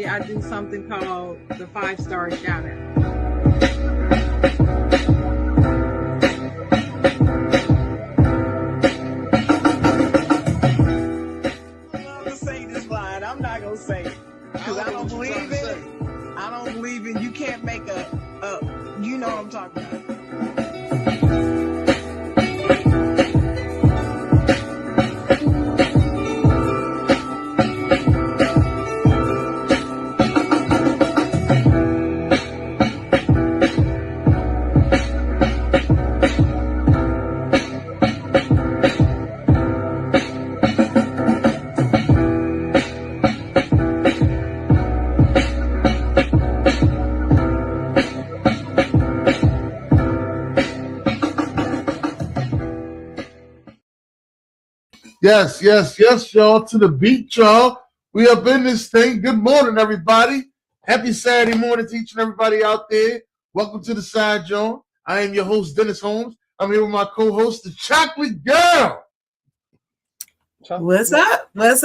I do something called the 5-star shout out. I'm gonna say this line. I'm not gonna say it because I don't believe in it. I don't believe in you can't make a you know what I'm talking about. Yes, y'all, to the beat, y'all. We up in this thing. Good morning, everybody. Happy Saturday morning to each and everybody out there. Welcome to the Side Jawn. I am your host, Dennis Holmes. I'm here with my co-host, the Chocolate Girl. What's up, Dennis?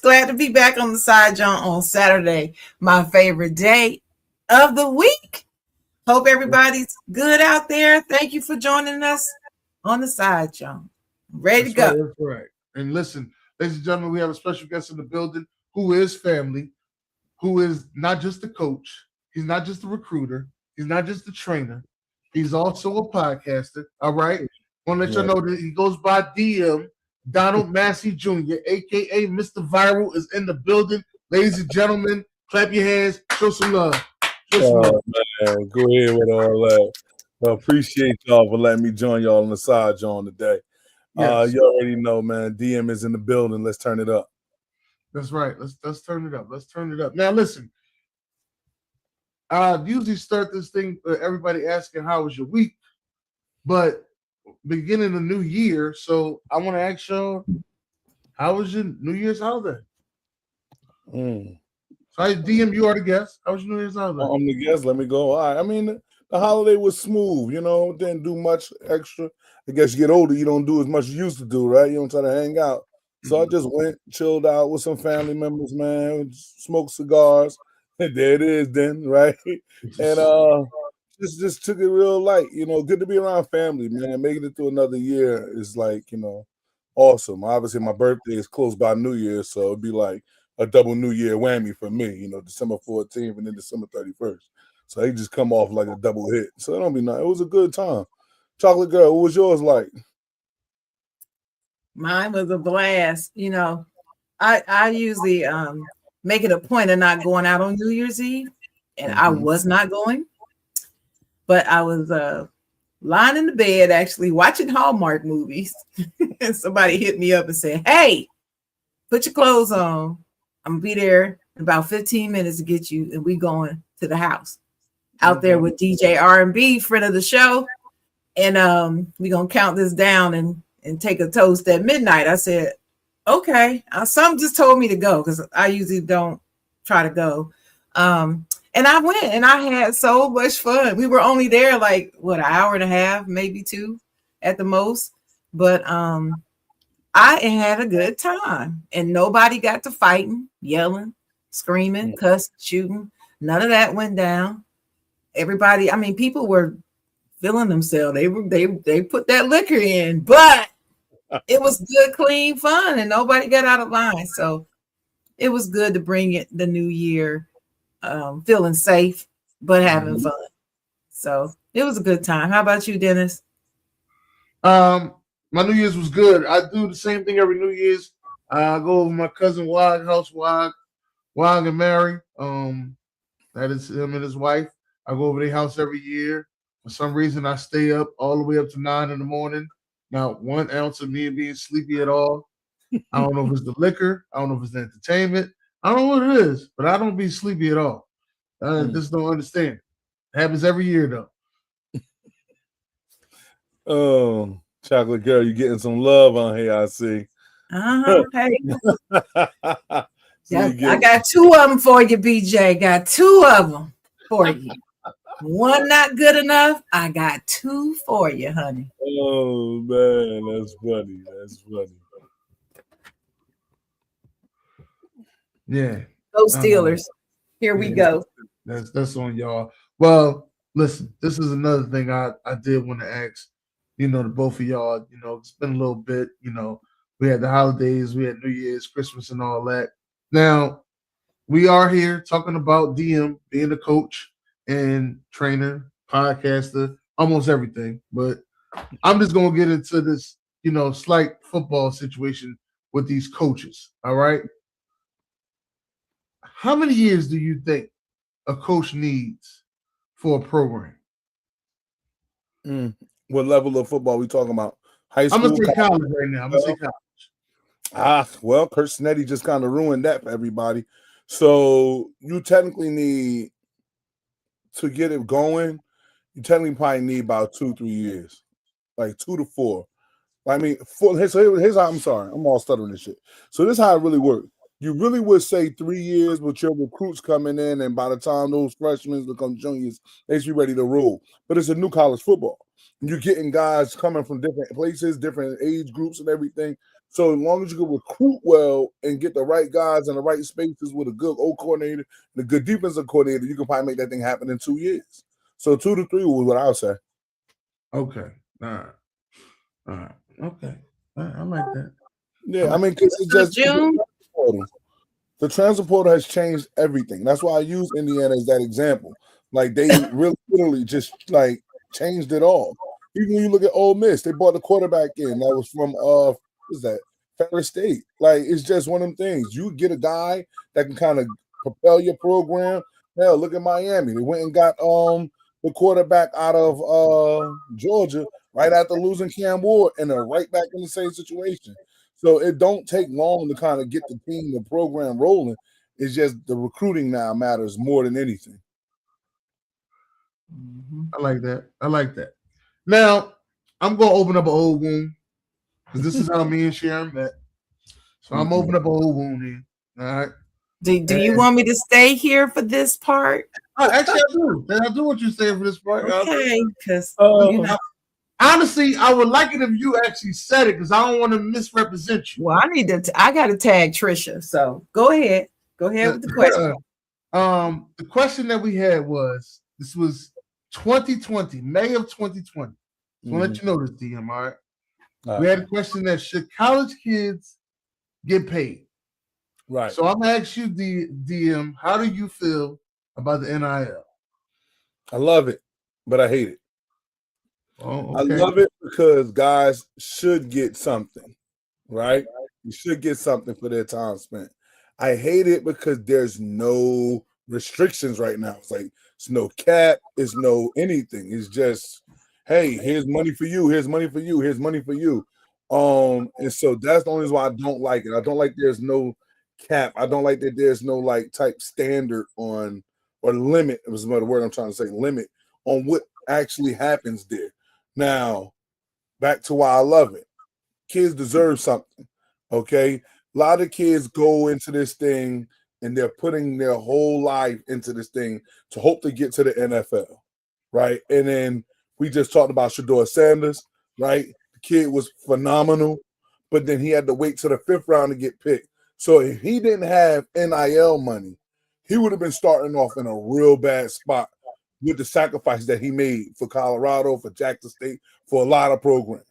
Glad to be back on the Side Jawn on Saturday, my favorite day of the week. Hope everybody's good out there. Thank you for joining us on the Side Jawn. Ready to go. Right, that's right. And listen, ladies and gentlemen, we have a special guest in the building who is family, who is not just a coach. He's not just a recruiter. He's not just a trainer. He's also a podcaster. All right. I want to let y'all know that he goes by DM. Donald Massey Jr., a.k.a. Mr. Viral, is in the building. Ladies and gentlemen, clap your hands. Show some love. Man, go ahead with all that. I appreciate y'all for letting me join y'all on the Side Jawn today. Yes. You already know, man. DM is in the building. Let's turn it up. That's right. Let's turn it up. Let's turn it up. Now, listen. I usually start this thing with everybody asking how was your week, but beginning the new year, so I want to ask y'all, how was your New Year's holiday? So I DM, you are the guest. How was your New Year's holiday? I'm the guest. Let me go. All right. I mean, the holiday was smooth, didn't do much extra. I guess you get older, you don't do as much as you used to do, right? You don't try to hang out. So I just went, chilled out with some family members, man, smoked cigars. There it is then, right? And just took it real light. Good to be around family, man. Making it through another year is like, awesome. Obviously, my birthday is close by New Year, so it'd be like a double New Year whammy for me, December 14th and then December 31st. So they just come off like a double hit. So it don't be nice. It was a good time. Chocolate Girl, what was yours like? Mine was a blast. I usually make it a point of not going out on New Year's Eve, and I was not going. But I was lying in the bed actually watching Hallmark movies, and somebody hit me up and said, "Hey, put your clothes on. I'm gonna be there in about 15 minutes to get you, and we going to the house." Out there with DJ R&B, friend of the show, and we're gonna count this down and take a toast at midnight. I said, okay. Some just told me to go because I usually don't try to go. And I went and I had so much fun. We were only there like an hour and a half, maybe 2 at the most. But I had a good time, and nobody got to fighting, yelling, screaming, cussing, shooting. None of that went down. Everybody, people were feeling themselves. They put that liquor in, but it was good, clean fun, and nobody got out of line. So it was good to bring it the new year, feeling safe but having fun. So it was a good time. How about you, Dennis? My New Year's was good. I do the same thing every New Year's. I go over my cousin Wag house, Wag and Mary. That is him and his wife. I go over their house every year. For some reason, I stay up all the way up to 9 in the morning. Not 1 ounce of me being sleepy at all. I don't know if it's the liquor. I don't know if it's the entertainment. I don't know what it is, but I don't be sleepy at all. I just don't understand. It happens every year, though. Oh, Chocolate Girl, you getting some love on here, I see. Hey, So I got 2 of them for you, BJ. Got 2 of them for you. One not good enough. I got 2 for you, honey. Oh man, that's funny. That's funny. Yeah. Go Steelers. Here we go. That's on y'all. Well, listen, this is another thing I did want to ask, the both of y'all, it's been a little bit, we had the holidays, we had New Year's, Christmas, and all that. Now, we are here talking about DM being a coach and trainer, podcaster, almost everything. But I'm just going to get into this, slight football situation with these coaches. All right. How many years do you think a coach needs for a program? What level of football are we talking about? High school? I'm going to say college right now. I'm going to say college. Well, Kurt Snetti just kind of ruined that for everybody. So you technically need to get it going. You technically probably need about 2-3 years, like 2 to 4. I mean, here's how, I'm sorry, I'm all stuttering this shit. So this is how it really works. You really would say 3 years with your recruits coming in, and by the time those freshmen become juniors, they should be ready to roll. But it's a new college football. You're getting guys coming from different places, different age groups and everything. So as long as you can recruit well and get the right guys in the right spaces with a good O coordinator and a good defensive coordinator, you can probably make that thing happen in 2 years. So 2 to 3 was what I would say. Okay. All right. Okay. I like that. Yeah, I mean, because it's just June. The transfer portal has changed everything. That's why I use Indiana as that example. Like they really literally just like changed it all. Even when you look at Ole Miss, they brought the quarterback in that was from what's that? Ferris State. Like it's just one of them things. You get a guy that can kind of propel your program. Hell, look at Miami. They went and got the quarterback out of Georgia right after losing Cam Ward, and they're right back in the same situation. So it don't take long to kind of get the team, the program rolling. It's just the recruiting now matters more than anything. I like that. Now, I'm going to open up an old wound because this is how me and Sharon met. So I'm opening up an old wound here. All right. Do you want me to stay here for this part? Actually, I do. I do want you to stay for this part. Okay, because honestly, I would like it if you actually said it because I don't want to misrepresent you. Well, I got to tag Trisha. So go ahead. Go ahead with the question. The question that we had was, this was 2020, May of 2020. So I'll let you know this, DM, all right? We had a question that should college kids get paid? Right. So I'm going to ask you, DM, how do you feel about the NIL? I love it, but I hate it. Oh, okay. I love it because guys should get something, right? You should get something for their time spent. I hate it because there's no restrictions right now. It's like it's no cap, it's no anything. It's just, hey, here's money for you, here's money for you, here's money for you. And so that's the only reason why I don't like it. I don't like there's no cap. I don't like that there's no like type standard on or limit. It was the word I'm trying to say, limit on what actually happens there. Now, back to why I love it. Kids deserve something, okay? A lot of kids go into this thing and they're putting their whole life into this thing to hope to get to the NFL, right? And then we just talked about Shedeur Sanders, right? The kid was phenomenal, but then he had to wait till the 5th round to get picked. So if he didn't have NIL money, he would have been starting off in a real bad spot with the sacrifice that he made for Colorado, for Jackson State, for a lot of programs,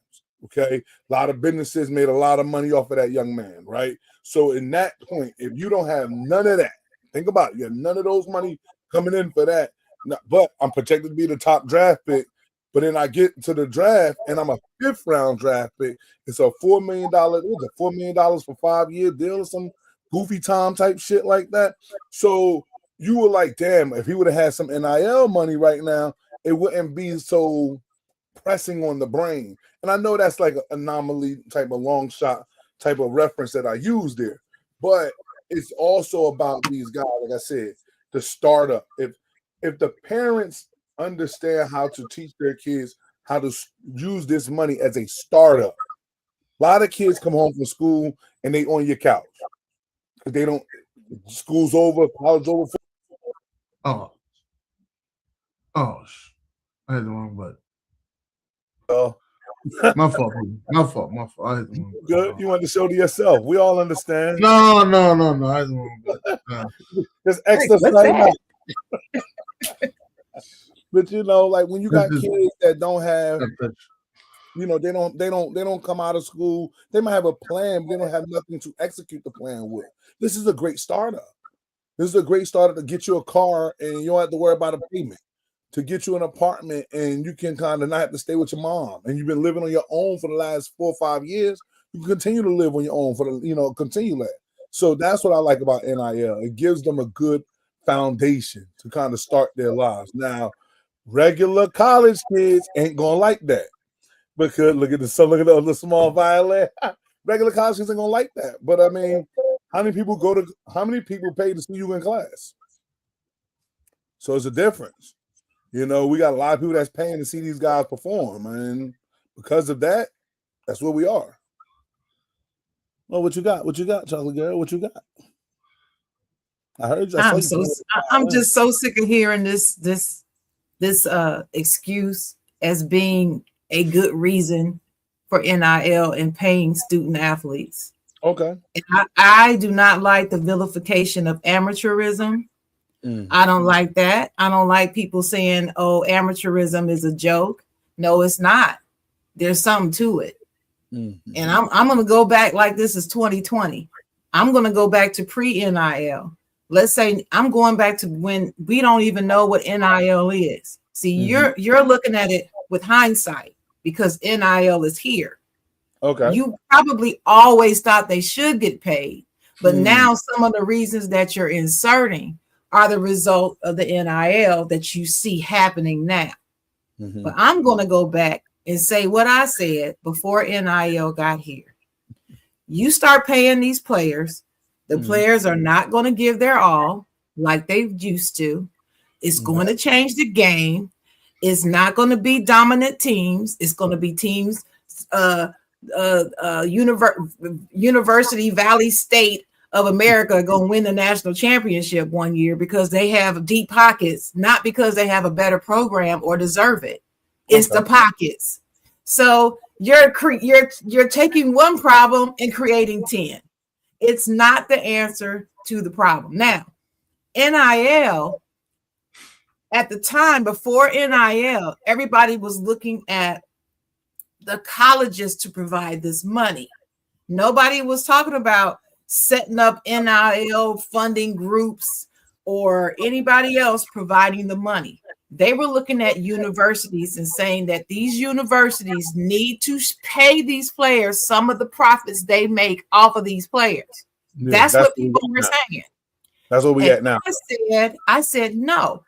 okay? A lot of businesses made a lot of money off of that young man, right? So in that point, if you don't have none of that, think about it, you have none of those money coming in for that, but I'm projected to be the top draft pick, but then I get to the draft and I'm a 5th round draft pick. It's a $4 million, $4 million for 5-year deal or some goofy time type shit like that. So you were like, damn, if he would have had some NIL money right now, it wouldn't be so pressing on the brain. And I know that's like an anomaly type of long shot type of reference that I use there. But it's also about these guys, like I said, the startup. If the parents understand how to teach their kids how to use this money as a startup, a lot of kids come home from school and they on your couch because they don't. School's over, college over. Oh, I had the wrong button. My fault, baby. My fault. I had the wrong button. Good. You want to show to yourself. We all understand. No. I had the wrong button. There's extra stuff. But you know, like when you got kids that don't have, you know, they don't come out of school. They might have a plan, but they don't have nothing to execute the plan with. This is a great startup. This is a great startup to get you a car and you don't have to worry about a payment. To get you an apartment and you can kind of not have to stay with your mom. And you've been living on your own for the last 4 or 5 years. You can continue to live on your own for the, you know, continue that. So that's what I like about NIL. It gives them a good foundation to kind of start their lives. Now, regular college kids ain't gonna like that because look at the small violin. Regular college kids ain't gonna like that. But I mean, how many people pay to see you in class? So it's a difference. You know, we got a lot of people that's paying to see these guys perform, and because of that, that's where we are. Well, what you got? What you got, Chocolate Girl? What you got? I heard you. I'm just so sick of hearing this excuse as being a good reason for NIL and paying student athletes. Okay. And I do not like the vilification of amateurism. I don't like that. I don't like people saying, oh, amateurism is a joke. No, it's not. There's something to it. Mm-hmm. And I'm going to go back like this is 2020. I'm going to go back to pre-NIL. Let's say I'm going back to when we don't even know what NIL is. See, you're looking at it with hindsight because NIL is here. Okay. You probably always thought they should get paid, but now some of the reasons that you're inserting are the result of the NIL that you see happening now. Mm-hmm. But I'm going to go back and say what I said before NIL got here. You start paying these players. The players are not going to give their all like they used to. It's going to change the game. It's not going to be dominant teams. It's going to be teams, University Valley State of America are going to win the national championship one year because they have deep pockets, not because they have a better program or deserve it. It's the pockets. So you're taking one problem and creating 10. It's not the answer to the problem. Now, NIL, at the time before NIL, everybody was looking at the colleges to provide this money. Nobody was talking about setting up NIL funding groups or anybody else providing the money. They were looking at universities and saying that these universities need to pay these players some of the profits they make off of these players. Yeah, that's what people were saying. That's what we at now. I said, no,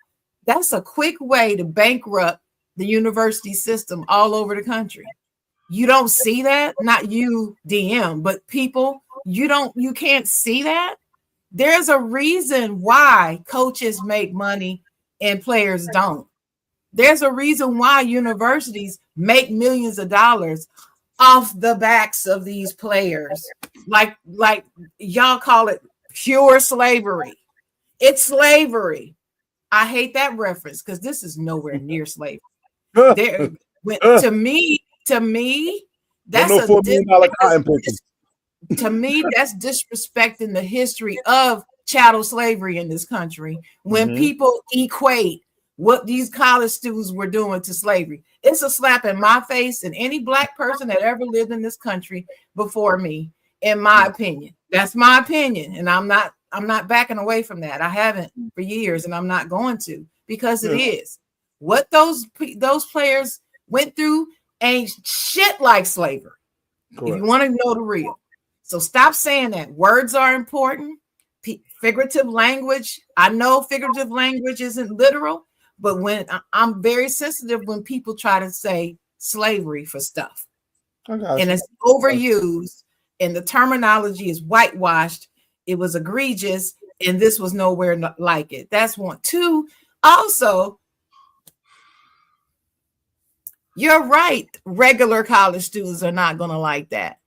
that's a quick way to bankrupt the university system all over the country. You don't see that, not you, DM, but people. You can't see that. There's a reason why coaches make money and players don't. There's a reason why universities make millions of dollars off the backs of these players. Like y'all call it pure slavery. It's slavery. I hate that reference because this is nowhere near slavery. To me, that's no $4 million cotton picking. To me, that's disrespecting the history of chattel slavery in this country when people equate what these college students were doing to slavery. It's a slap in my face and any Black person that ever lived in this country before me, in my opinion. That's my opinion, and I'm not backing away from that. I haven't for years, and I'm not going to, because it is. What those players went through ain't shit like slavery. Correct. If you want to know the real. So stop saying that. Words are important. Figurative language. I know figurative language isn't literal, but when I'm very sensitive when people try to say slavery for stuff. And it's overused and the terminology is whitewashed. It was egregious, and this was nowhere like it. That's one. Two, also, you're right. Regular college students are not going to like that.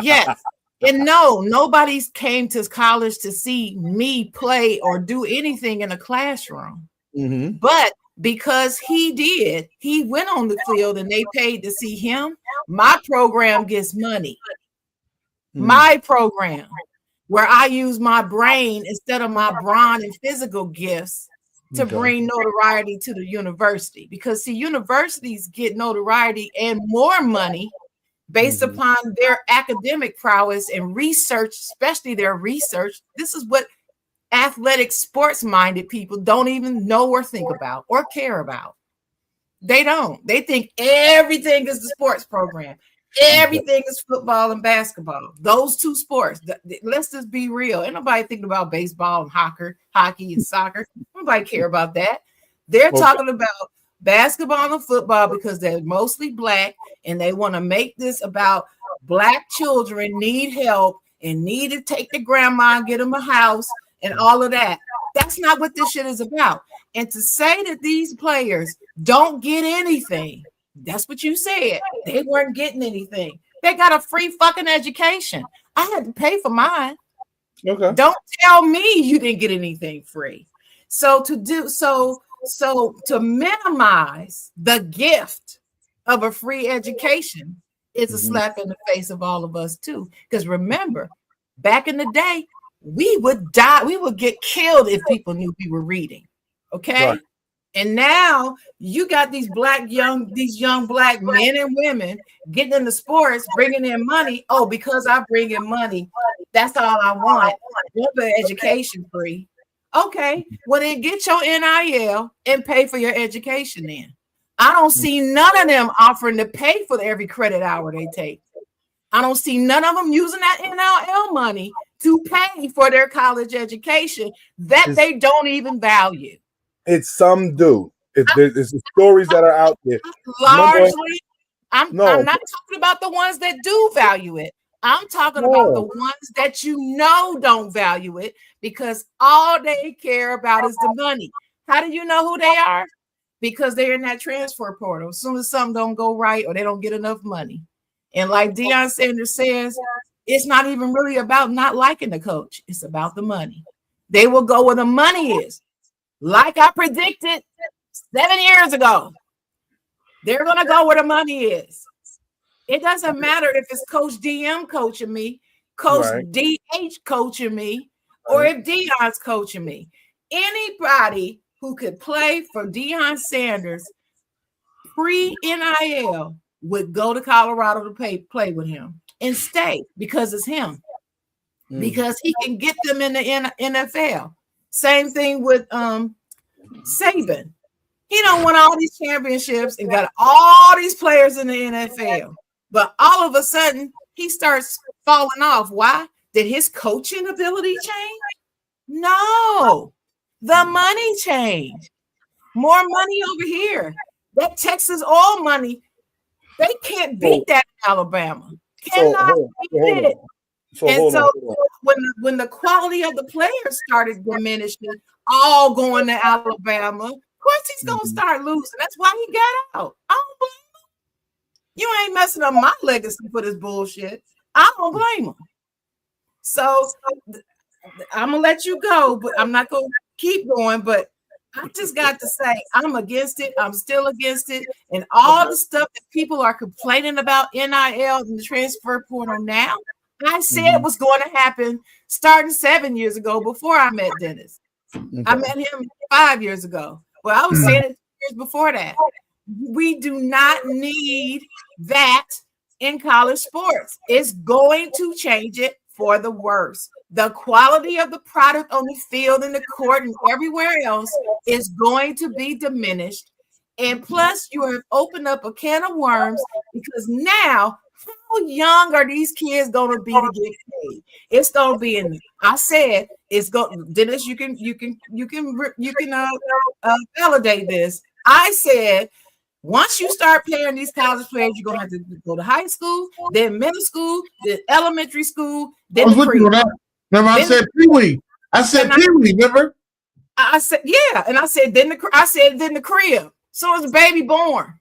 Yes. And no, nobody came to college to see me play or do anything in a classroom. Mm-hmm. But because he did, he went on the field and they paid to see him. My program gets money. My program, where I use my brain instead of my brawn and physical gifts to bring notoriety to the university. Because see, universities get notoriety and more money based upon their academic prowess and research, especially their research. This is what athletic, sports-minded people don't even know or think about or care about. They don't. They think everything is the sports program. Everything is football and basketball. Those two sports. Let's just be real. Ain't nobody thinking about baseball and hockey and soccer. Nobody care about that. They're talking about basketball and football because they're mostly Black, and they want to make this about Black children need help and need to take the grandma and get them a house and all of that. That's not what this shit is about. And to say that these players don't get anything, that's what you said. They weren't getting anything. They got a free fucking education. I had to pay for mine. Okay. Don't tell me you didn't get anything free. So to minimize the gift of a free education is a slap in the face of all of us too. Because remember, back in the day, we would die. We would get killed if people knew we were reading. Okay. Right. And now you got these young Black men and women getting into sports, bringing in money. Oh, because I bring in money, that's all I want. Want the education free. Okay, well then get your NIL and pay for your education then. I don't see none of them offering to pay for every credit hour they take. I don't see none of them using that NIL money to pay for their college education that they don't even value. It's some do. It's the stories that are out there. Largely, I'm not talking about the ones that do value it. I'm talking about the ones that don't value it because all they care about is the money. How do you know who they are? Because they're in that transfer portal. As soon as something don't go right or they don't get enough money. And like Deion Sanders says, it's not even really about not liking the coach. It's about the money. They will go where the money is. Like I predicted 7 years ago. They're going to go where the money is. It doesn't matter if it's Coach DM coaching me, Coach DH coaching me, or if Deion's coaching me. Anybody who could play for Deion Sanders pre-NIL would go to Colorado to play with him and stay because it's him. Because he can get them in the NFL. Same thing with Saban. He don't won all these championships and got all these players in the NFL. But all of a sudden, he starts falling off. Why? Did his coaching ability change? No. The money changed. More money over here. That Texas oil money, they can't beat that in Alabama. Cannot beat it. When the quality of the players started diminishing, all going to Alabama, of course he's going to start losing. That's why he got out. I don't blame him. You ain't messing up my legacy for this bullshit. I don't blame him. So I'm going to let you go, but I'm not going to keep going. But I just got to say, I'm against it. I'm still against it. And all the stuff that people are complaining about NIL and the transfer portal now, I said it was going to happen starting 7 years ago before I met Dennis. I met him 5 years ago. Well, I was saying it years before that. We do not need that in college sports. It's going to change it for the worse. The quality of the product on the field and the court and everywhere else is going to be diminished. And plus, you have opened up a can of worms because now, how young are these kids going to be to get paid? It's going to be in. I said it's going. Dennis, you can validate this. I said Once you start paying these college players, you're gonna have to go to high school, then middle school, then elementary school, then I was the with you on crib. that. Remember, I Then- said Pee Wee. I said Pee Wee. Remember? I said, yeah, and I said then the crib. So as a baby born.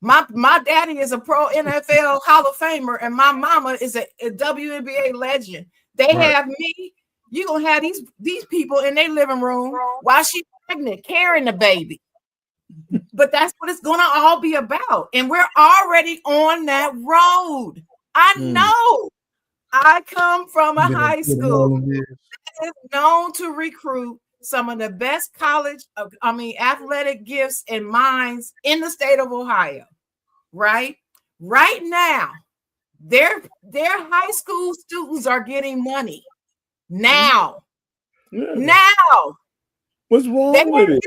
My daddy is a pro NFL Hall of Famer, and my mama is a WNBA legend. They have me. You're gonna have these people in their living room while she's pregnant, carrying the baby. But that's what it's gonna all be about. And we're already on that road. I know. I come from a high school that is known to recruit some of the best athletic gifts and minds in the state of Ohio. Right now, their high school students are getting money now. Now, what's wrong with it?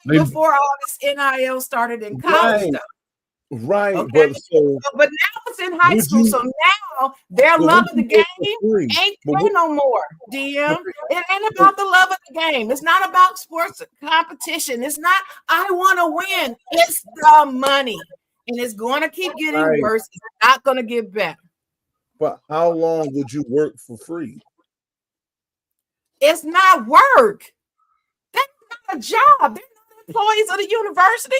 Before all this NIL started in college stuff. Right, okay? but now it's in high school, so now their love of the game ain't there no more. DM, it ain't about the love of the game. It's not about sports competition. It's not I want to win. It's the money. And it's going to keep getting worse. It's not going to get better. But how long would you work for free? It's not work. That's not a job. They're not employees of the university.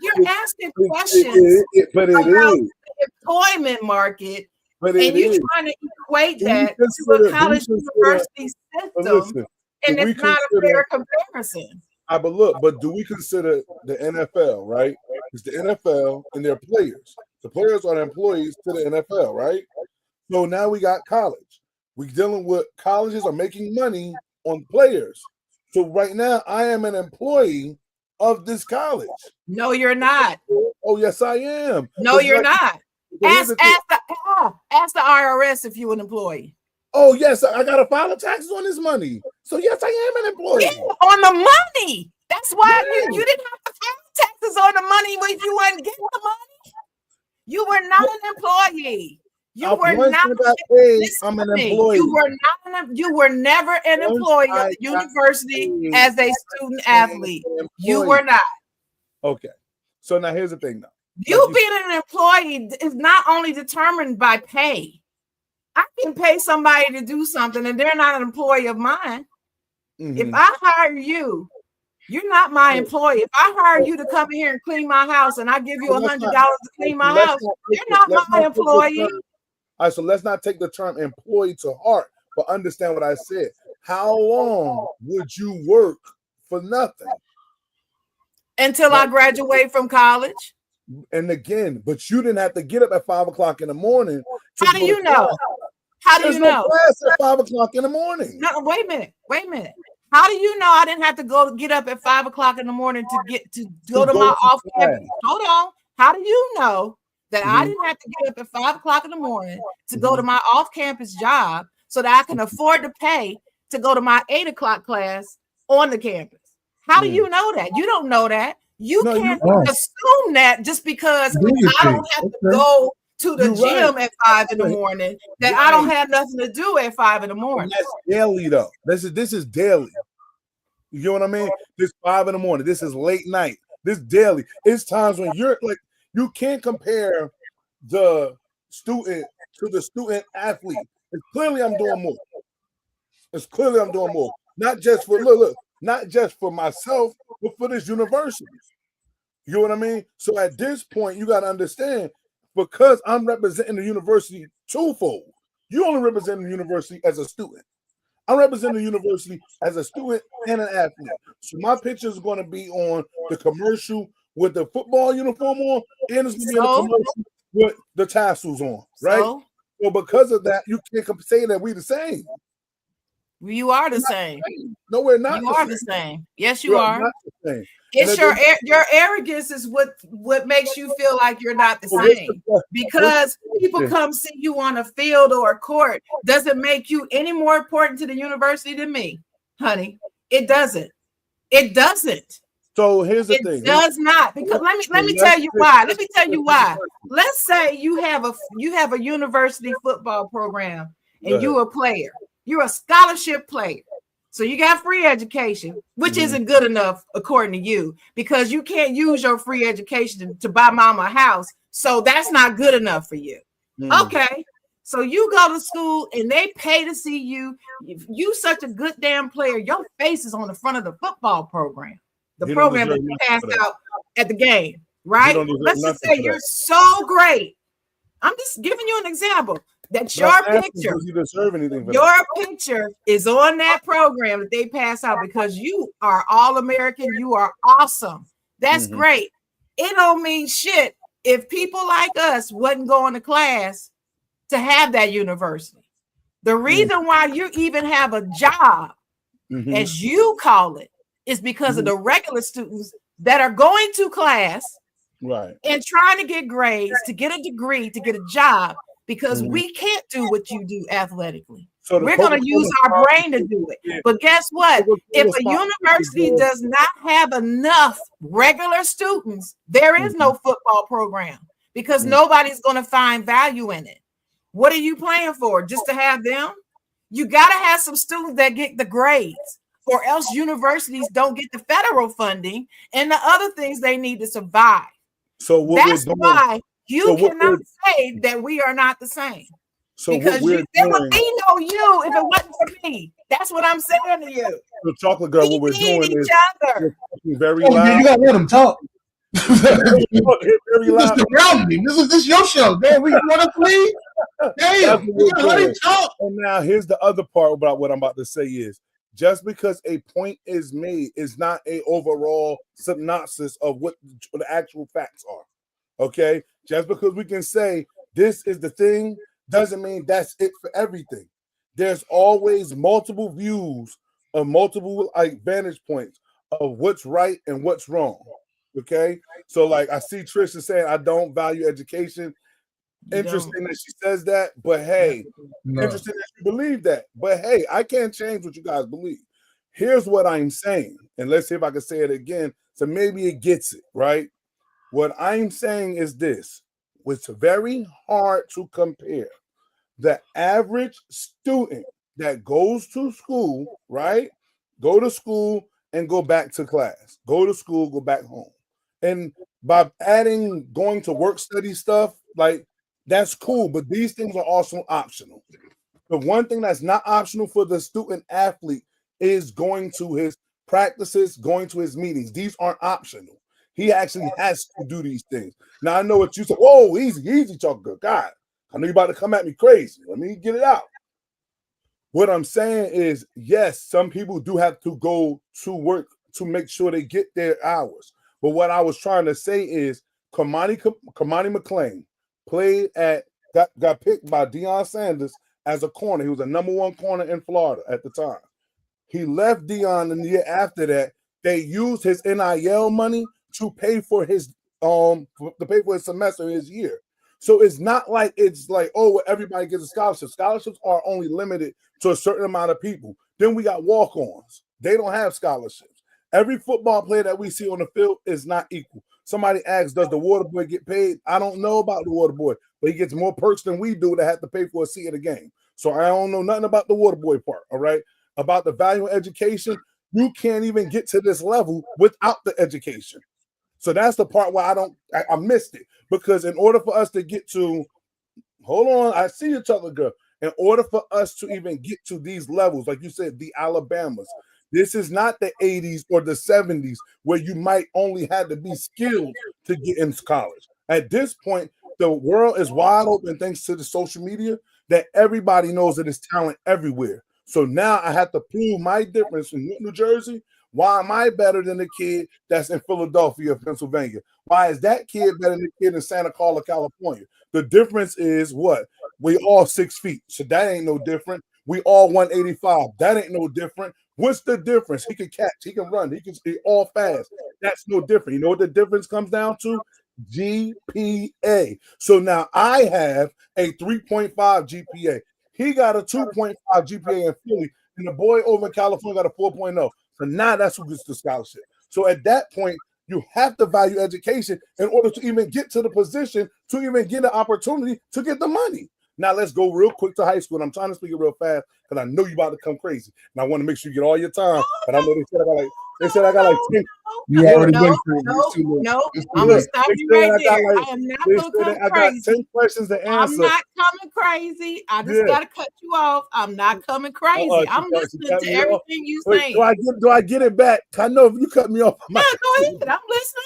You're asking questions but it about is the employment market, but and you're trying to equate that to a college university system, and it's not a fair comparison. But do we consider the NFL, right? It's the NFL and their players. The players are the employees to the NFL, right? So now we got college. We're dealing with colleges are making money on players. So right now I am an employee of this college. No, you're not. Oh, yes, I am. No, you're not. Ask the IRS if you're an employee. Oh, yes, I got to file taxes on this money. So, yes, I am an employee. Yeah, on the money. That's why you didn't have to file taxes on the money if you weren't getting the money. You were not an employee. You were not. I'm an employee. You were never an employee of the university as a student athlete. You were not. Okay. So now here's the thing, though. You being an employee is not only determined by pay. I can pay somebody to do something and they're not an employee of mine. Mm-hmm. If I hire you, you're not my employee. If I hire you to come in here and clean my house and I give you $100 to clean my house, you're not my employee. All right, so let's not take the term employee to heart, but understand what I said. How long would you work for nothing? Until I graduate from college. And again, but you didn't have to get up at 5 o'clock in the morning. How do you know? How do you know? Class at 5 o'clock in the morning. No, wait a minute. How do you know I didn't have to get up at 5 o'clock in the morning to go to my off campus? Hold on. How do you know that I didn't have to get up at 5 o'clock in the morning to go to my off campus job so that I can afford to pay to go to my 8 o'clock class on the campus? How do you know that? You don't know that. You can't assume that just because I don't have to go to the gym at 5 in the morning, that I don't have nothing to do at 5 in the morning. That's daily, though. This is daily. You know what I mean? This 5 in the morning. This is late night. This daily. It's times when you're like, you can't compare the student to the student athlete. It's clearly I'm doing more. Not just for not just for myself, but for this university. You know what I mean? So at this point, you got to understand, because I'm representing the university twofold. You only represent the university as a student. I'm representing the university as a student and an athlete. So my picture is going to be on the commercial with the football uniform on, and it's going to be in the commercial with the tassels on, right? So because of that, you can't say that we the same. You are the same. No, we're not. You are the same. Yes, you are. Not the same. It's your arrogance is what makes you feel like you're not the same. Because people come see you on a field or a court doesn't make you any more important to the university than me, honey. It doesn't. It doesn't. So here's the thing. It does not. Because let me tell you why. Let me tell you why. Let's say you have a university football program and you're a player. You're a scholarship player. So you got free education, which isn't good enough according to you, because you can't use your free education to buy mama a house. So that's not good enough for you. Okay. So you go to school and they pay to see you. If you such a good damn player, your face is on the front of the football program, the program that you passed out at the game, right? Let's just say you're so great. I'm just giving you an example. That's your picture. Your picture is on that program that they pass out because you are all-American. You are awesome. That's great. It don't mean shit if people like us wasn't going to class to have that university. The reason why you even have a job, as you call it, is because of the regular students that are going to class and trying to get grades, to get a degree, to get a job, because we can't do what you do athletically. So we're going to use our brain to do it. But guess what? If a university does not have enough regular students, there is no football program because nobody's going to find value in it. What are you playing for? Just to have them? You got to have some students that get the grades, or else universities don't get the federal funding and the other things they need to survive. So that's why you cannot say that we are not the same. So because there would be no you if it wasn't for me. That's what I'm saying to you. So Chocolate Girl, what we're doing is very loud. You gotta let them talk. Very loud. This is your show. Damn, we want to leave. Damn, you gotta let him talk. And now here's the other part about what I'm about to say is, just because a point is made is not a overall synopsis of what the actual facts are. Okay, just because we can say this is the thing doesn't mean that's it for everything. There's always multiple views of multiple vantage points of what's right and what's wrong. Okay, so like I see Trisha saying I don't value education. Interesting that she says that, but hey, interesting that you believe that. But hey, I can't change what you guys believe. Here's what I'm saying, and let's see if I can say it again, so maybe it gets it, right? What I'm saying is this. It's very hard to compare the average student that goes to school, right? Go to school and go back to class. Go to school, go back home. And by adding going to work study stuff, like that's cool, but these things are also optional. The one thing that's not optional for the student athlete is going to his practices, going to his meetings. These aren't optional. He actually has to do these things. Now I know what you said. Whoa, easy, Chocolate. God, I know you're about to come at me crazy. Let me get it out. What I'm saying is, yes, some people do have to go to work to make sure they get their hours. But what I was trying to say is, Kamani McClain got picked by Deion Sanders as a corner. He was a number one corner in Florida at the time. He left Deion, and the year after that, they used his NIL money to pay for his semester, his year. So it's not like oh, everybody gets a scholarship. Scholarships are only limited to a certain amount of people. Then we got walk-ons. They don't have scholarships. Every football player that we see on the field is not equal. Somebody asks, does the water boy get paid? I don't know about the water boy, but he gets more perks than we do that have to pay for a seat at a game. So I don't know nothing about the water boy part, all right? About the value of education, you can't even get to this level without the education. So that's the part where I missed it. Because in order for us to get to, hold on, I see you, Chocolate Girl. In order for us to even get to these levels, like you said, the Alabamas, this is not the 80s or the 70s where you might only have to be skilled to get into college. At this point, the world is wide open thanks to the social media that everybody knows that there's talent everywhere. So now I have to prove my difference in New Jersey. Why am I better than the kid that's in Philadelphia, Pennsylvania? Why is that kid better than the kid in Santa Clara, California? The difference is what? We all 6 feet. So that ain't no different. We all 185. That ain't no different. What's the difference? He can catch, he can run, he can be all fast. That's no different. You know what the difference comes down to? GPA. So now I have a 3.5 GPA. He got a 2.5 GPA in Philly, and the boy over in California got a 4.0. So now that's who gets the scholarship. So at that point, you have to value education in order to even get to the position, to even get an opportunity to get the money. Now let's go real quick to high school. And I'm trying to speak it real fast because I know you about to come crazy, and I want to make sure you get all your time. But I know they said I got like 10. You already went through it. No, It's too I'm gonna late. stop you right there. I am not gonna come I got 10 crazy. questions to answer. I'm not coming crazy. I just gotta cut you off. I'm not coming crazy. I'm listening to everything you saying. Do I get it back? I know if you cut me off. Yeah, go ahead. I'm listening.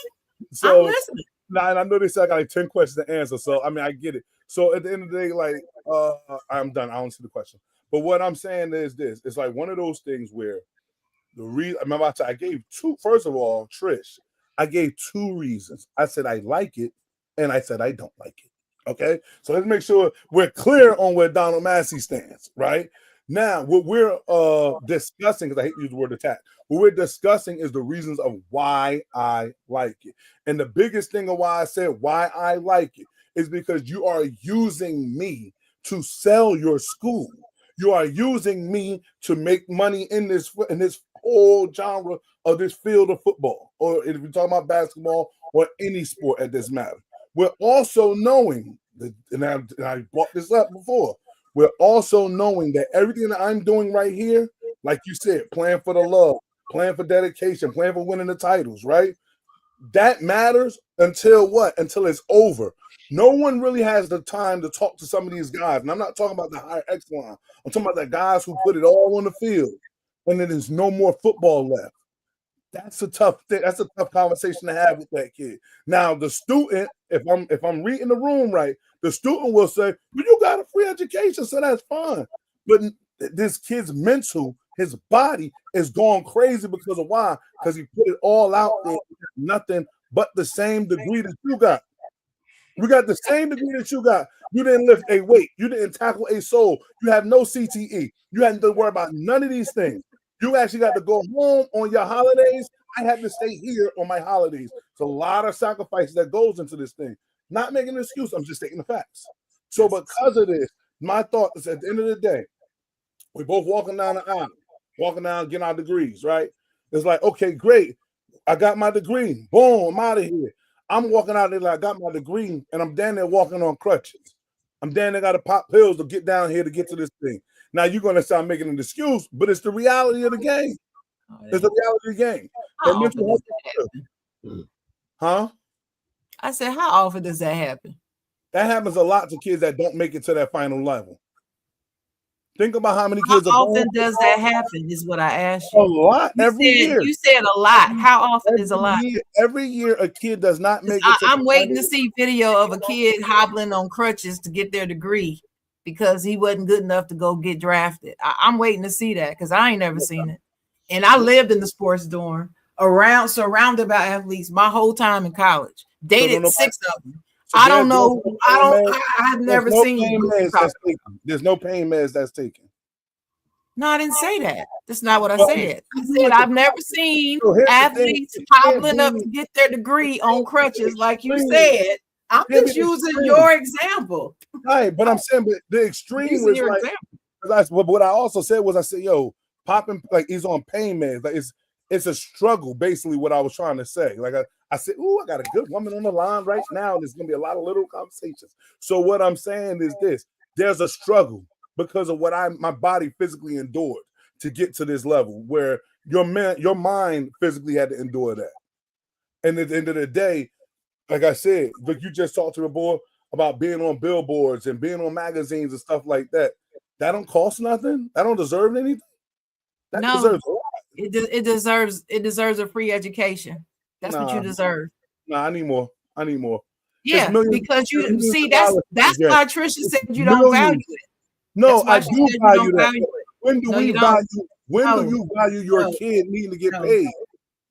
So, I'm listening. Nah, and I know they said I got like 10 questions to answer. So I mean, I get it. So at the end of the day, like I'm done. I don't see the question. But what I'm saying is this: it's like one of those things where the reason I gave two. First of all, Trish, I gave two reasons. I said I like it, and I said I don't like it. Okay, so let's make sure we're clear on where Donald Massey stands. Right now, what we're discussing, because I hate to use the word attack, what we're discussing is the reasons of why I like it. And the biggest thing of why I said why I like it is because you are using me to sell your school. You are using me to make money in this whole genre of this field of football, or if you're talking about basketball or any sport at this matter. We're also knowing that, and I brought this up before, we're also knowing that everything that I'm doing right here, like you said, playing for the love, playing for dedication, playing for winning the titles, right? That matters until what? Until it's over. No one really has the time to talk to some of these guys. And I'm not talking about the higher echelon. I'm talking about the guys who put it all on the field when there's no more football left. That's a tough thing. That's a tough conversation to have with that kid. Now, the student, if I'm reading the room right, the student will say, well, you got a free education, so that's fine. But this kid's mental, his body is going crazy because of why? Because he put it all out there, nothing but the same degree that you got. We got the same degree that you got. You didn't lift a weight. You didn't tackle a soul. You have no CTE. You hadn't to worry about none of these things. You actually got to go home on your holidays. I had to stay here on my holidays. It's a lot of sacrifices that goes into this thing. Not making an excuse. I'm just stating the facts. So because of this, my thought is at the end of the day, we're both walking down the aisle, walking down, getting our degrees, right? It's like, okay, great. I got my degree. Boom, I'm out of here. I'm walking out there like I got my degree, and I'm down there walking on crutches. I'm down there got to pop pills to get down here to get to this thing. Now you're going to start making an excuse, but it's the reality of the game. It's the reality of the game. Huh? I said, how often does that happen? That happens a lot to kids that don't make it to that final level. Think about how many kids. How often does that happen? Is what I asked you. A lot. Every year. You said a lot. How often is a lot? Every year, a kid does not make it. I'm waiting to see video of a kid hobbling on crutches to get their degree because he wasn't good enough to go get drafted. I'm waiting to see that because I ain't never seen it. And I lived in the sports dorm, surrounded by athletes my whole time in college. Dated 6 of them. So I don't know. I've never seen. There's no pain meds that's taken. No, I didn't say that. That's not what I said. I said I've never seen athletes hobbling up to get their degree on crutches, like you said. I'm just using your example. Right, but I'm saying, but the extreme was like. What I also said was, I said, yo, popping like he's on pain meds. Like it's a struggle, basically. What I was trying to say, like I said, I got a good woman on the line right now. There's going to be a lot of little conversations. So what I'm saying is this: there's a struggle because of what my body physically endured to get to this level where your mind physically had to endure that. And at the end of the day, like I said, look, you just talked to the boy about being on billboards and being on magazines and stuff like that. That don't cost nothing. That don't deserve anything. That deserves a lot. It deserves a free education. That's what you deserve. Nah, I need more. Yeah, because you see, that's why Trisha said you don't value it. No, I do value that. When do we value? When do you value your kid needing to get paid?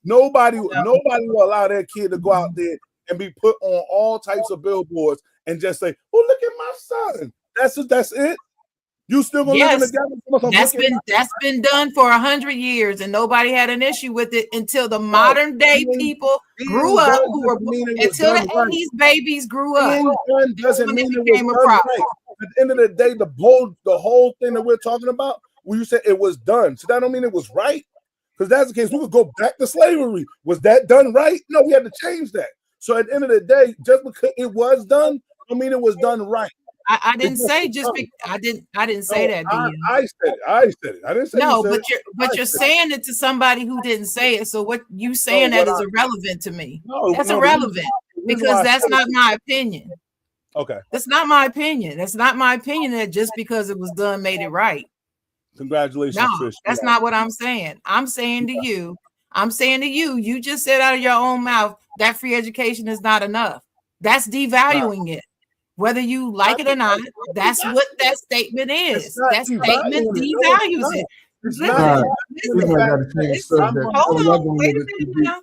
Nobody will allow their kid to go out there and be put on all types of billboards and just say, "Oh, look at my son." That's it. You still gonna live together? That's been done for 100 years, and nobody had an issue with it until the modern day people grew up. Until the 80s babies grew up. Doesn't mean it became a problem. Right. At the end of the day, the whole thing that we're talking about, when you said it was done, so that don't mean it was right. Because that's the case, we could go back to slavery. Was that done right? No, we had to change that. So at the end of the day, just because it was done, I mean it was done right. I didn't say just I didn't say that, DM. I said it. I said it. I didn't say no, you said but you're saying it to somebody who didn't say it. So what you saying that is irrelevant to me. That's irrelevant because that's not my opinion. Okay. That's not my opinion. That's not my opinion that just because it was done made it right. Congratulations, no, Trish. That's not what I'm saying. I'm saying to you, you just said out of your own mouth that free education is not enough. That's devaluing it. Whether you like it or not, that's what that statement is. That statement devalues it. Listen, hold on, wait a minute now.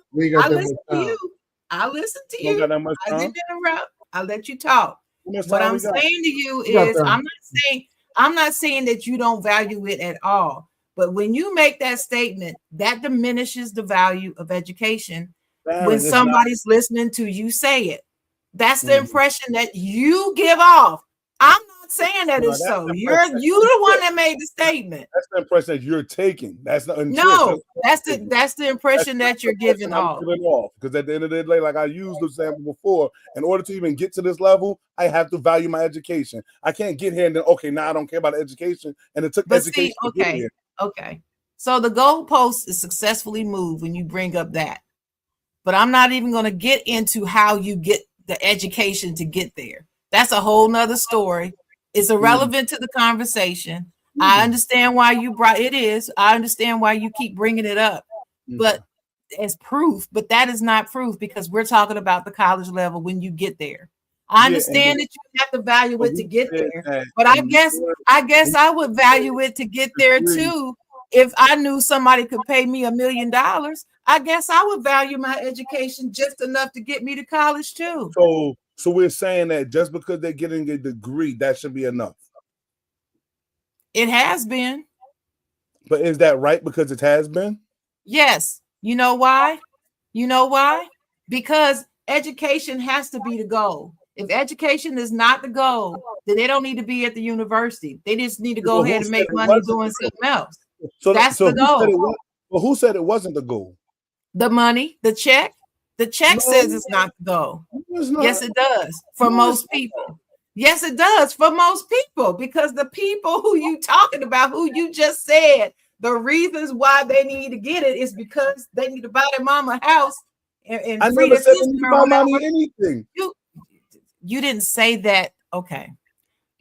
I listen to you. I didn't interrupt. I let you talk. What I'm saying to you is I'm not saying that you don't value it at all. But when you make that statement, that diminishes the value of education when somebody's listening to you say it. That's the impression that you give off. I'm not saying that it's so. You're the one that made the statement. That's the impression that you're taking. That's not that's the impression that you're giving off. Because at the end of the day, like I used the example before, in order to even get to this level, I have to value my education. I can't get here and then now I don't care about education. And it took education to get here. Okay. So the goalpost is successfully moved when you bring up that. But I'm not even going to get into how you get the education to get there. That's a whole nother story. It's irrelevant to the conversation. I understand why you brought it is. I understand why you keep bringing it up, but as proof. But that is not proof because we're talking about the college level when you get there. I understand that you have to value it to get there, but I guess I would value it to get there too. If I knew somebody could pay me $1 million, I guess I would value my education just enough to get me to college too. So we're saying that just because they're getting a degree, that should be enough. It has been. But is that right because it has been? Yes. You know why? Because education has to be the goal. If education is not the goal, then they don't need to be at the university. They just need to go ahead and make money doing something else. So that's the goal. Well, who said it wasn't the goal? The money, the check. The check says it's not the goal. Yes, it does for most people. Yes, it does for most people because the people who you talking about, who you just said, the reasons why they need to get it is because they need to buy their mama a house and I free never said sister buy mommy anything. You didn't say that. Okay.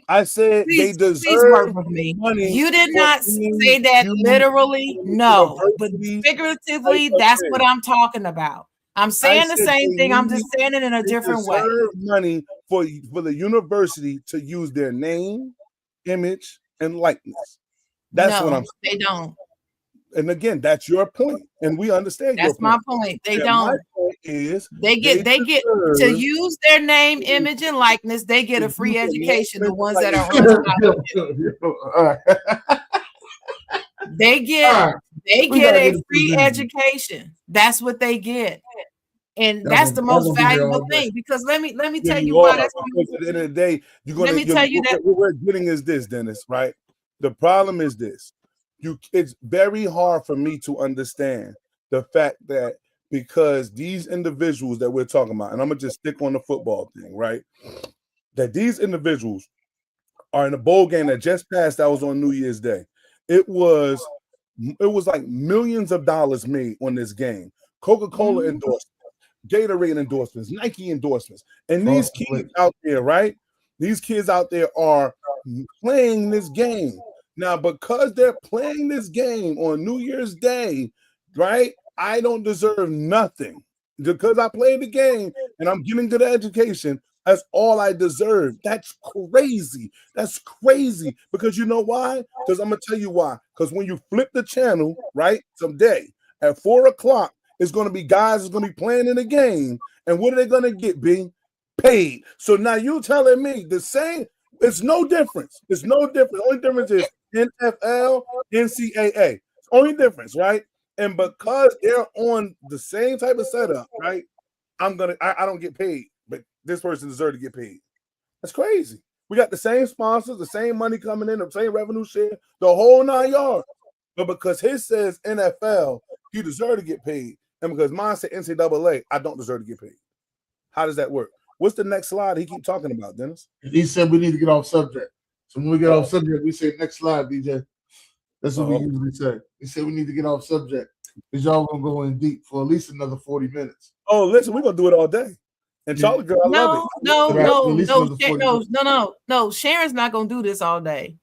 I said they deserve work with me. Money. You did not say that literally, no, but figuratively, that's what I'm talking about. I'm saying the same thing. I'm just saying it in a different way. Money for the university to use their name, image, and likeness. That's what I'm saying. They don't. And again, that's your point, and we understand. That's my point. They don't. My point is they get to use their name, image, and likeness. They get a free education. The ones that are they get a free education. That's what they get. And that's the most valuable thing because let me tell you why that's at the end of the day, what we're getting is this, Dennis, right? The problem is this. It's very hard for me to understand the fact that because these individuals that we're talking about, and I'm gonna just stick on the football thing, right? That these individuals are in a bowl game that just passed. That was on New Year's Day. It was like millions of dollars made on this game. Coca-Cola endorsements, Gatorade endorsements, Nike endorsements, and these kids out there, right? These kids out there are playing this game. Now, because they're playing this game on New Year's Day, right? I don't deserve nothing. Because I played the game and I'm getting good education, that's all I deserve. That's crazy. That's crazy. Because you know why? Because I'm going to tell you why. Because when you flip the channel, right, someday at 4 o'clock, it's going to be guys that's going to be playing in the game. And what are they going to get, B? Paid. So now you're telling me the same. It's no difference. It's no difference. The only difference is NFL, NCAA. It's only difference, right? And because they're on the same type of setup, right? I don't get paid, but this person deserves to get paid. That's crazy. We got the same sponsors, the same money coming in, the same revenue share, the whole 9 yards. But because his says NFL, he deserves to get paid. And because mine said NCAA, I don't deserve to get paid. How does that work? What's the next slide he keep talking about, Dennis? He said we need to get off subject. So when we get off subject, we say next slide, DJ. That's what we usually say. He said we need to get off subject because y'all gonna go in deep for at least another 40 minutes. Oh, listen, we're gonna do it all day. And Charlie girl, I love it. No. Sharon's not gonna do this all day.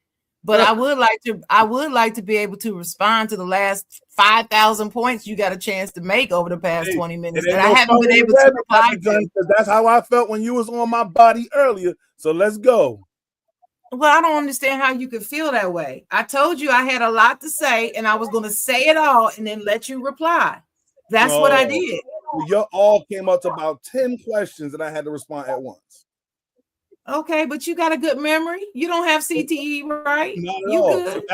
But I would like to be able to respond to the last 5,000 points you got a chance to make over the past 20 minutes. And I haven't been able to reply to. That's how I felt when you was on my body earlier. So let's go. Well, I don't understand how you could feel that way. I told you I had a lot to say and I was going to say it all and then let you reply. That's what I did. Your all came up to about 10 questions and I had to respond at once. Okay, but you got a good memory. You don't have CTE, right? Not at all. Good.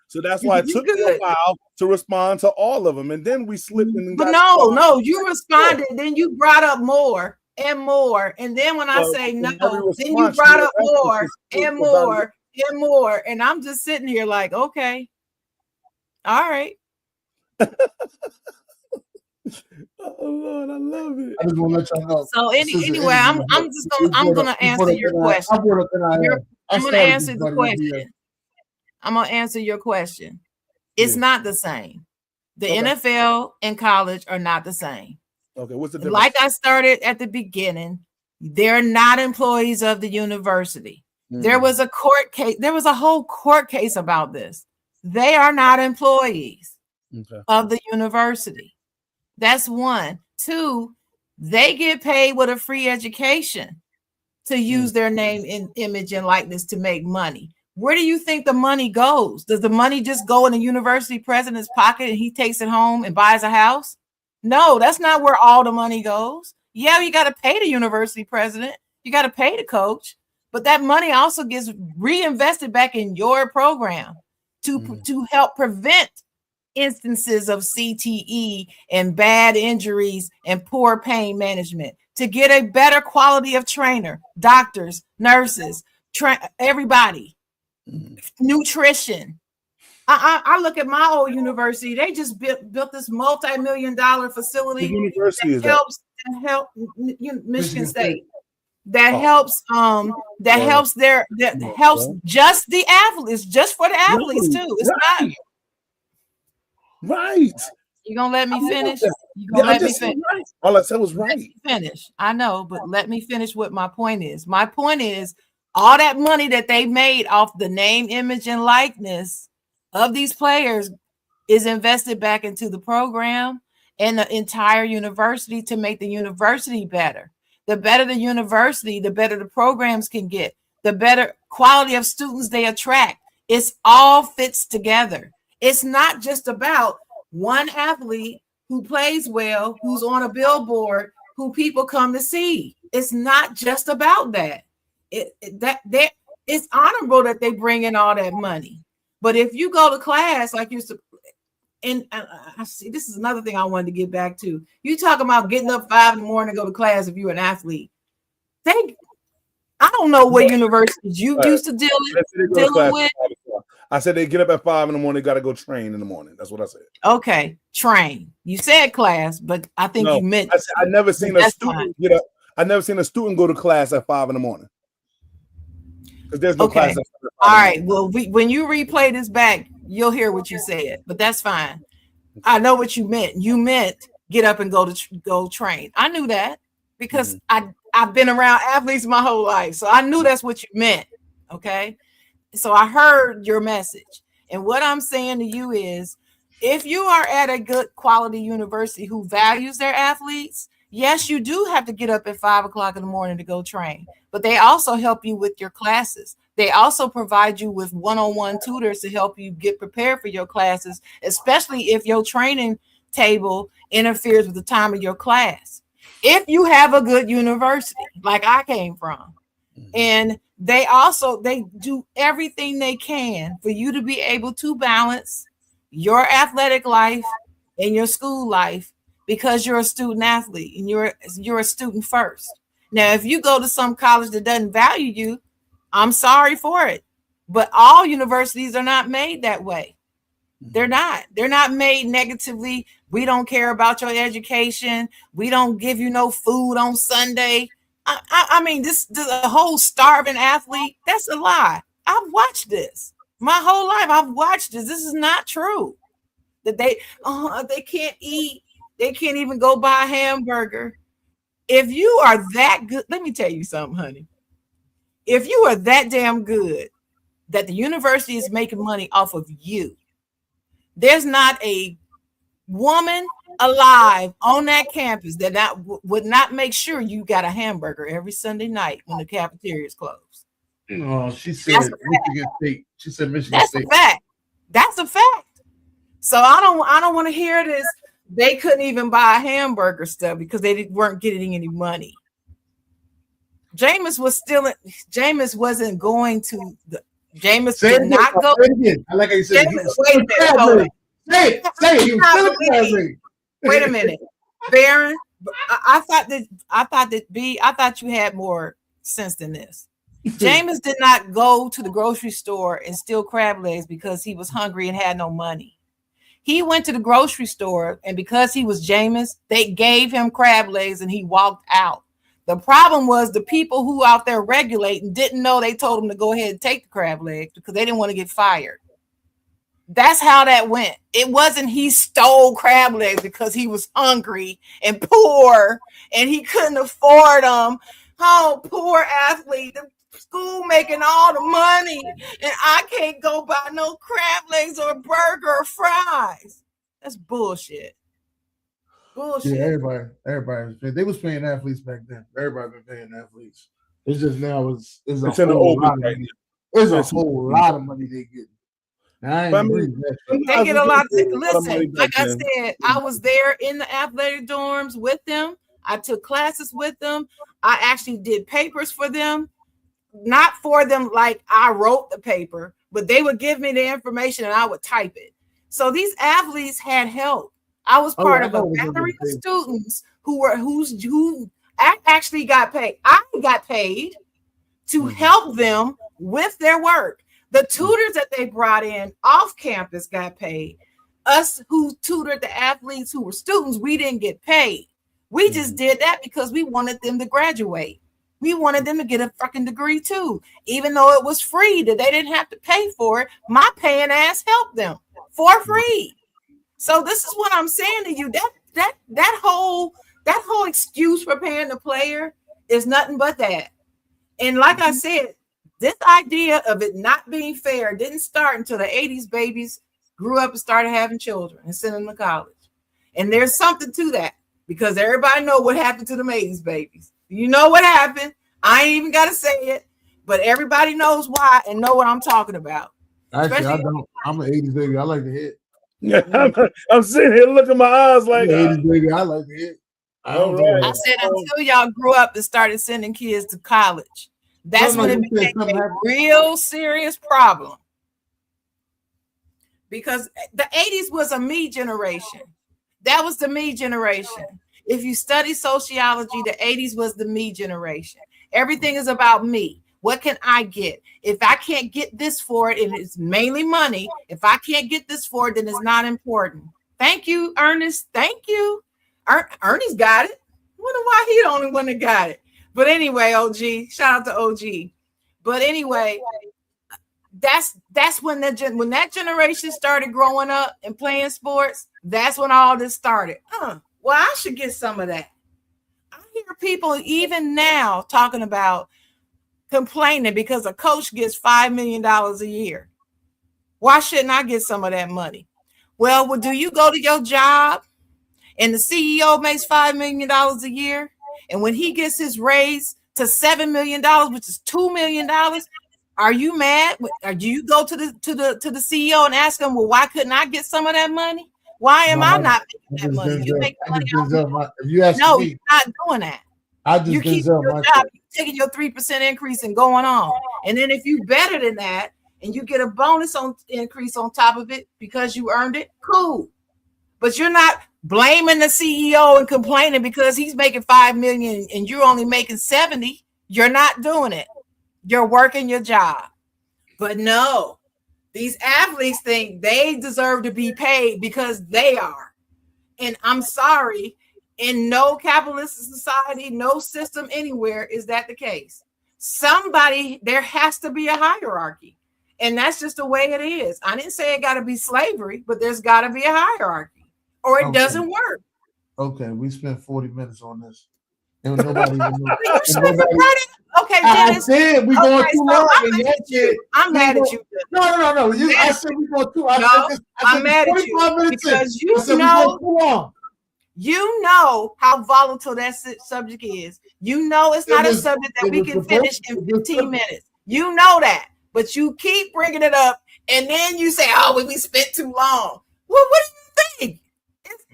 So that's why it took me a while to respond to all of them, and then we slipped in. But no, you responded. Then you brought up more and more, and then when I say no, then you brought up more and more and more, and I'm just sitting here like, okay, all right. Oh Lord, I love it. I just want to let y'all know. So anyway, I'm gonna answer your question. I'm gonna answer the question. I'm gonna answer your question. It's not the same. The NFL and college are not the same. Okay, what's the difference? Like I started at the beginning, they're not employees of the university. There was a court case. There was a whole court case about this. They are not employees of the university. That's one. Two, they get paid with a free education to use their name, image, and likeness to make money. Where do you think the money goes? Does the money just go in the university president's pocket and he takes it home and buys a house? No, that's not where all the money goes. Yeah, you got to pay the university president. You got to pay the coach. But that money also gets reinvested back in your program to help prevent instances of CTE and bad injuries and poor pain management, to get a better quality of trainer, doctors, nurses, everybody, nutrition. I look at my old university. They just built this multi-million-dollar facility that helps Michigan State. That helps just the athletes, just for the athletes too. It's not right. You gonna let me finish? You gonna let me finish? Right. All I said was right. Finish. I know, but let me finish what my point is. My point is all that money that they made off the name, image, and likeness of these players is invested back into the program and the entire university to make the university better. The better the university, the better the programs can get, the better quality of students they attract. It's all fits together. It's not just about one athlete who plays well, who's on a billboard, who people come to see. It's not just about that. It's honorable that they bring in all that money. But if you go to class like you're, and I see this is another thing I wanted to get back to. You talk about getting up 5 a.m. to go to class if you're an athlete. I don't know what universities you used to dealing with. I said they get up at 5 a.m, got to go train in the morning. That's what I said. Okay, train. You said class, but I think you meant. I never seen a student get up. I never seen a student go to class at 5 a.m. Because there's no class. All right. Well, when you replay this back, you'll hear what you said, but that's fine. I know what you meant. You meant get up and go train. I knew that because I've been around athletes my whole life, so I knew that's what you meant. Okay. So I heard your message. And what I'm saying to you is, if you are at a good quality university who values their athletes, yes, you do have to get up at 5 o'clock in the morning to go train, but they also help you with your classes. They also provide you with one-on-one tutors to help you get prepared for your classes, especially if your training table interferes with the time of your class. If you have a good university, like I came from, and they do everything they can for you to be able to balance your athletic life and your school life, because you're a student athlete and you're a student first. Now, if you go to some college that doesn't value you, I'm sorry for it, but all universities are not made that way. They're not made negatively. We don't care about your education. We don't give you no food on Sunday. I mean, this a whole starving athlete. That's a lie. I've watched this my whole life. I've watched this. This is not true. That they can't eat. They can't even go buy a hamburger. If you are that good, let me tell you something, honey. If you are that damn good that the university is making money off of you, there's not a woman alive on that campus that would not make sure you got a hamburger every Sunday night when the cafeteria is closed. No, she said Michigan State. She said Michigan State. That's a fact. That's a fact. So I don't want to hear this. They couldn't even buy a hamburger stuff because they weren't getting any money. Jameis wasn't going to the Jameis did not go. I like how you said. Wait a minute. Hold on. Say it. Wait a minute, Baron. I thought you had more sense than this. Jameis did not go to the grocery store and steal crab legs because he was hungry and had no money. He went to the grocery store, and because he was Jameis, they gave him crab legs and he walked out. The problem was the people who out there regulating didn't know they told him to go ahead and take the crab legs because they didn't want to get fired. That's how that went. It wasn't he stole crab legs because he was hungry and poor and he couldn't afford them. Oh, poor athlete. The school making all the money and I can't go buy no crab legs or a burger or fries. That's bullshit. Bullshit. Yeah, everybody was. They was paying athletes back then. Everybody been paying athletes. It's just now it's a whole lot of money. There's a whole lot of money they get. I agree with that. They get a lot of listen, like I said, I was there in the athletic dorms with them. I took classes with them. I actually did papers for them. Not for them like I wrote the paper, but they would give me the information and I would type it. So these athletes had help. I was part of a battery of students who actually got paid. I got paid to help them with their work. The tutors that they brought in off campus got paid. Us who tutored the athletes who were students, we didn't get paid. We just did that because we wanted them to graduate. We wanted them to get a fucking degree too, even though it was free, that they didn't have to pay for it. My paying ass helped them for free. So this is what I'm saying to you. That whole excuse for paying the player is nothing but that. And like I said, this idea of it not being fair didn't start until the 80s babies grew up and started having children and sent them to college. And there's something to that because everybody know what happened to them 80s babies. You know what happened. I ain't even got to say it, but everybody knows why and know what I'm talking about. Actually, I don't. I'm an 80s baby. I like to hit. Yeah, I'm sitting here looking in my eyes like 80s baby. I like to hit. I said until y'all grew up and started sending kids to college. That's when it became a real serious problem. Because the 80s was a me generation. That was the me generation. If you study sociology, the 80s was the me generation. Everything is about me. What can I get? If I can't get this for it, and it's mainly money, if I can't get this for it, then it's not important. Thank you, Ernest. Thank you. Ernie's got it. I wonder why he's the only one that got it. But anyway, OG, shout out to OG. But anyway, that's when that generation started growing up and playing sports. That's when all this started. Well, I should get some of that. I hear people even now talking about complaining because a coach gets $5 million a year. Why shouldn't I get some of that money? Well, do you go to your job and the CEO makes $5 million a year? And when he gets his raise to $7 million, which is $2 million, are you mad? Do you go to the CEO and ask him, well, why couldn't I get some of that money? Why am I not making that money? You make money. No, you're not doing that. You keep your job, you're taking your 3% increase and going on. And then if you better than that and you get a bonus on increase on top of it because you earned it, cool. But you're not blaming the CEO and complaining because he's making $5 million and you're only making 70. You're not doing it. You're working your job. But no, these athletes think they deserve to be paid because they are. And I'm sorry. In no capitalist society, no system anywhere is that the case. There has to be a hierarchy. And that's just the way it is. I didn't say it got to be slavery, but there's got to be a hierarchy or it doesn't work. Okay, we spent 40 minutes on this. And nobody even knew. You spent the okay, Dennis. I said we going too long. I'm mad at you. No. I said we going too. I'm mad at you because you know how volatile that subject is. You know it's not a subject that we can finish in 15 minutes. You know that, but you keep bringing it up, and then you say, "Oh, we spent too long." Well, what do you think?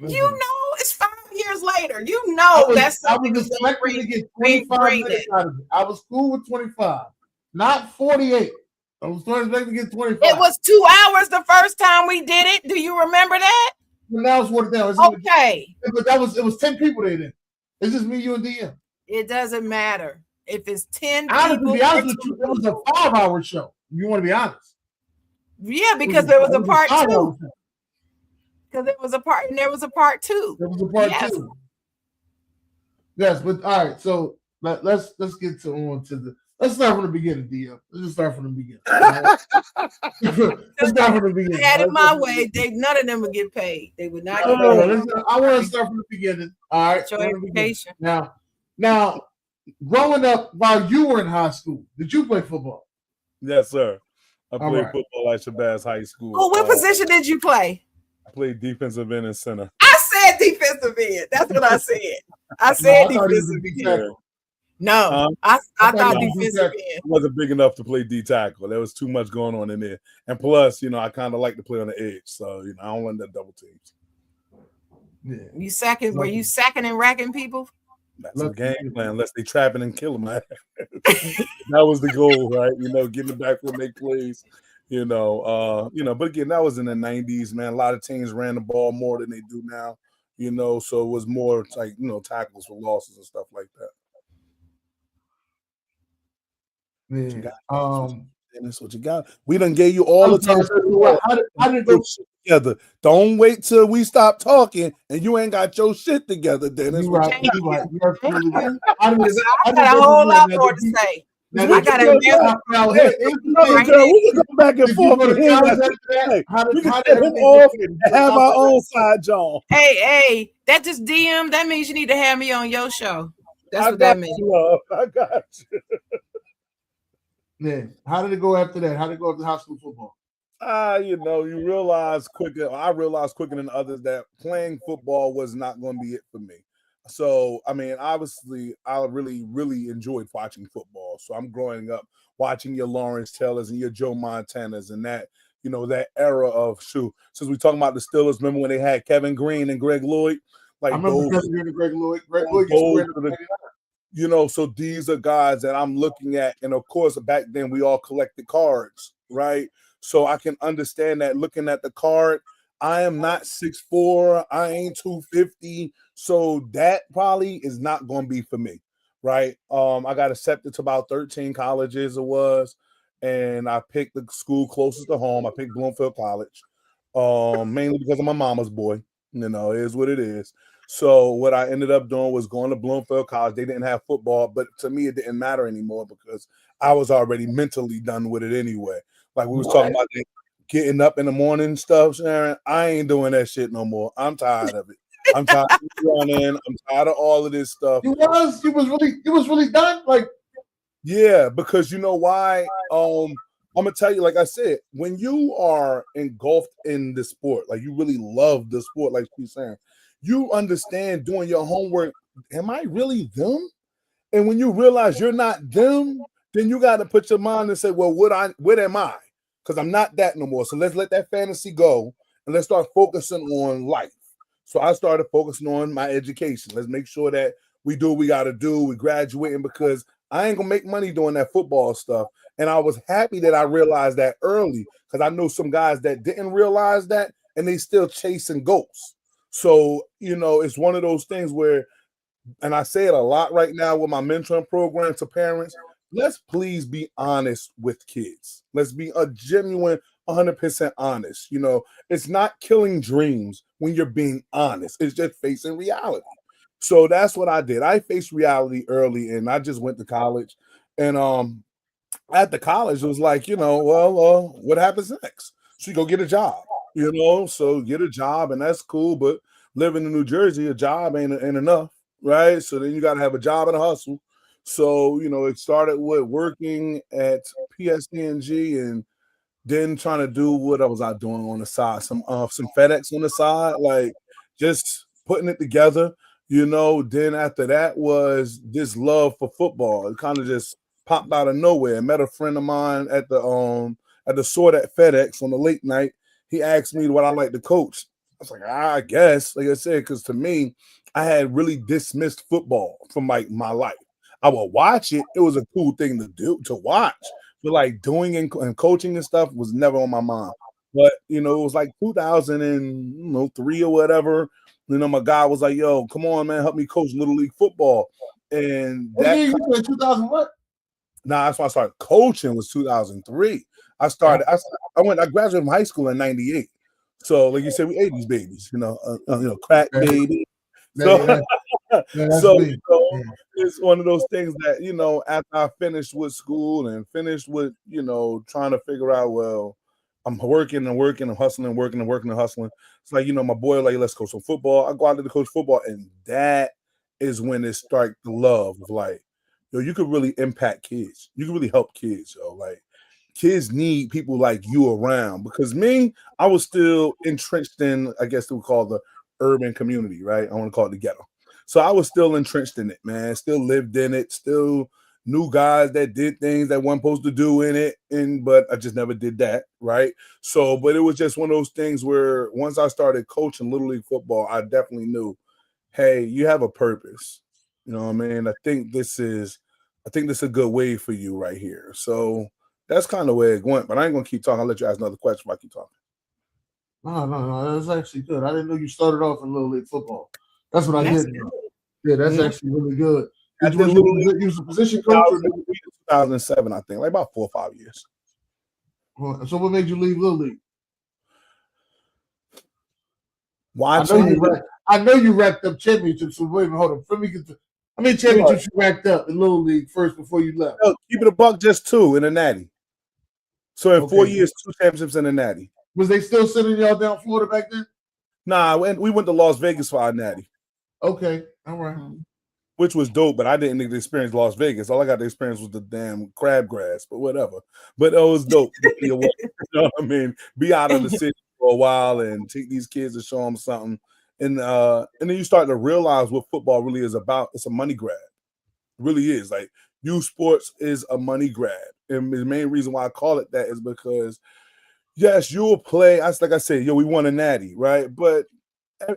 You know, it's 5 years later. You know I was expecting to get 25 minutes out of it. I was cool with 25, not 48. I was expecting to get 25. It was 2 hours the first time we did it. Do you remember that? Well, now it's watered down. Okay. But it was 10 people there then. It's just me, you, and DM. It doesn't matter. If it's 10 people. To be honest with you, it was a 5-hour show. If you want to be honest. Yeah, because there was a part 2. Because there was a part, and there was a part 2. There was a part 2. Yes, but all right. So let's get let's start from the beginning, DM. Let's just start from the beginning. Let's start from the beginning. I had it my way. None of them would get paid. They would not. I want to start from the beginning. All right. Your education. Now, growing up while you were in high school, did you play football? Yes, sir. I played football at Shabazz High School. Oh, what position did you play? I played defensive end and center. I said defensive end. That's what I said. I said defensive end. No, I thought defensive end. I wasn't big enough to play D tackle. There was too much going on in there. And plus, I kind of like to play on the edge. So, I don't want that double teams. Yeah. Were you sacking and racking people? That's a game plan, unless they trapping and kill them. That was the goal, right? Getting it back when they plays. But again, that was in the 90s, man. A lot of teams ran the ball more than they do now, so it was more like, tackles for losses and stuff like that. Yeah. That's what you got. We done gave you all the time. How did it go together? Don't wait till we stop talking and you ain't got your shit together, Dennis. You're right. I got a whole lot more to say. I got to we can go back and forth with him. We can get him off and have our own Side Jawn. Hey, that just DM. That means you need to have me on your show. That's what that means. I got you. Yeah. How did it go after that? How did it go after high school football? You realize quicker. I realized quicker than others that playing football was not going to be it for me. So, obviously, I really, really enjoyed watching football. So I'm growing up watching your Lawrence Taylors and your Joe Montanas and that, that era of since we're talking about the Steelers, remember when they had Kevin Green and Greg Lloyd? I remember Kevin Green and Greg Lloyd. Greg Lloyd used to wear so these are guys that I'm looking at. And of course, back then we all collected cards, right? So I can understand that looking at the card. I am not 6'4", I ain't 250, so that probably is not going to be for me, right? I got accepted to about 13 colleges it was, and I picked the school closest to home. I picked Bloomfield College, mainly because I'm my mama's boy. It is what it is. So what I ended up doing was going to Bloomfield College. They didn't have football, but to me it didn't matter anymore because I was already mentally done with it anyway. Like we was talking about getting up in the morning stuff, Sharon. I ain't doing that shit no more. I'm tired of it. I'm tired of running. I'm tired of all of this stuff. He was really done. Yeah, because you know why? I'm gonna tell you, like I said, when you are engulfed in the sport, like you really love the sport, like she's saying, you understand doing your homework. Am I really them? And when you realize you're not them, then you got to put your mind and say, well, what am I? Because I'm not that no more. So let's let that fantasy go and let's start focusing on life. So I started focusing on my education. Let's make sure that we do what we got to do. We graduating because I ain't going to make money doing that football stuff. And I was happy that I realized that early because I know some guys that didn't realize that and they still chasing goals. So, it's one of those things where, and I say it a lot right now with my mentoring program to parents, let's please be honest with kids. Let's be a genuine 100% honest. It's not killing dreams when you're being honest. It's just facing reality. So that's what I did. I faced reality early, and I just went to college. And at the college, it was like, what happens next? So you go get a job, so get a job, and that's cool. But living in New Jersey, a job ain't enough, right? So then you got to have a job and a hustle. So, it started with working at PSNG and then trying to do what I was out doing on the side, some FedEx on the side, like just putting it together. Then after that was this love for football. It kind of just popped out of nowhere. I met a friend of mine at the sort at FedEx on the late night. He asked me what I like to coach. I was like, I guess, like I said, because to me, I had really dismissed football from like my life. I would watch it. It was a cool thing to do, to watch. But like doing and coaching and stuff was never on my mind. But it was like 2003 or whatever. My guy was like, "Yo, come on, man, help me coach Little League football." And you said 2000 what? Nah, that's when I started coaching was 2003. I graduated from high school in 98. So like you said, we 80s babies, crack baby. So, it's one of those things that, after I finished with school and finished with, trying to figure out, well, I'm working and working and hustling, working and working and hustling. It's like, my boy, like, let's coach some football. I go out there to coach football. And that is when it started the love of like, you could really impact kids. You can really help kids, Like, kids need people like you around because I was still entrenched in, I guess they would call the urban community, right? I want to call it the ghetto. So I was still entrenched in it, man. Still lived in it, still knew guys that did things that weren't supposed to do in it. But I just never did that, right? So, but it was just one of those things where once I started coaching Little League football, I definitely knew, hey, you have a purpose. You know what I mean? I think this is a good way for you right here. So that's kind of where it went. But I ain't gonna keep talking. I'll let you ask another question if I keep talking. No. That's actually good. I didn't know you started off in Little League football. That's what I did. Yeah, that's actually really good. You was a position coach? 2007, I think, like about 4 or 5 years. So what made you leave Little League? Why? I know you racked up championships. So wait a minute, hold on. Let me get how many championships you racked up in Little League first before you left? No, keep it a buck, just 2 in a natty. So in 4 years, 2 championships in a natty. Was they still sending y'all down Florida back then? Nah, we went to Las Vegas for our natty. Okay, all right. Which was dope, but I didn't get to experience Las Vegas. All I got to experience was the damn crabgrass, but whatever. But it was dope. You know what I mean? Be out of the city for a while and take these kids and show them something. And then you start to realize what football really is about. It's a money grab. It really is. Like, youth sports is a money grab. And the main reason why I call it that is because, yes, you'll play. Like I said, we won a natty, right? But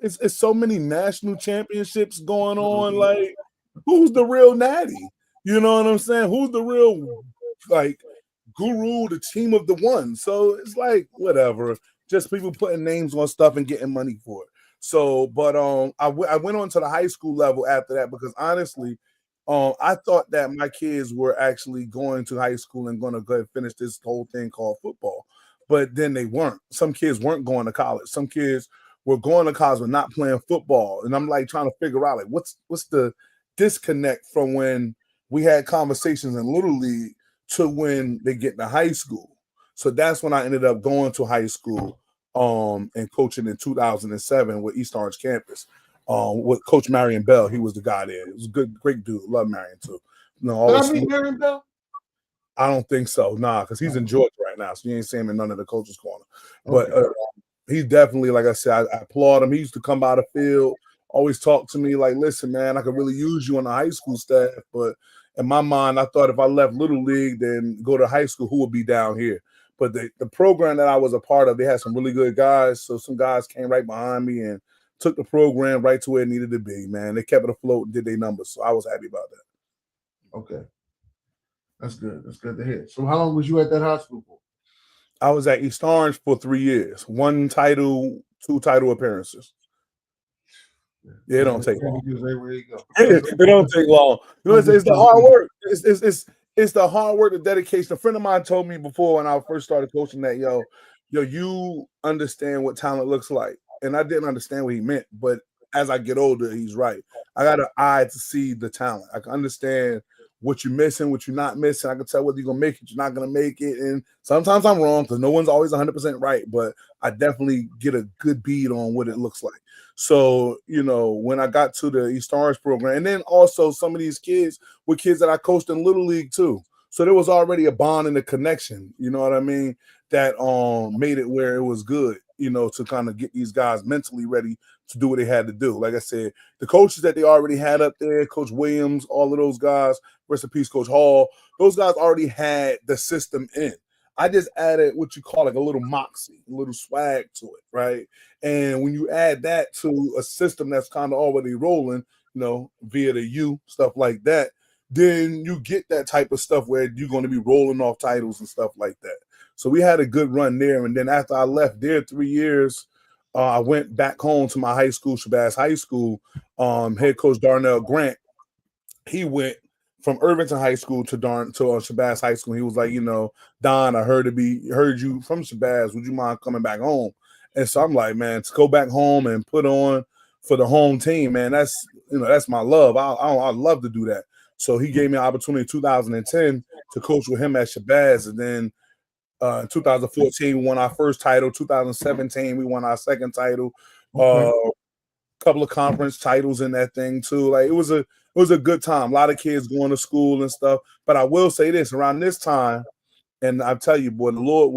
it's so many national championships going on. Like, who's the real natty? You know what I'm saying? Who's the real, like, guru, the team of the one? So it's like, whatever. Just people putting names on stuff and getting money for it. So, but I went on to the high school level after that because honestly, I thought that my kids were actually going to high school and going to go and finish this whole thing called football. But then they weren't. Some kids weren't going to college. Some kids were going to college but not playing football. And I'm like trying to figure out, like, what's the disconnect from when we had conversations in Little League to when they get to high school. So that's when I ended up going to high school and coaching in 2007 with East Orange campus with Coach Marion Bell. He was the guy there. It was a great dude. Love Marion too. No, did I meet Marion Bell? I don't think so. Nah, because he's in Georgia right now, so you ain't seeing him in none of the coaches' corner. But he's definitely, like I said, I applaud him. He used to come by the field, always talk to me like, listen, man, I could really use you on the high school staff. But in my mind, I thought if I left Little League, then go to high school, who would be down here? But the program that I was a part of, they had some really good guys. So some guys came right behind me and took the program right to where it needed to be, man. They kept it afloat and did their numbers. So I was happy about that. Okay. That's good. That's good to hear. So how long was you at that high school for? I was at East Orange for 3 years. 1 title, 2 title appearances. Yeah, it don't take long. It don't take long. It's the hard work. It's the hard work, the dedication. A friend of mine told me before when I first started coaching that, yo, you understand what talent looks like. And I didn't understand what he meant. But as I get older, he's right. I got an eye to see the talent. I can understand what you're missing, what you're not missing. I can tell whether you're gonna make it, you're not gonna make it. And sometimes I'm wrong because no one's always 100% right, but I definitely get a good bead on what it looks like. So, when I got to the East Orange program, and then also some of these kids were kids that I coached in Little League too. So there was already a bond and a connection, you know what I mean, that made it where it was good, to kind of get these guys mentally ready to do what they had to do. Like I said, the coaches that they already had up there, Coach Williams, all of those guys, rest in peace, Coach Hall, those guys already had the system in. I just added what you call like a little moxie, a little swag to it, right? And when you add that to a system that's kind of already rolling, via the U, stuff like that, then you get that type of stuff where you're going to be rolling off titles and stuff like that. So we had a good run there. And then after I left there 3 years, I went back home to my high school, Shabazz High School. Head coach Darnell Grant, he went from Irvington High School to Shabazz High School. He was like, Don, I heard you from Shabazz. Would you mind coming back home? And so I'm like, man, to go back home and put on for the home team, man, that's my love. I love to do that. So he gave me an opportunity in 2010 to coach with him at Shabazz. And then in 2014, we won our first title. 2017, we won our second title. Couple of conference titles in that thing too. Like it was a good time. A lot of kids going to school and stuff. But I will say this: around this time, and I tell you, boy, the Lord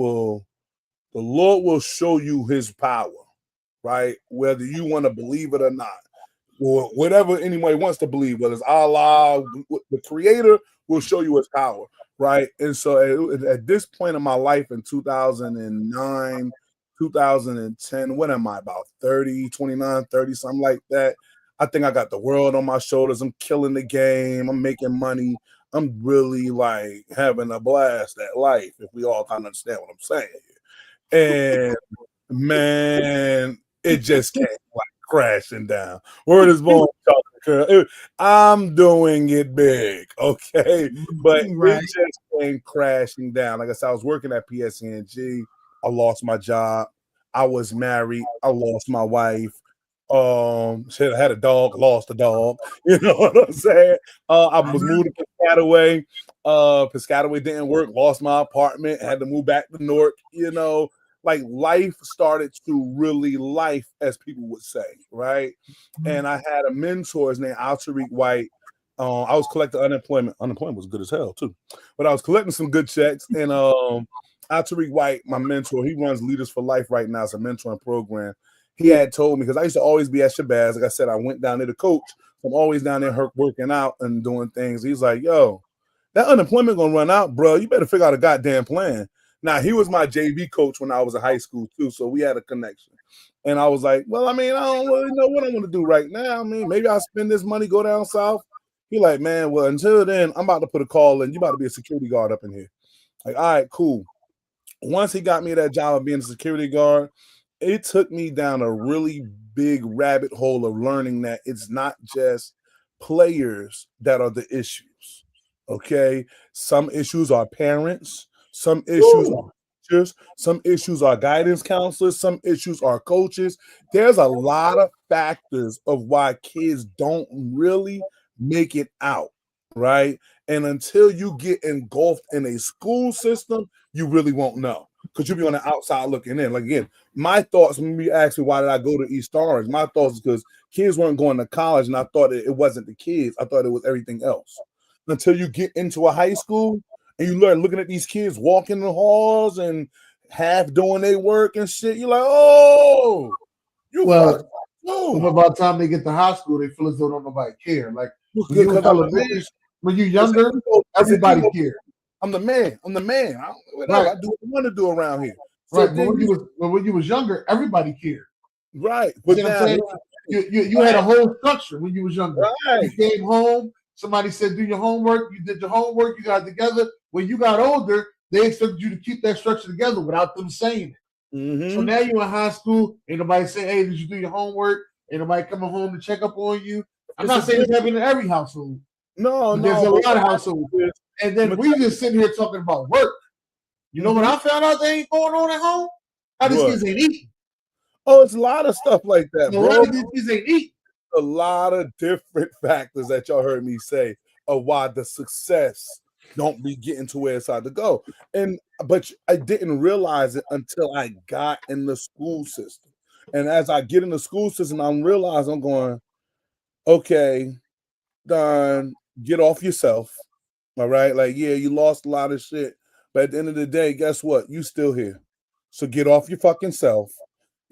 will show you His power, right? Whether you want to believe it or not, or whatever anybody wants to believe, whether it's Allah, the Creator will show you His power, right? And so at this point in my life in 2009, 2010, what am I, about 30, 29, 30, something like that? I think I got the world on my shoulders. I'm killing the game. I'm making money. I'm really like having a blast at life, if we all kind of understand what I'm saying here. And man, it just came like crashing down. Word is born, girl. I'm doing it big, okay? But Right. it just came crashing down. Like I said, I was working at PSNG. I lost my job. I was married. I lost my wife. Shit, I had a dog, lost a dog. You know what I'm saying? I was moved to Piscataway. Piscataway didn't work, lost my apartment, had to move back to Newark, like life started to really life, as people would say, right? And I had a mentor, his name Tariq White. I was collecting unemployment. Unemployment was good as hell too, but I was collecting some good checks. And Tariq White, my mentor, he runs Leaders for Life right now. It's a mentoring program. He had told me, because I used to always be at Shabazz. Like I said, I went down there to coach. I'm always down there working out and doing things. He's like, yo, that unemployment gonna run out, bro. You better figure out a goddamn plan. Now, he was my JV coach when I was in high school too, so we had a connection. And I was like, well, I mean, I don't really know what I'm going to do right now. I mean, maybe I'll spend this money, go down south. He like, man, well, until then, I'm about to put a call in. You about to be a security guard up in here. Like, all right, cool. Once he got me that job of being a security guard, it took me down a really big rabbit hole of learning that it's not just players that are the issues, okay? Some issues are parents. Some issues are teachers. Some issues are guidance counselors. Some issues are coaches. There's a lot of factors of why kids don't really make it out, right? And until you get engulfed in a school system, you really won't know, because you'll be on the outside looking in. Like, again, my thoughts, when you ask me why did I go to East Orange, my thoughts is because kids weren't going to college, and I thought it wasn't the kids. I thought it was everything else. Until you get into a high school, and you learn looking at these kids walking the halls and half doing their work and shit. You're like, oh, you well, by the time they get to high school, they feel as though don't nobody care. Like when you're younger, everybody cares. I'm the man. I do what I want to do around here. So right, but when you was younger, everybody cared. Right. But now you had a whole structure when you was younger. Right. You came home. Somebody said, do your homework. You did your homework. You got it together. When you got older, they expected you to keep that structure together without them saying it. Mm-hmm. So now you're in high school. Ain't nobody saying, hey, did you do your homework? Ain't nobody coming home to check up on you. I'm not saying it's happening in every household. No. There's a lot of households. And then we just sitting here talking about work. You know when I found out they ain't going on at home? How these kids ain't eating. Oh, it's a lot of stuff like that, bro. These kids ain't eating. a lot of different factors that y'all heard me say of why the success don't be getting to where it's hard to go. But I didn't realize it until I got in the school system. And as I get in the school system, I'm realizing I'm going, okay, Don, get off yourself. All right. Like, yeah, you lost a lot of shit. But at the end of the day, guess what? You still here. So get off your fucking self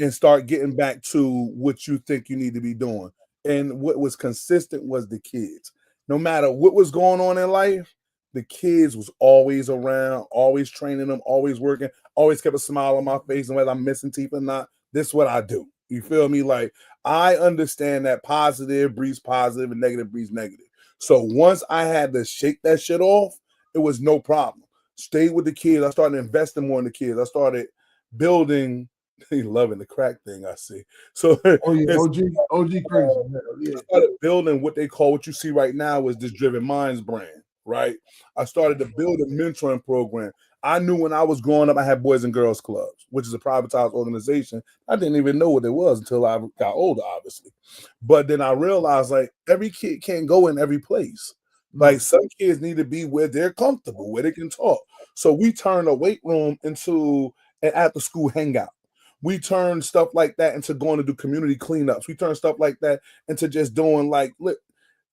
and start getting back to what you think you need to be doing. And what was consistent was the kids. No matter what was going on in life, the kids was always around, always training them, always working, always kept a smile on my face. And whether I'm missing teeth or not, this is what I do. You feel me? Like, I understand that positive breeds positive and negative breeds negative. So once I had to shake that shit off, it was no problem. Stayed with the kids. I started investing more in the kids. I started building. He loving the crack thing, I see. So OG crazy. I started building what they call, what you see right now is this Driven Minds brand, right? I started to build a mentoring program. I knew when I was growing up, I had Boys and Girls Clubs, which is a privatized organization. I didn't even know what it was until I got older, obviously. But then I realized, like, every kid can't go in every place. Like, some kids need to be where they're comfortable, where they can talk. So we turned a weight room into an after-school hangout. We turned stuff like that into going to do community cleanups. We turned stuff like that into just doing, like,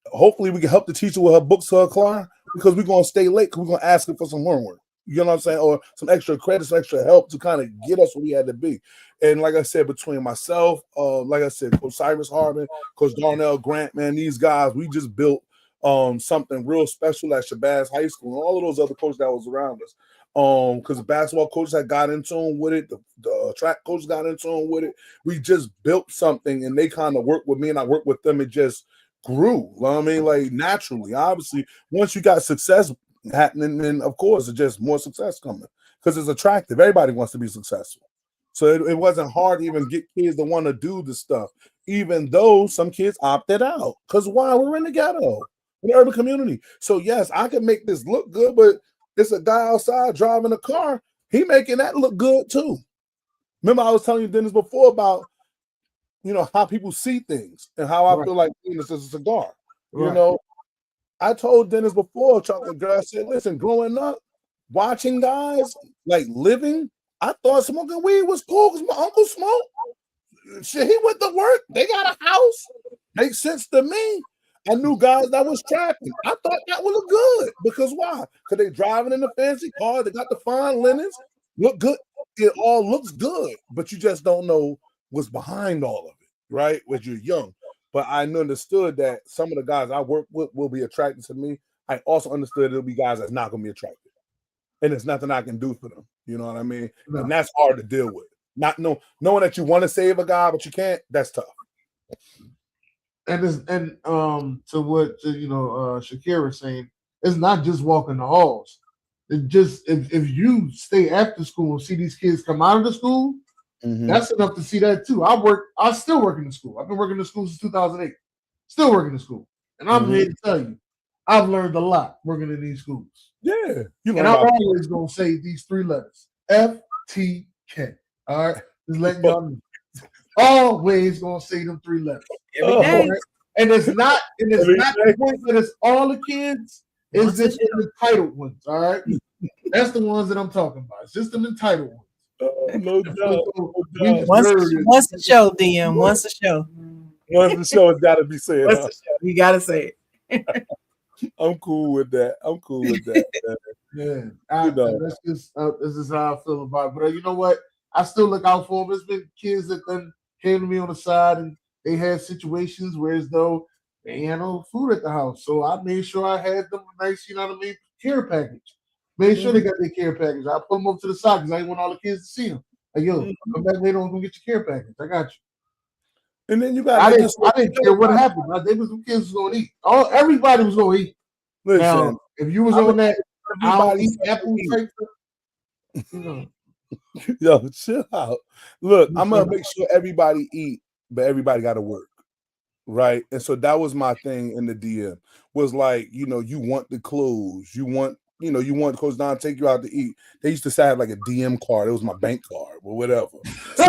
hopefully we can help the teacher with her books to her class, because we're going to stay late because we're going to ask her for some homework. You know what I'm saying? Or some extra credit, some extra help to kind of get us where we had to be. And like I said, between myself, like I said, Coach Cyrus Harbin, Coach Darnell Grant, man, these guys, we just built something real special at Shabazz High School and all of those other coaches that was around us. Because the basketball coaches had got in tune with it, the track coaches got in tune with it. We just built something, and they kind of worked with me, and I worked with them. It just grew. You know what I mean? Like, naturally. Obviously, once you got success happening, then of course it's just more success coming, because it's attractive. Everybody wants to be successful. So it wasn't hard to even get kids to want to do the stuff, even though some kids opted out. Because why? We're in the ghetto, in the urban community. So yes, I can make this look good, but it's a guy outside driving a car. He making that look good too. Remember, I was telling you, Dennis, before about, you know, how people see things and how I feel like this is a cigar. You know, I told Dennis before, Chocolate Girl, I said, listen, growing up, watching guys like living, I thought smoking weed was cool because my uncle smoked. Shit, he went to work. They got a house. Makes sense to me. I knew guys that was trapping. I thought that would look good. Because why? Because they driving in the fancy car. They got the fine linens. Look good. It all looks good. But you just don't know what's behind all of it, right? When you're young. But I understood that some of the guys I work with will be attracted to me. I also understood there'll be guys that's not going to be attracted. And there's nothing I can do for them. You know what I mean? No. And that's hard to deal with. Not knowing that you want to save a guy, but you can't, that's tough. And to what Shakira's saying, it's not just walking the halls. It just if you stay after school and see these kids come out of the school, that's enough to see that too. I still work in the school. I've been working in the school since 2008. Still working in the school. And I'm here to tell you, I've learned a lot working in these schools. Yeah. And I'm always gonna say these three letters. FTK. All right. Just letting y'all know. Always gonna say them three letters. Every day. Right? And it's not the point that it's all the kids, it's just the entitled ones, all right? That's the ones that I'm talking about. It's just the entitled ones. No doubt. Once a show, DM. Once a show. Once the show has got to be said. You got to say it. I'm cool with that. Yeah. That's just this is how I feel about it. But you know what? I still look out for them. There's been kids that then came to me on the side and they had situations where as though they ain't had no food at the house. So I made sure I had them a nice, care package. Made sure they got their care package. I put them up to the side because I didn't want all the kids to see them. Like, yo, come back later on, go get your care package. I got you. And then you got I didn't care what happened. They was some kids was gonna eat. Everybody was gonna eat. Listen, now, if you was on that, I'll eat apple type stuff. Yo, chill out. Look, I'm gonna make sure everybody eat, but everybody got to work, right? And so that was my thing in the DM. Was like, you want the clothes, you want Coach Don to take you out to eat. They used to say I had like a DM card. It was my bank card or whatever. So,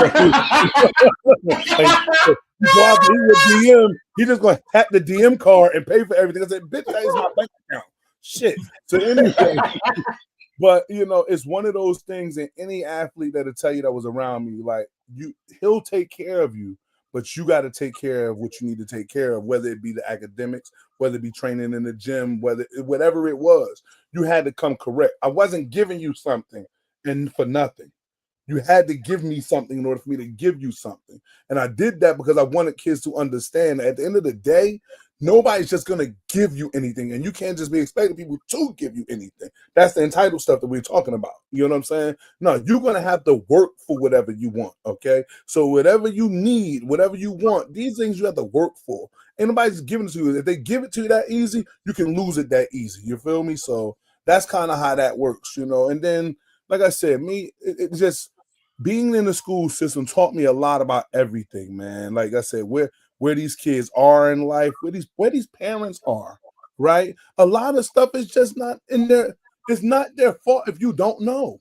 He go out there, he would DM. He just gonna tap the DM card and pay for everything. I said, bitch, that is my bank account. Shit. So anyway, but you know, it's one of those things. And any athlete that'll tell you that was around me, like he'll take care of you, but you got to take care of what you need to take care of, whether it be the academics, whether it be training in the gym, whatever it was, you had to come correct. I wasn't giving you something and for nothing. You had to give me something in order for me to give you something. And I did that because I wanted kids to understand that at the end of the day, nobody's just going to give you anything. And you can't just be expecting people to give you anything. That's the entitled stuff that we're talking about. You know what I'm saying? No, you're going to have to work for whatever you want. Okay. So whatever you need, whatever you want, these things you have to work for. Ain't nobody's giving it to you. If they give it to you that easy, you can lose it that easy. You feel me? So that's kind of how that works, you know. And then, like I said, it just being in the school system taught me a lot about everything, man. Like I said, where these kids are in life, where these parents are, right? A lot of stuff is just not in there. It's not their fault if you don't know.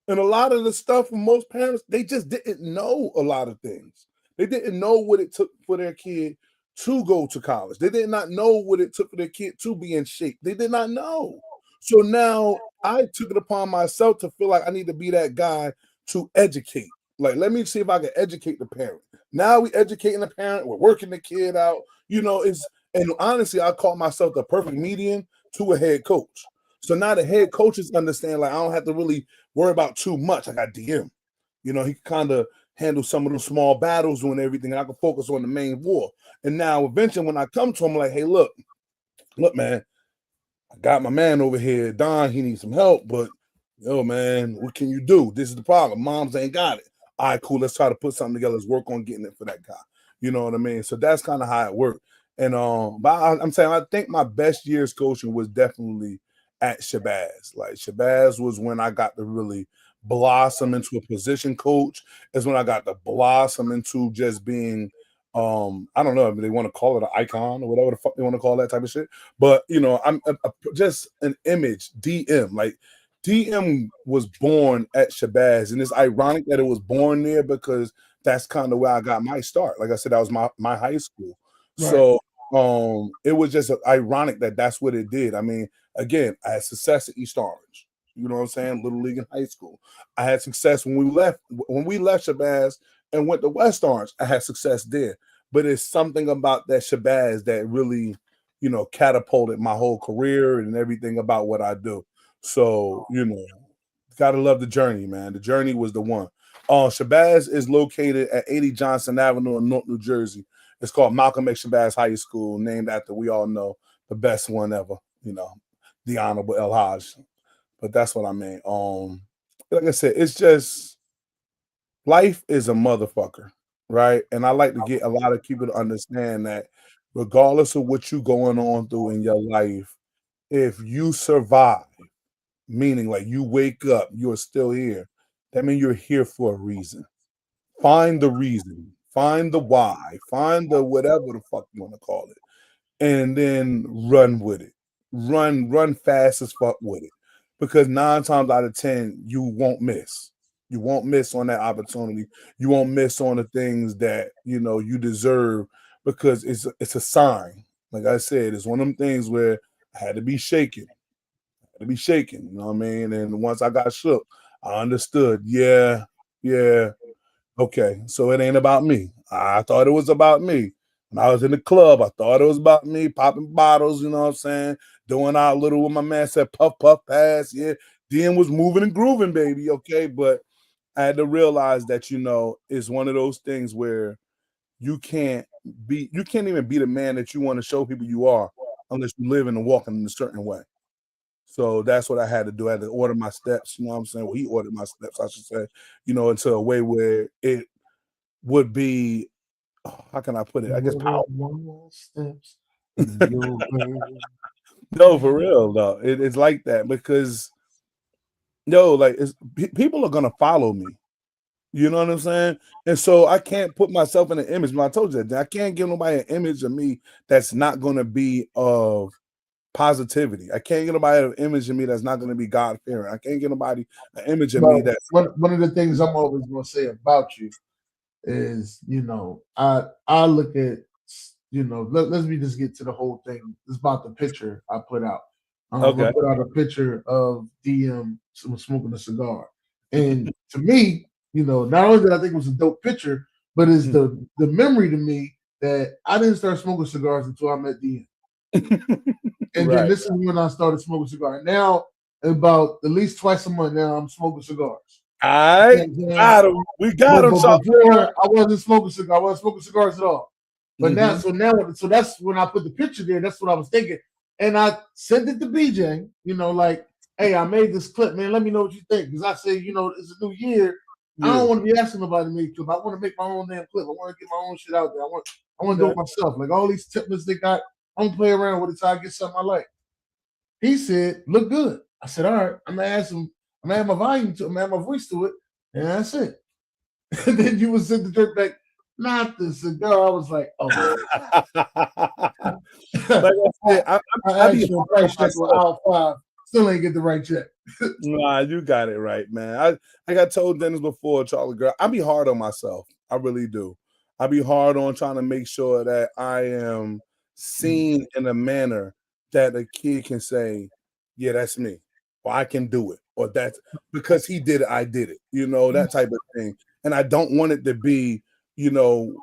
And a lot of the stuff from most parents, they just didn't know a lot of things. They didn't know what it took for their kid to go to college. They did not know what it took for their kid to be in shape. They did not know. So now I took it upon myself to feel like I need to be that guy to educate. Like, let me see if I can educate the parent. Now we educating the parent, we're working the kid out, you know, and honestly, I call myself the perfect median to a head coach. So now the head coaches understand, like, I don't have to really worry about too much. I got DM. You know, he can kind of handle some of those small battles and everything, and I can focus on the main war. And now eventually when I come to him, I'm like, hey, look, man, I got my man over here, Don, he needs some help, but yo, man, what can you do? This is the problem. Moms ain't got it. All right, cool. Let's try to put something together. Let's work on getting it for that guy. You know what I mean? So that's kind of how it worked. And but I'm saying I think my best years coaching was definitely at Shabazz. Like Shabazz was when I got to really blossom into a position coach. Is when I got to blossom into just being I don't know if they want to call it an icon or whatever the fuck they want to call that type of shit. But you know, I'm just an image, DM. Like DM was born at Shabazz, and it's ironic that it was born there because that's kind of where I got my start. Like I said, that was my high school. Right. So it was just ironic that that's what it did. I mean, again, I had success at East Orange. You know what I'm saying? Little League in high school. I had success when we left Shabazz and went to West Orange. I had success there. But it's something about that Shabazz that really, you know, catapulted my whole career and everything about what I do. So, you know, gotta love the journey, man. The journey was the one. Shabazz is located at 80 Johnson Avenue in North New Jersey. It's called Malcolm X Shabazz High School, named after, we all know, the best one ever, you know, the Honorable El Haj. But that's what I mean. Like I said, it's just life is a motherfucker, right? And I like to get a lot of people to understand that regardless of what you're going on through in your life, if you survive, meaning like you wake up, you're still here, that means you're here for a reason. Find the reason, find the why, find the whatever the fuck you want to call it, and then run with it. Run fast as fuck with it. Because 9 times out of 10, you won't miss. You won't miss on that opportunity. You won't miss on the things that, you know, you deserve, because it's a sign. Like I said, it's one of them things where I had to be shaken. You know what I mean? And once I got shook, I understood. Yeah. Okay, so it ain't about me. I thought it was about me. When I was in the club, I thought it was about me, popping bottles, you know what I'm saying? Doing our little, what my man said, puff, pass. Yeah, DM was moving and grooving, baby, okay? But I had to realize that, you know, it's one of those things where you can't even be the man that you want to show people you are unless you live and walking in a certain way. So that's what I had to do. I had to order my steps, you know what I'm saying? Well, he ordered my steps, I should say, you know, into a way where it would be, how can I put it? I guess powerful. Steps. No, for real, though. It's like that because, like, people are going to follow me. You know what I'm saying? And so I can't put myself in an image. But I told you that I can't give nobody an image of me that's not going to be of positivity. I can't get nobody an image of me that's not going to be God-fearing. I can't get nobody an image of me that's... One of the things I'm always going to say about you is, I look at, let me just get to the whole thing. It's about the picture I put out. Okay. I put out a picture of DM smoking a cigar. And to me, not only did I think it was a dope picture, but it's the memory to me that I didn't start smoking cigars until I met DM. And then this is when I started smoking cigars. Now, about at least twice a month now, I'm smoking cigars. All right. We got him. Before, I wasn't smoking cigars. I wasn't smoking cigars at all. But now, so that's when I put the picture there. That's what I was thinking. And I sent it to BJ, like, hey, I made this clip, man. Let me know what you think. Because I said, it's a new year. Yeah. I don't want to be asking nobody to make a clip. I want to make my own damn clip. I want to get my own shit out there. I want to do it myself. Like all these templates they got, I'm gonna play around with it till I get something I like. He said, look good. I said, all right, I'm gonna add my volume to it, I'm gonna add my voice to it, and that's it. And then you was sent the dirt back, not the cigar. I was like, oh. Like I said, I asked you a price check with aisle 5. Still ain't get the right check. Nah, you got it right, man. I got told Dennis before, Charlie girl, I be hard on myself. I really do. I be hard on trying to make sure that I am seen in a manner that a kid can say, yeah, that's me, or I can do it, or that's because he did it, I did it, that type of thing. And I don't want it to be, don't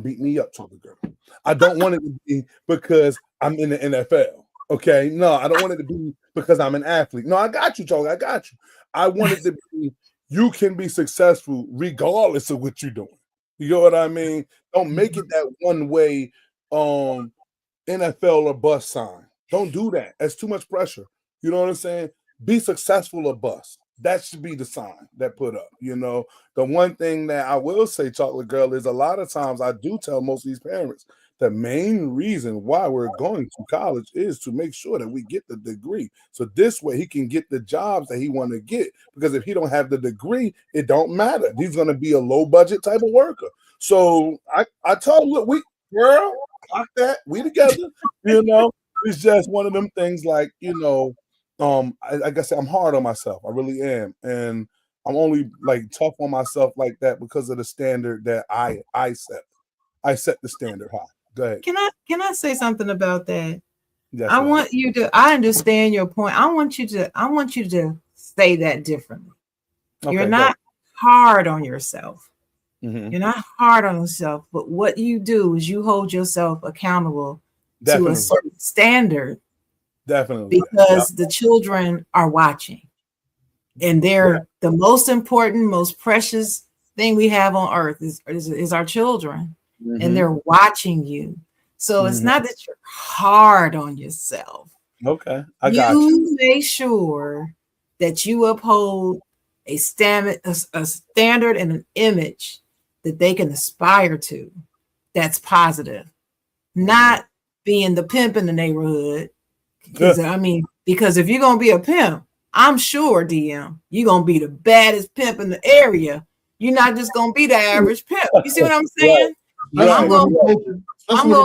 beat me up, Charlie girl. I don't want it to be because I'm in the NFL. Okay, no, I don't want it to be because I'm an athlete. No, I got you, Charlie. I got you. I want it to be you can be successful regardless of what you're doing. You know what I mean? Don't make it that one way NFL or bust sign. Don't do that. That's too much pressure. You know what I'm saying? Be successful or bust. That should be the sign that put up. The one thing that I will say, Chocolate Girl, is a lot of times I do tell most of these parents the main reason why we're going to college is to make sure that we get the degree. So this way he can get the jobs that he want to get. Because if he don't have the degree, it don't matter. He's going to be a low budget type of worker. So I told him, look, girl, like that, we together. It's just one of them things like, like I said, I'm hard on myself. I really am. And I'm only like tough on myself like that because of the standard that I set. I set the standard high. Go ahead. Can I say something about that? Yes, I understand your point. I want you to say that differently. Okay, you're not hard on yourself. Mm-hmm. You're not hard on yourself, but what you do is you hold yourself accountable to a certain standard. Definitely. Because the children are watching. And they're the most important, most precious thing we have on earth is our children. Mm-hmm. And they're watching you. So it's not that you're hard on yourself. Okay. I got you. You make sure that you uphold a standard and an image that they can aspire to. That's positive. Not being the pimp in the neighborhood. Because if you're gonna be a pimp, I'm sure, DM, you're gonna be the baddest pimp in the area. You're not just gonna be the average pimp. You see what I'm saying? Right. I'm gonna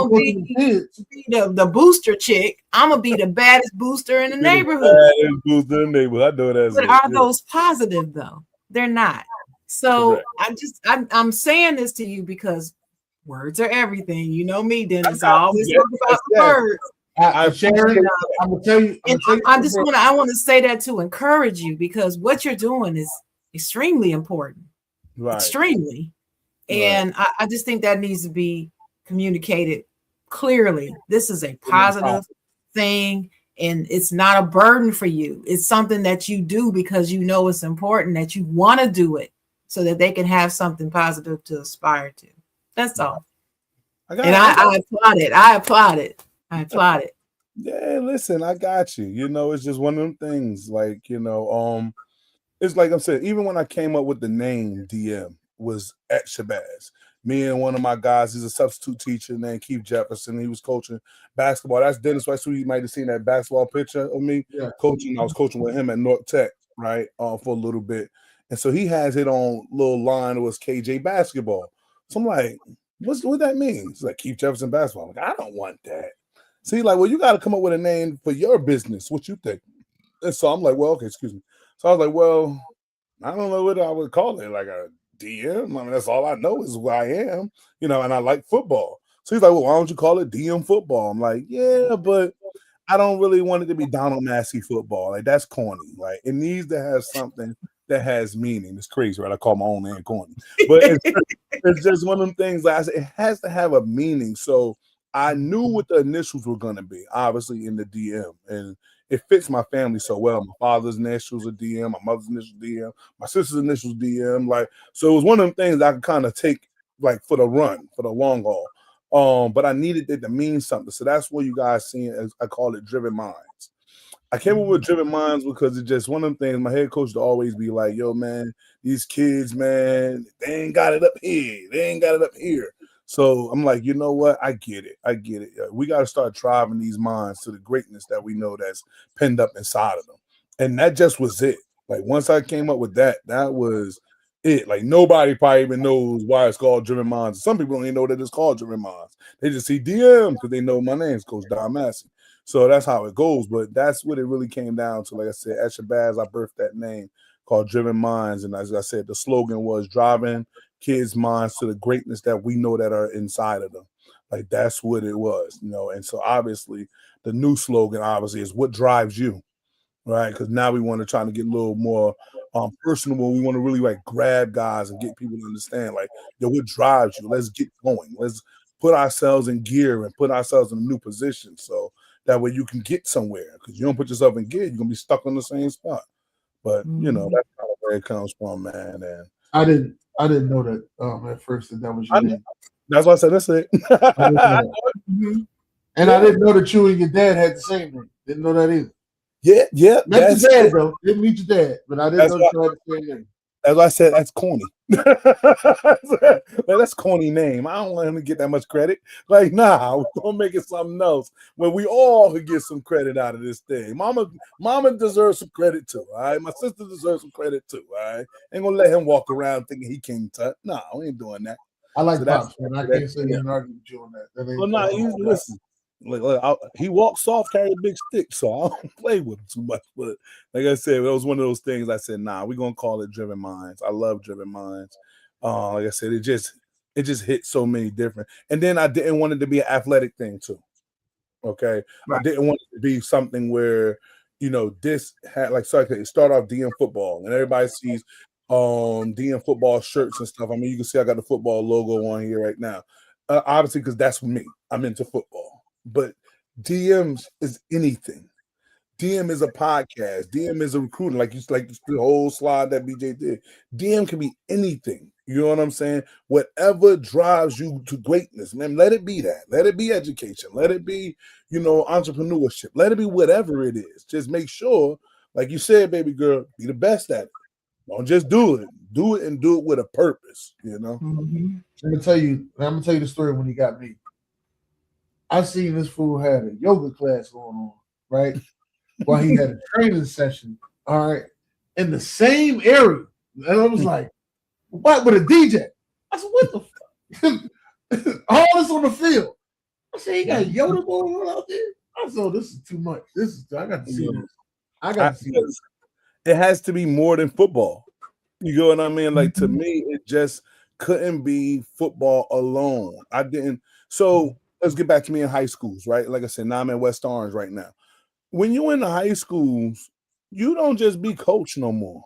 be the booster chick. I'm gonna be the baddest booster in the neighborhood. Booster in the neighborhood. I know that. But are those positive though? They're not. So I'm saying this to you because words are everything. You know me, Dennis. I always talk about the words. I'm gonna tell you. I want to say that to encourage you because what you're doing is extremely important. Right. Extremely. And I just think that needs to be communicated clearly. This is a positive thing, and it's not a burden for you. It's something that you do because you know it's important, that you want to do it so that they can have something positive to aspire to. That's all. I applaud it. I applaud it. Yeah, listen, I got you. It's just one of them things. Like, it's like I'm saying, even when I came up with the name DM was at Shabazz. Me and one of my guys, he's a substitute teacher named Keith Jefferson. He was coaching basketball. That's Dennis West. You might have seen that basketball picture of me coaching. I was coaching with him at North Tech, right, for a little bit. And so he has it on little line. It was KJ basketball. So I'm like, what that mean? It's like Keith Jefferson basketball. I'm like, I don't want that. See, like, well, you got to come up with a name for your business. What you think? And so I'm like, well, okay, excuse me. So I was like, well, I don't know what I would call it, like a DM. I mean, that's all I know is who I am, and I like football. So he's like, well, why don't you call it DM football? I'm like, yeah, but I don't really want it to be Donald Massey football. Like, that's corny. Like, it needs to have something that has meaning. It's crazy, right? I call my own man corny. But it's just one of them things, like I said, it has to have a meaning. So I knew what the initials were going to be, obviously, in the DM. And it fits my family so well. My father's initials are DM, my mother's initials DM, my sister's initials DM. Like, so it was one of them things I could kind of take, like, for the run, for the long haul. But I needed it to mean something. So that's what you guys see, as I call it, Driven Minds. I came up with Driven Minds because it's just one of them things. My head coach would always be like, yo, man, these kids, man, they ain't got it up here. They ain't got it up here. So I'm like, you know what? I get it. We got to start driving these minds to the greatness that we know that's penned up inside of them. And that just was it. Like, once I came up with that, that was it. Like, nobody probably even knows why it's called Driven Minds. Some people don't even know that it's called Driven Minds. They just see DM because they know my name's Coach Don Massey. So that's how it goes. But that's what it really came down to. Like I said, at Shabazz, I birthed that name called Driven Minds. And as I said, the slogan was driving kids' minds to the greatness that we know that are inside of them. Like, that's what it was, And so obviously the new slogan obviously is what drives you, right? Because now we want to try to get a little more personable. We want to really like grab guys and get people to understand, like, yo, what drives you? Let's get going. Let's put ourselves in gear and put ourselves in a new position. So that way you can get somewhere. Because you don't put yourself in gear, you're gonna be stuck on the same spot. But that's kind of where it comes from, man. And I didn't know that at first that was your name. That's why I said that's it. And I didn't know that you and your dad had the same name. Didn't know that either. Yeah. Met your dad, though. Didn't meet your dad, but I didn't know you had the same name. As I said, that's corny. That's corny name. I don't want him to get that much credit. Like, nah, we're gonna make it something else where we all could get some credit out of this thing. Mama deserves some credit too. All right, my sister deserves some credit too. All right, ain't gonna let him walk around thinking he King Tut. Nah, we ain't doing that. I like Pops, man. I can't say you can argue with you on that. Well, nah, listen. Look, he walks soft, carry a big stick, so I don't play with him too much. But like I said, it was one of those things. I said, nah, we're gonna call it Driven Minds. I love Driven Minds. Like I said, it just hit so many different. And then I didn't want it to be an athletic thing too. Okay, right. I didn't want it to be something where this had like start off DM football, and everybody sees DM football shirts and stuff. I mean, you can see I got the football logo on here right now. Obviously, because that's me. I'm into football. But DMs is anything. DM is a podcast. DM is a recruiting, like the whole slide that BJ did. DM can be anything. You know what I'm saying? Whatever drives you to greatness, man. Let it be that. Let it be education. Let it be, entrepreneurship. Let it be whatever it is. Just make sure, like you said, baby girl, be the best at it. Don't just do it. Do it and do it with a purpose. I'm gonna tell you the story when he got me. I seen this fool had a yoga class going on, right? While he had a training session, all right, in the same area. And I was like, what with a DJ? I said, what the fuck? All this on the field. I said, he got yoga going on out there. I said, this is too much. I got to see this. I got to see this. It has to be more than football. You know what I mean? Like, to me, it just couldn't be football alone. I didn't. So let's get back to me in high schools, right? Like I said, now I'm in West Orange right now. When you're in the high schools, you don't just be coach no more.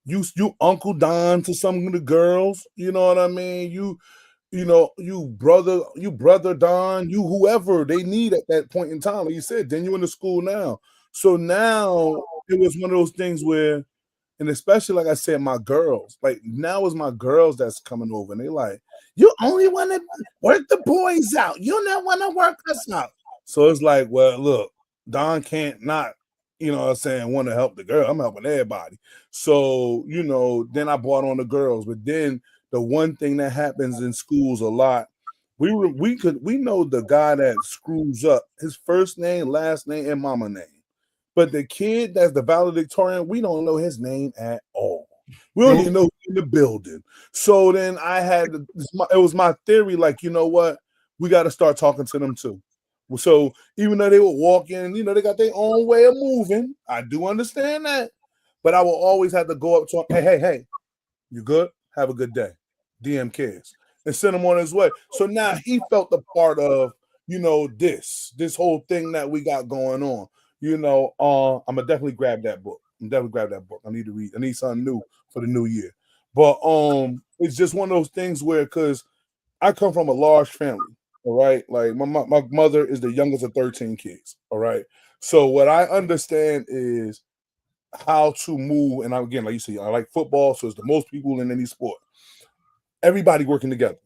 You Uncle Don to some of the girls. You know what I mean? You brother Don, you whoever they need at that point in time. Like you said, then you're in the school now. So now it was one of those things where, and especially like I said, my girls, like now it's my girls that's coming over, and they like, you only want to work the boys out. You don't want to work us out. So it's like, well, look, Don can't not, want to help the girl. I'm helping everybody. So, then I brought on the girls. But then the one thing that happens in schools a lot, we know the guy that screws up, his first name, last name, and mama name. But the kid that's the valedictorian, we don't know his name at all. We don't even know who's in the building. So then it was my theory, like, you know what? We got to start talking to them too. So even though they would walk in, they got their own way of moving. I do understand that. But I will always have to go up to them, hey, you good? have a good day. DM cares. And send him on his way. So now he felt a part of, this whole thing that we got going on. I'm gonna definitely grab that book. I need to read. I need something new for the new year. But it's just one of those things where, because I come from a large family, all right? Like my mother is the youngest of 13 kids, all right? So what I understand is how to move. And again, like you see, I like football, so it's the most people in any sport. Everybody working together,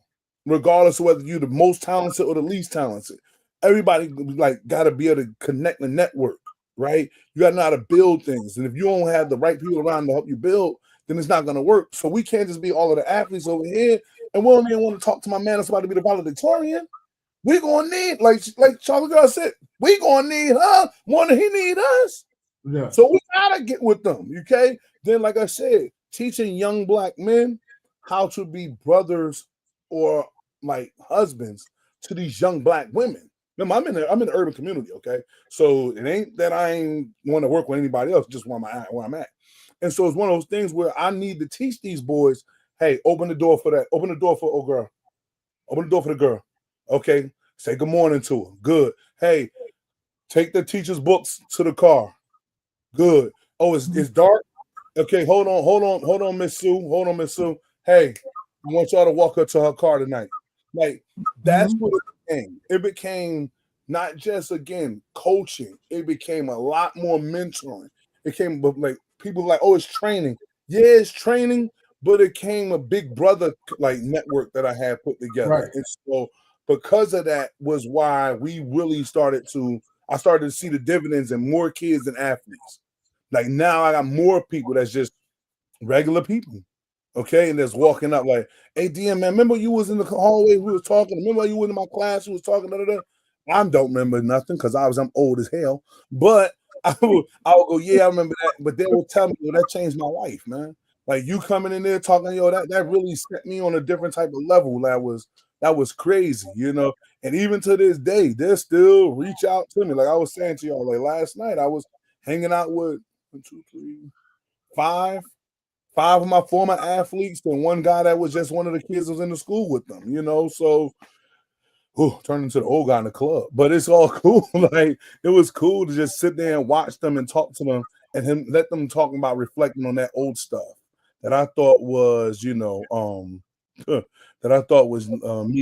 regardless of whether you're the most talented or the least talented. Everybody like got to be able to connect and network, right? You got to know how to build things. And if you don't have the right people around to help you build, then it's not going to work. So we can't just be all of the athletes over here, and we don't even want to talk to my man that's about to be the valedictorian. We're going to need, like Charlie Girl said, we're going to need her more than he need us. Yeah. So we got to get with them, okay? Then, like I said, teaching young black men how to be brothers or like husbands to these young black women. Remember, I'm in the urban community, okay? So it ain't that I ain't want to work with anybody else, just where I'm at. And so it's one of those things where I need to teach these boys, hey, open the door for that. Open the door for girl. Open the door for the girl. Okay. Say good morning to her. Good. Hey, take the teacher's books to the car. Good. Oh, it's dark. Okay, hold on, Miss Sue. Hold on, Miss Sue. Hey, I want y'all to walk her to her car tonight. Like, that's what it became. It became not just, again, coaching. It became a lot more mentoring. It came like people like, oh, it's training. Yeah, it's training, but it came a big brother like network that I had put together. Right. And so because of that was why we really started to see the dividends in more kids and athletes. Like now I got more people that's just regular people. Okay, and that's walking up like, hey, DM, man, remember you was in the hallway, we was talking. Remember you was in my class, we was talking. I don't remember nothing because I'm old as hell. But I will go, yeah, I remember that. But they will tell me, that changed my life, man. Like you coming in there talking, that really set me on a different type of level. That was crazy, And even to this day, they still reach out to me. Like I was saying to y'all, like last night, I was hanging out with 1, 2, 3, 5 of my former athletes and one guy that was just one of the kids that was in the school with them, So turned into the old guy in the club. But it's all cool. Like it was cool to just sit there and watch them and talk to them and let them talk about reflecting on that old stuff that I thought was, me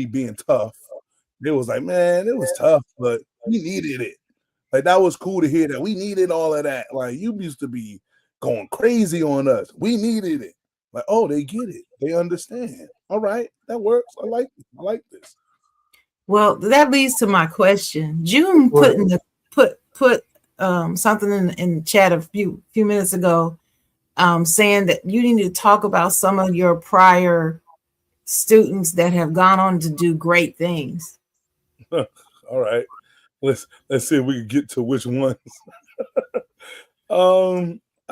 being tough. It was like, man, it was tough, but we needed it. Like that was cool to hear that. We needed all of that. Like you used to be going crazy on us. We needed it. Like, oh, they get it. They understand. All right, that works. I like this. Well, that leads to my question. June put something in the chat a few minutes ago, saying that you need to talk about some of your prior students that have gone on to do great things. All right, let's see if we can get to which ones.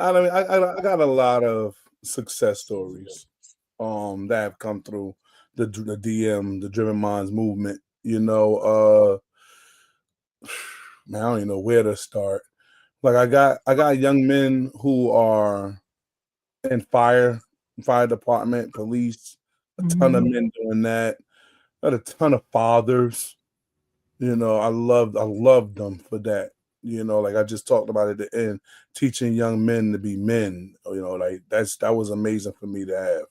I got a lot of success stories that have come through the Driven Minds movement. Man, I don't even know where to start. Like I got young men who are in fire department, police, a ton of men doing that. Got a ton of fathers. I loved them for that. Like I just talked about at the end, teaching young men to be men. Like that was amazing for me to have.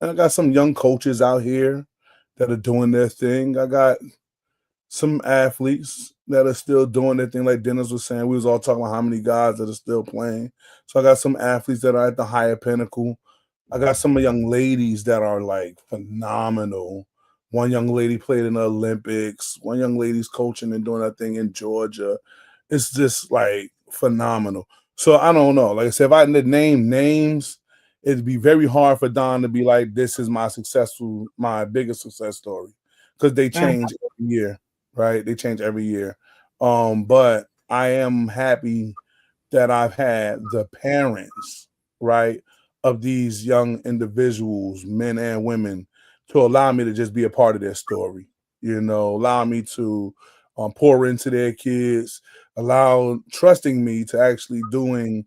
And I got some young coaches out here that are doing their thing. I got some athletes that are still doing their thing. Like Dennis was saying, we was all talking about how many guys that are still playing. So I got some athletes that are at the higher pinnacle. I got some young ladies that are like phenomenal. One young lady played in the Olympics. One young lady's coaching and doing that thing in Georgia. It's just like phenomenal. So I don't know. Like I said, if I had to name names, it'd be very hard for Don to be like, this is my biggest success story. Because they change every year, right? They change every year. But I am happy that I've had the parents, right, of these young individuals, men and women, to allow me to just be a part of their story, allow me to pour into their kids, trusting me to actually doing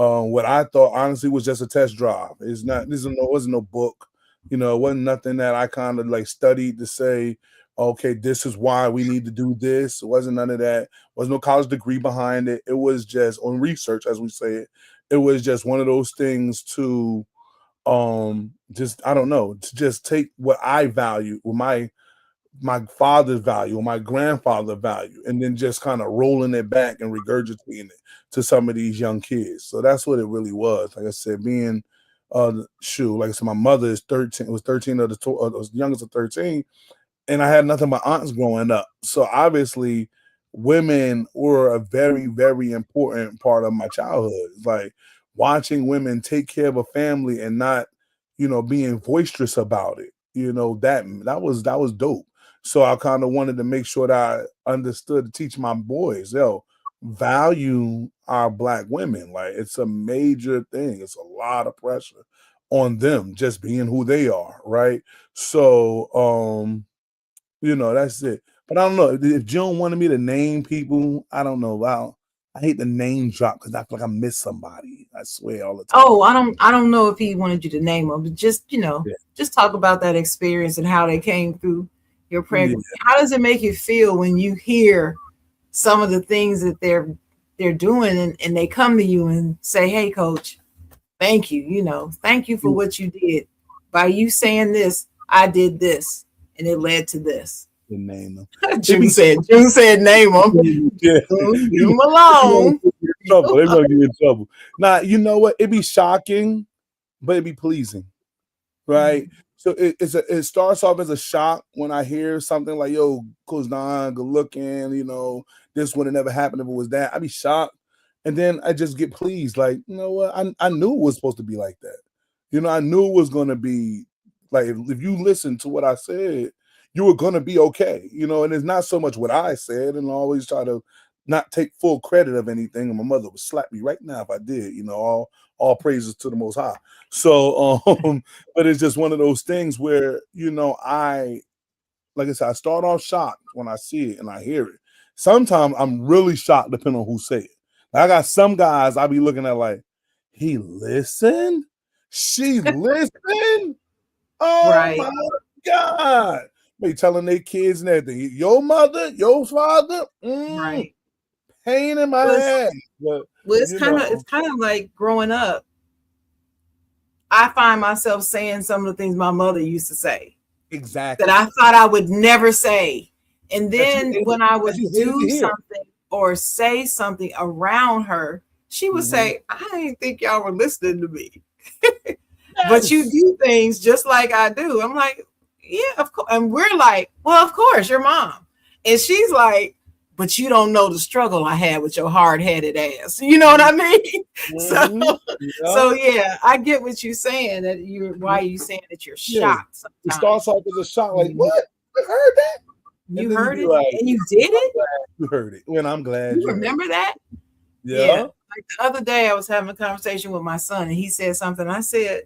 what I thought honestly was just a test drive. It's not. Wasn't no book. You know, it wasn't nothing that I kind of like studied to say, okay, this is why we need to do this. It wasn't none of that. Was no college degree behind it. It was just on research, as we say it. It was just one of those things to just I don't know, to just take what I value, what my father's value or my grandfather's value, and then just kind of rolling it back and regurgitating it to some of these young kids. So that's what it really was. Like I said, being like I said, my mother is 13, was 13 of the youngest of 13, and I had nothing but aunts growing up. So obviously, women were a very, very important part of my childhood. Like watching women take care of a family and not, being boisterous about it. That was dope. So I kind of wanted to make sure that I understood to teach my boys, value our Black women. Like it's a major thing. It's a lot of pressure on them just being who they are, right? So that's it. But I don't know if June wanted me to name people. I don't know. I hate the name drop because I feel like I miss somebody. I swear all the time. Oh, I don't know if he wanted you to name them, but just just talk about that experience and how they came through your pregnancy. Yeah. How does it make you feel when you hear some of the things that they're doing and they come to you and say, "Hey, coach, thank you. Thank you for what you did. By you saying this, I did this, and it led to this." Name them. June said, name them. Yeah. Leave them alone. They're gonna get in trouble. Now, you know what? It'd be shocking, but it'd be pleasing, right? Mm-hmm. So it starts off as a shock when I hear something like, "Yo, Coach Don, good looking," this would have never happened if it was that. I'd be shocked, and then I just get pleased. Like, you know what? I knew it was supposed to be like that. I knew it was gonna be like if you listen to what I said, you were going to be okay, and it's not so much what I said, and I always try to not take full credit of anything. And my mother would slap me right now if I did, all praises to the Most High. So, but it's just one of those things where, like I said, I start off shocked when I see it and I hear it. Sometimes I'm really shocked depending on who say it. Like, I got some guys I be looking at like, he listened? She listened? Oh right. My God. They telling their kids and everything. Your mother, your father, right? Pain in my head. But it's kind of like growing up. I find myself saying some of the things my mother used to say. Exactly. That I thought I would never say, and then when I would do something or say something around her, she would say, "I didn't think y'all were listening to me." Yes. But you do things just like I do. I'm like, yeah, of course. And we're like, well, of course, your mom. And she's like, but you don't know the struggle I had with your hard-headed ass. You know what I mean? So yeah, I get what you're saying. Why you saying that you're shocked sometimes. It starts off as a shock, like, what? You heard that? You heard it? Like, and you did it? You heard it. And I'm glad you remember that? Yeah. Like the other day, I was having a conversation with my son, and he said something. I said,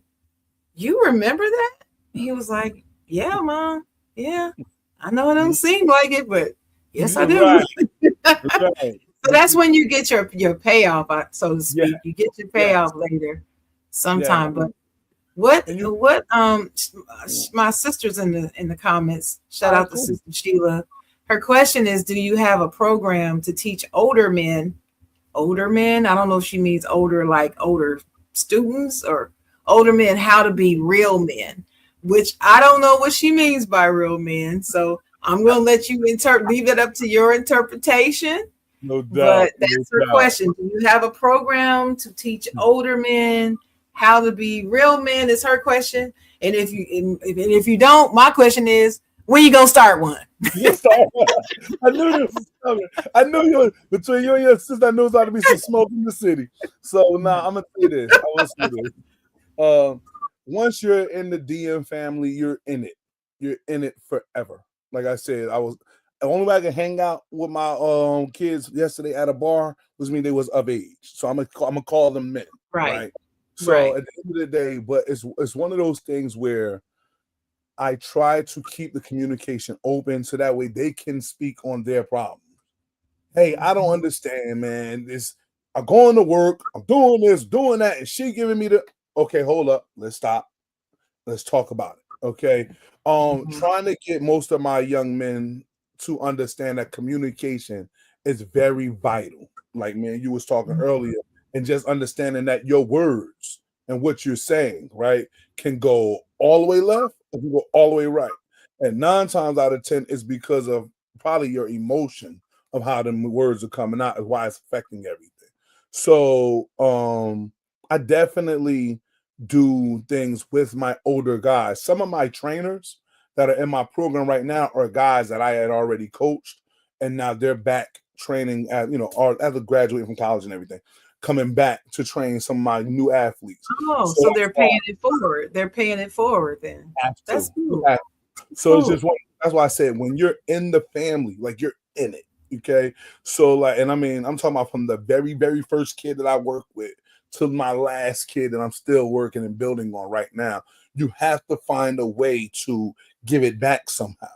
"You remember that?" And he was like, "Yeah, Mom. Yeah, I know it don't seem like it, but yes, I do." Right. Right. So that's when you get your payoff, so to speak. Yeah. You get your payoff later, sometime. Yeah. But what my sister's in the comments. Shout out to Sister Sheila. Her question is, do you have a program to teach older men? Older men? I don't know if she means older, like older students, or older men, how to be real men. Which I don't know what she means by real men. So I'm going to let you leave it up to your interpretation. No doubt. But that's her question. Do you have a program to teach older men how to be real men? Is her question. And if you don't, my question is, when you going to start one? I knew this was coming. I knew between you and your sister, I knew there ought to be some smoke in the city. So now I'm going to say this. I will say this. Once you're in the DM family, you're in it. You're in it forever. Like I said, the only way I could hang out with my kids yesterday at a bar was when they was of age. So I'm gonna call them men. Right. So at the end of the day, but it's one of those things where I try to keep the communication open so that way they can speak on their problems. Hey, I don't understand, man. I'm going to work, I'm doing this, doing that, and she giving me the okay, hold up, let's stop. Let's talk about it. Okay. Trying to get most of my young men to understand that communication is very vital. Like, man, you was talking earlier, and just understanding that your words and what you're saying, right, can go all the way left or can go all the way right. And 9 times out of 10 is because of probably your emotion of how the words are coming out, is why it's affecting everything. So I definitely do things with my older guys. Some of my trainers that are in my program right now are guys that I had already coached, and now they're back training at, or as a graduate from college and everything, coming back to train some of my new athletes. Oh, so they're paying it forward. They're paying it forward then. That's cool. So it's just that's why I said when you're in the family, like you're in it. Okay. So like, and I mean, I'm talking about from the very, very first kid that I work with to my last kid that I'm still working and building on right now. You have to find a way to give it back somehow.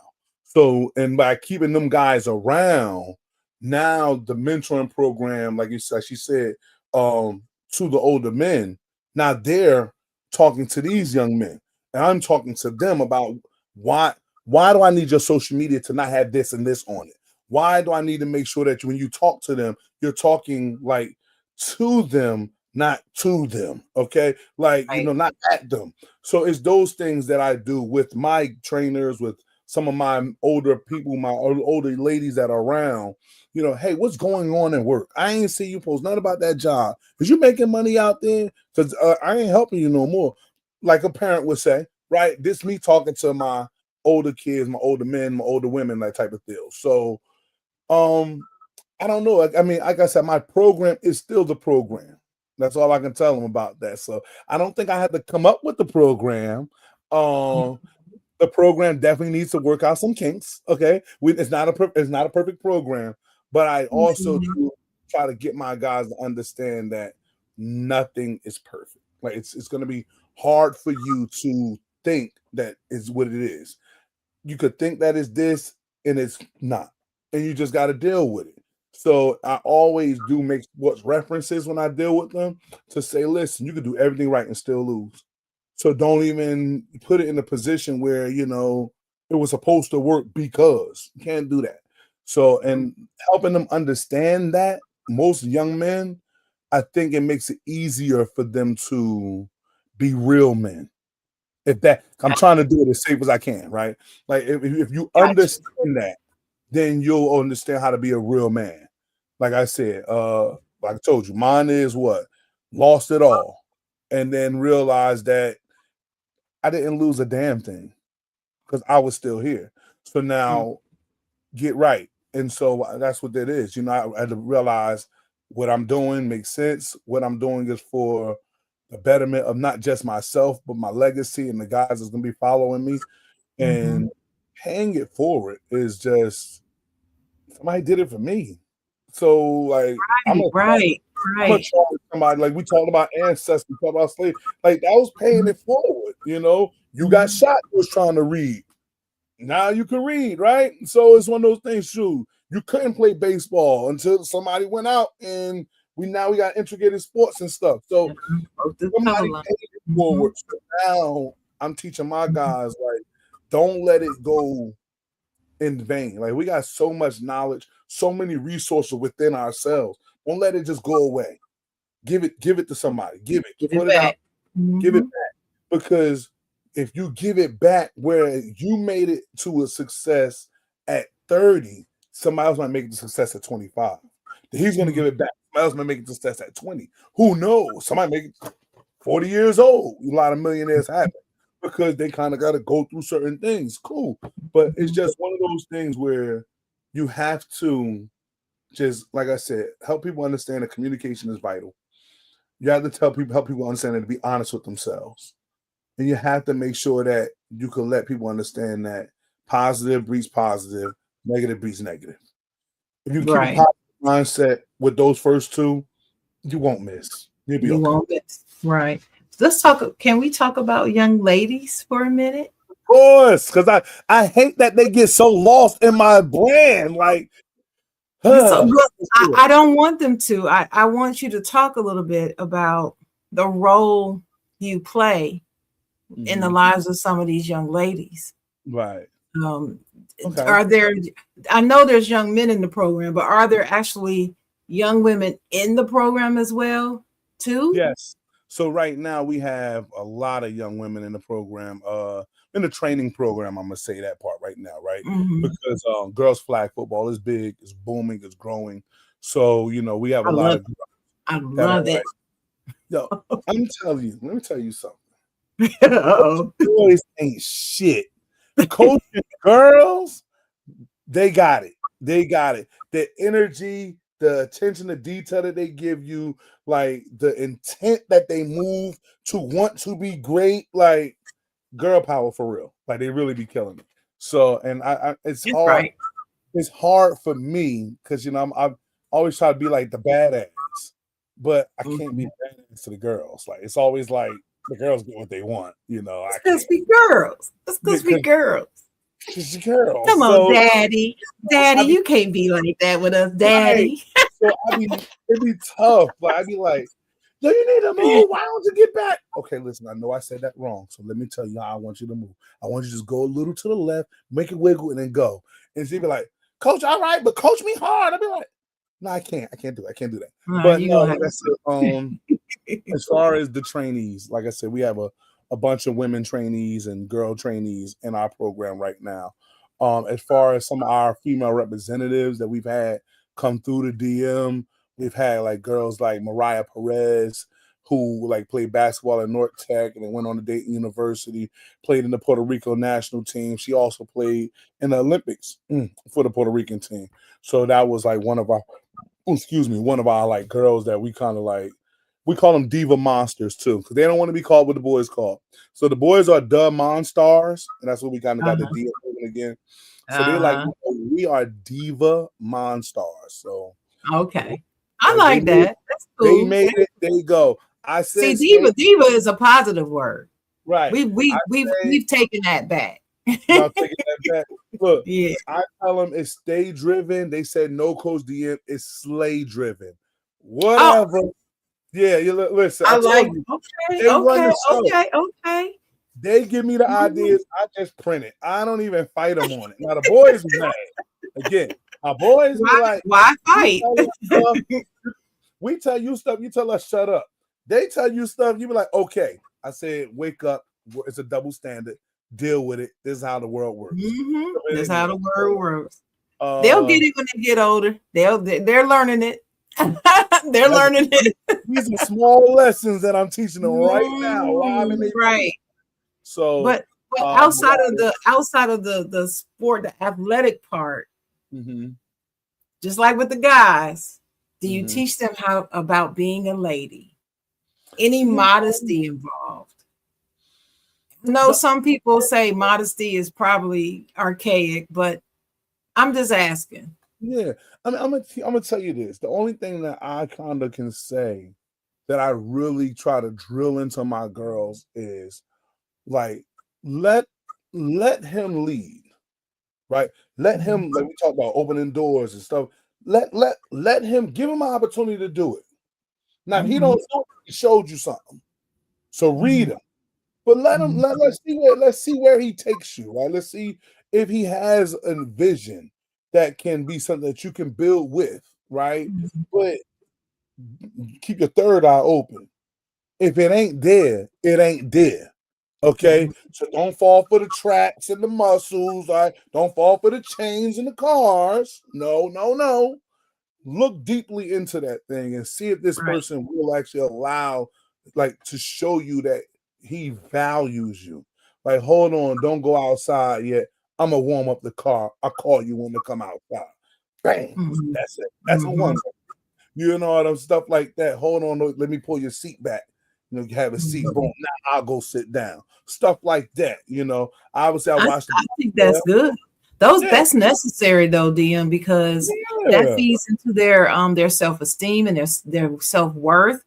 So, and by keeping them guys around, now the mentoring program, like she said, to the older men, now they're talking to these young men, and I'm talking to them about why do I need your social media to not have this and this on it? Why do I need to make sure that when you talk to them, you're talking like to them, not to them, okay? Like, not at them. So it's those things that I do with my trainers, with some of my older people, my older ladies that are around, hey, what's going on in work? I ain't see you post nothing about that job. Is you making money out there? Because I ain't helping you no more. Like a parent would say, right? This me talking to my older kids, my older men, my older women, that type of deal. So, I don't know. I mean, like I said, my program is still the program. That's all I can tell them about that. So I don't think I had to come up with the program. The program definitely needs to work out some kinks. Okay, it's not a perfect program, but I also do try to get my guys to understand that nothing is perfect. Like it's going to be hard for you to think that is what it is. You could think that is this, and it's not, and you just got to deal with it. So I always do make what's references when I deal with them to say, listen, you can do everything right and still lose. So don't even put it in a position where, it was supposed to work, because you can't do that. So, and helping them understand that, most young men, I think it makes it easier for them to be real men. I'm trying to do it as safe as I can, right? Like if you understand that, then you'll understand how to be a real man. Like I said, like I told you, mine is what? Lost it all. And then realized that I didn't lose a damn thing because I was still here. So now get right. And so that's what that is. I had to realize what I'm doing makes sense. What I'm doing is for the betterment of not just myself, but my legacy and the guys that's going to be following me. And paying it forward is just, somebody did it for me. So like, I'm gonna charge somebody. Like we talked about ancestors, we talked about slavery. Like that was paying it forward. You got shot. You was trying to read. Now you can read, right? So it's one of those things. Too. You couldn't play baseball until somebody went out, and we got integrated sports and stuff. So somebody paid it forward. So now I'm teaching my guys, like, don't let it go in vain. Like we got so much knowledge, so many resources within ourselves. Don't let it just go away. Give it to somebody. Give it out. Give it back. Because if you give it back where you made it to a success at 30, somebody else might make it to success at 25. He's going to give it back. Somebody else might make it to success at 20. Who knows? Somebody make it 40 years old. A lot of millionaires happen because they kind of got to go through certain things. Cool. But it's just one of those things where you have to just, like I said, help people understand that communication is vital. You have to help people understand that, to be honest with themselves. And you have to make sure that you can let people understand that positive breeds positive, negative breeds negative. If you keep a positive mindset with those first two, you won't miss. You'll be okay. Won't miss. Right. Let's talk. Can we talk about young ladies for a minute? Of course, because I hate that they get so lost in my brand. Like, So look, I don't want them to. I want you to talk a little bit about the role you play in the lives of some of these young ladies. Right. Okay. Are there, I know there's young men in the program, but are there actually young women in the program as well, too? Yes. So right now we have a lot of young women in the program, in the training program. I'm gonna say that part right now, right? Because girls flag football is big, it's booming, it's growing. So we have a lot of. I love it. Yo, I'm telling you. Let me tell you something. Boys ain't shit. Coaching girls, they got it. They got it. The energy, the attention to detail that they give you, like the intent that they move to want to be great, like girl power for real. Like they really be killing it. So, and it's hard. Right. It's hard for me because I've always try to be like the badass, but I can't be badass to the girls. Like it's always like the girls get what they want. It's because we girls. It's because we girls. She's a girl. Come on, Daddy. Daddy, you can't be like that with us, Daddy. Right. So it'd be tough. But I'd be like, yo, you need to move. Why don't you get back? Okay, listen, I know I said that wrong. So let me tell you how I want you to move. I want you to just go a little to the left, make it wiggle, and then go. And she'd be like, Coach, all right, but coach me hard. I'd be like, no, I can't. I can't do it. I can't do that. But that's it. As far as the trainees, like I said, we have a bunch of women trainees and girl trainees in our program right now. As far as some of our female representatives that we've had come through the DM, we've had like girls like Mariah Perez, who like played basketball at North Tech and then went on to Dayton University, played in the Puerto Rico national team. She also played in the Olympics for the Puerto Rican team. So that was like one of our like girls that we kind of like, we call them diva monsters too, because they don't want to be called what the boys call. So the boys are the Monstars, and that's what we kind of got the diva again. So they're like, we are diva Monstars. So okay, I like that. That's cool. They made it. There you go. I said, see, diva is a positive word, right? We've taken that back. Y'all taking that back. Look, yeah. I tell them it's stay driven. They said no, Coach DM. It's slay driven. Whatever. Oh. Yeah, you listen. I like it. Okay. They give me the ideas. I just print it. I don't even fight them on it. Now the boys are mad. Again, our boys be like, why fight? We tell you stuff. You tell us shut up. They tell you stuff. You be like, okay. I said, wake up. It's a double standard. Deal with it. This is how the world works. This is how the world works. They'll get it when they get older. They're learning it. They're learning it. These are small lessons that I'm teaching them right now. Right. So, but outside of the sport, the athletic part, just like with the guys, do you teach them how about being a lady? Any modesty involved? No, some people say modesty is probably archaic, but I'm just asking. Yeah, I mean, I'm gonna tell you this. The only thing that I kind of can say that I really try to drill into my girls is like let him lead, right? Let him, like we talk about opening doors and stuff. Let him, give him an opportunity to do it. Now, if he don't know, he showed you something, so read him. But let's see where he takes you, right? Let's see if he has a vision that can be something that you can build with, right? But keep your third eye open. If it ain't there, it ain't there. Okay? So don't fall for the tracks and the muscles, right? Don't fall for the chains and the cars. No. Look deeply into that thing and see if this person will actually allow, like, to show you that he values you. Like, hold on, don't go outside yet. I'm gonna warm up the car. I'll call you when to come outside. Bang. That's it. That's a one. You know what I'm stuff like that. Hold on, let me pull your seat back. You have a seat. Boom. Now I'll go sit down. Stuff like that. Obviously I watched. I think that's good. That's necessary though, DM, because that feeds into their self-esteem and their self-worth,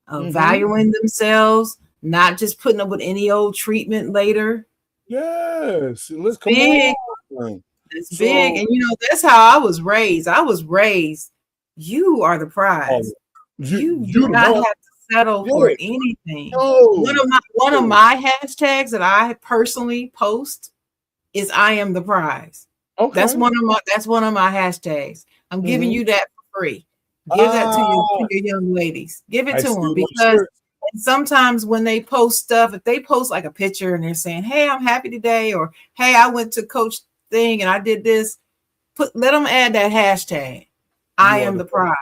valuing themselves, not just putting up with any old treatment later. Yes, let's come on. It's big, and that's how I was raised. You are the prize. You do not have to settle for anything. One of my hashtags that I personally post is "I am the prize." Okay. That's one of my hashtags. I'm giving you that for free. Give that to your young ladies. Give it to them, because sometimes when they post stuff, if they post like a picture and they're saying, "Hey, I'm happy today," or "Hey, I went to coach thing and I did this," let them add that hashtag. I am the prize.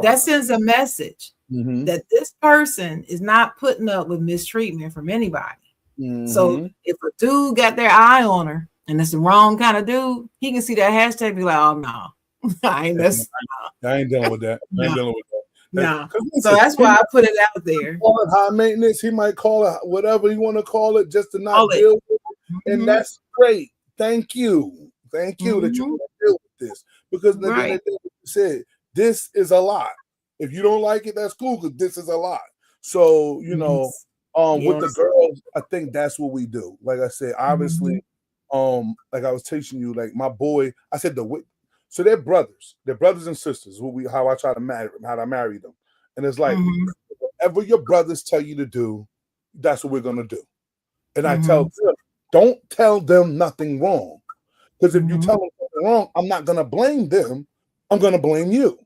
That sends a message that this person is not putting up with mistreatment from anybody. So if a dude got their eye on her and it's the wrong kind of dude, he can see that hashtag and be like, "Oh no, I ain't dealing with that. No. So that's why I put it out there. Call it high maintenance. He might call it whatever you want to call it, just to not deal with it. And that's great. Thank you that you want to deal with this, because like you said, this is a lot. If you don't like it, that's cool, because this is a lot. So with the girls, I think that's what we do. Like I said, obviously, like I was teaching you, like my boy, I said so they're brothers and sisters. How I try to marry them, and it's like whatever your brothers tell you to do, that's what we're gonna do. And I tell them, don't tell them nothing wrong, because if you tell them something wrong, I'm not gonna blame them. I'm gonna blame you.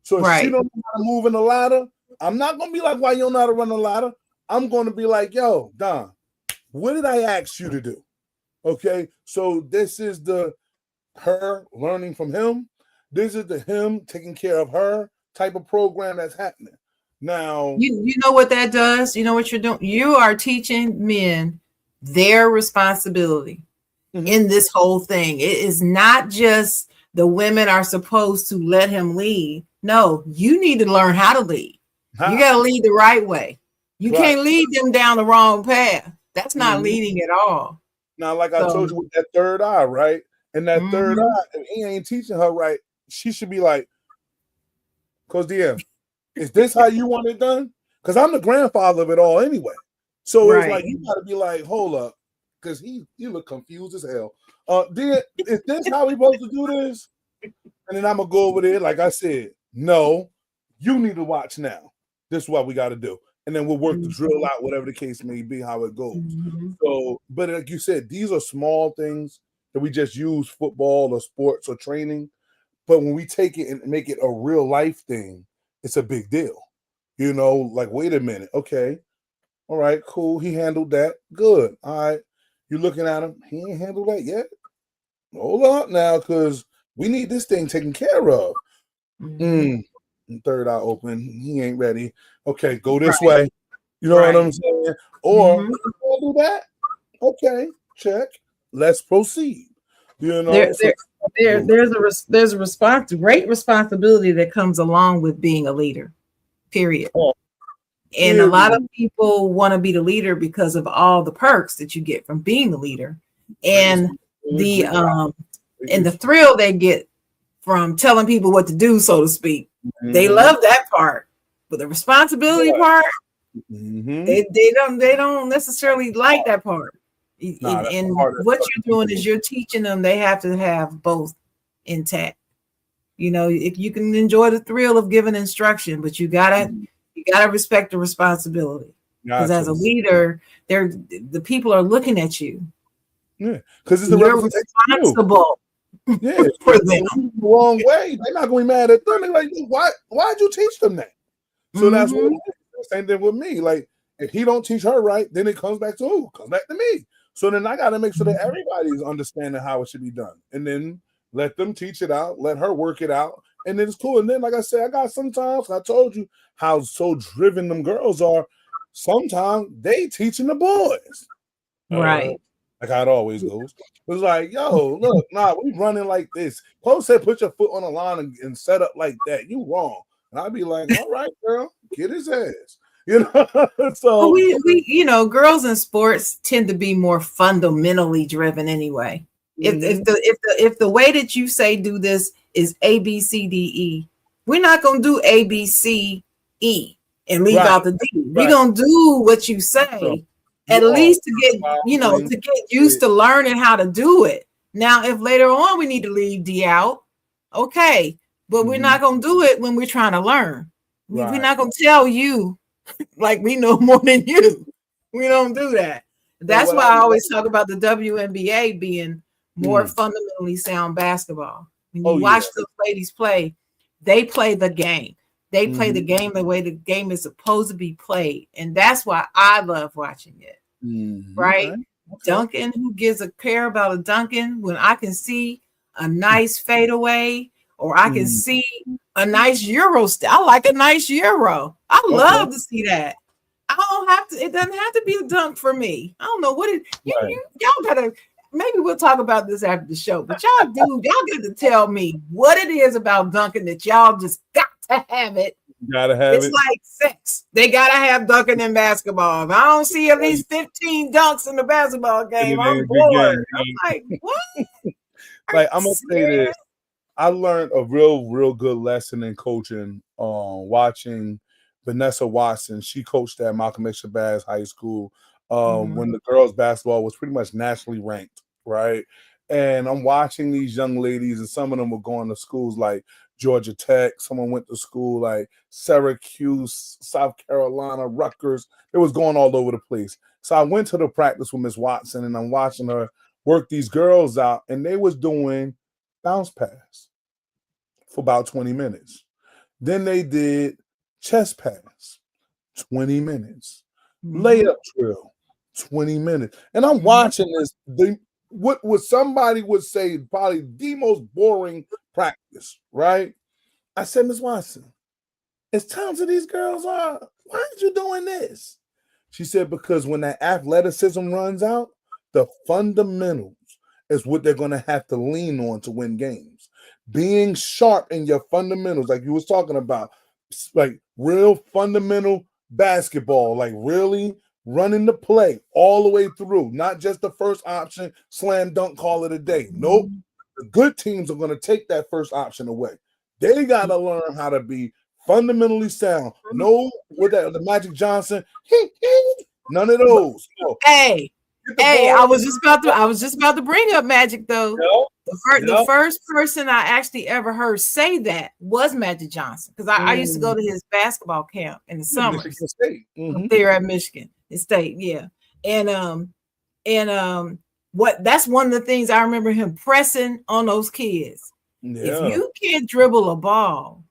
So if she don't know how to move in the ladder, I'm not gonna be like, "Why you don't know how to run the ladder?" I'm gonna be like, "Yo, Don, what did I ask you to do?" Okay, so this is her learning from him. This is the him taking care of her type of program that's happening. Now, you know what that does? You know what you're doing? You are teaching men their responsibility in this whole thing. It is not just the women are supposed to let him lead. No, you need to learn how to lead. You got to lead the right way. You can't lead them down the wrong path. That's not leading at all. Now, like I told you with that third eye, right? And that third eye, if he ain't teaching her right, she should be like, "Coach DM, is this how you want it done?" Because I'm the grandfather of it all anyway. So it's like, you got to be like, "Hold up," because he look confused as hell. DM, is this how we supposed to do this? And then I'm going to go over there. Like I said, no, you need to watch now. This is what we got to do. And then we'll work the drill out, whatever the case may be, how it goes. So, but like you said, these are small things that we just use football or sports or training. But when we take it and make it a real life thing, it's a big deal. Like, wait a minute. Okay. All right, cool. He handled that. Good. All right. You're looking at him. He ain't handled that yet. Hold up now, because we need this thing taken care of. Third eye open. He ain't ready. Okay, go this way. You know what I'm saying? Or do that. Okay, check. Let's proceed. There's a great responsibility that comes along with being a leader. Period. And a lot of people want to be the leader because of all the perks that you get from being the leader, and the thrill they get from telling people what to do, so to speak. They love that part, but the responsibility part, they don't necessarily like that part. And what you're doing is you're teaching them they have to have both intact. If you can enjoy the thrill of giving instruction, but you gotta respect the responsibility, because as a leader, the people are looking at you. Yeah, because you're responsible. Yeah, for them the wrong way. They're not going to be mad at them. They're like, why'd you teach them that? So that's what it is. Same thing with me. Like, if he don't teach her right, then it comes back to who? Comes back to me. So then I got to make sure that everybody's understanding how it should be done, and then let them teach it out, let her work it out, and then it's cool. And then, like I said, I told you how so driven them girls are. Sometimes they teaching the boys, right? Like how it always goes. It's like, yo, look, we running like this. Coach said, put your foot on the line and set up like that. You wrong. And I'd be like, all right, girl, get his ass. So we girls in sports tend to be more fundamentally driven anyway. If the way that you say do this is A, B, C, D, E, we're not gonna do A, B, C, E and leave out the D. We're gonna do what you say. At least to get used to learning how to do it. Now, if later on we need to leave D out, okay, but we're not going to do it when we're trying to learn. We're not going to tell you like we know more than you. We don't do that. That's why I always talk about the WNBA being more fundamentally sound basketball. When you watch those ladies play, they play the game. They play the game the way the game is supposed to be played. And that's why I love watching it. Right? Okay. Duncan, who gives a care about a Duncan when I can see a nice fadeaway or I can see a nice Euro. I like a nice Euro. I love to see that. I don't have to, it doesn't have to be a dunk for me. I don't know what it y'all gotta, maybe we'll talk about this after the show, but y'all get to tell me what it is about dunking that y'all just got to have it. It's like sex. They gotta have dunking in basketball. If I don't see at least 15 dunks in the basketball game, I'm bored. I'm like, what? Like, I'm gonna say this. I learned a real good lesson in coaching watching Vanessa Watson. She coached at Malcolm X Shabazz High School when the girls' basketball was pretty much nationally ranked, right? And I'm watching these young ladies, and some of them were going to schools like Georgia Tech. Someone went to school like Syracuse, South Carolina, Rutgers. It was going all over the place. So I went to the practice with Miss Watson, and I'm watching her work these girls out, and they was doing bounce pass for about 20 minutes. Then they did chest pass, 20 minutes. Layup drill, 20 minutes. And I'm watching this, what somebody would say probably the most boring practice, right? I said, Miss Watson, as talented these girls are, why aren't you doing this? She said, because when that athleticism runs out, the fundamentals is what they're going to have to lean on to win games. Being sharp in your fundamentals, like you was talking about, like real fundamental basketball, like really running the play all the way through, not just the first option, slam dunk, call it a day. Nope. The good teams are going to take that first option away. They got to learn how to be fundamentally sound. No, with that, the Magic Johnson, none of those. No. Hey, I was just about to bring up Magic though. The first person I actually ever heard say that was Magic Johnson, because I used to go to his basketball camp in the summer there at Michigan State, and that's one of the things I remember him pressing on those kids. If you can't dribble a ball,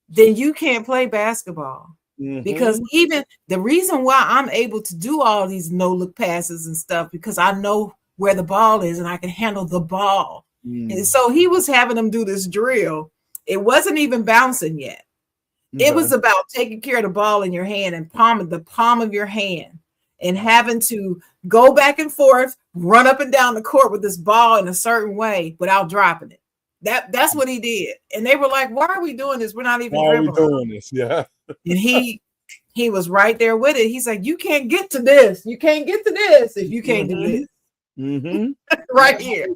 then you can't play basketball. Because even the reason why I'm able to do all these no-look passes and stuff, because I know where the ball is and I can handle the ball. And so he was having them do this drill. It wasn't even bouncing yet. It was about taking care of the ball in your hand and the palm of your hand, and having to go back and forth, run up and down the court with this ball in a certain way without dropping it. That's what he did. And they were like, why are we doing this? We're not even dribbling. Why are we doing this? Yeah. And he was right there with it. He's like, you can't get to this. You can't get to this if you can't do this. Right here.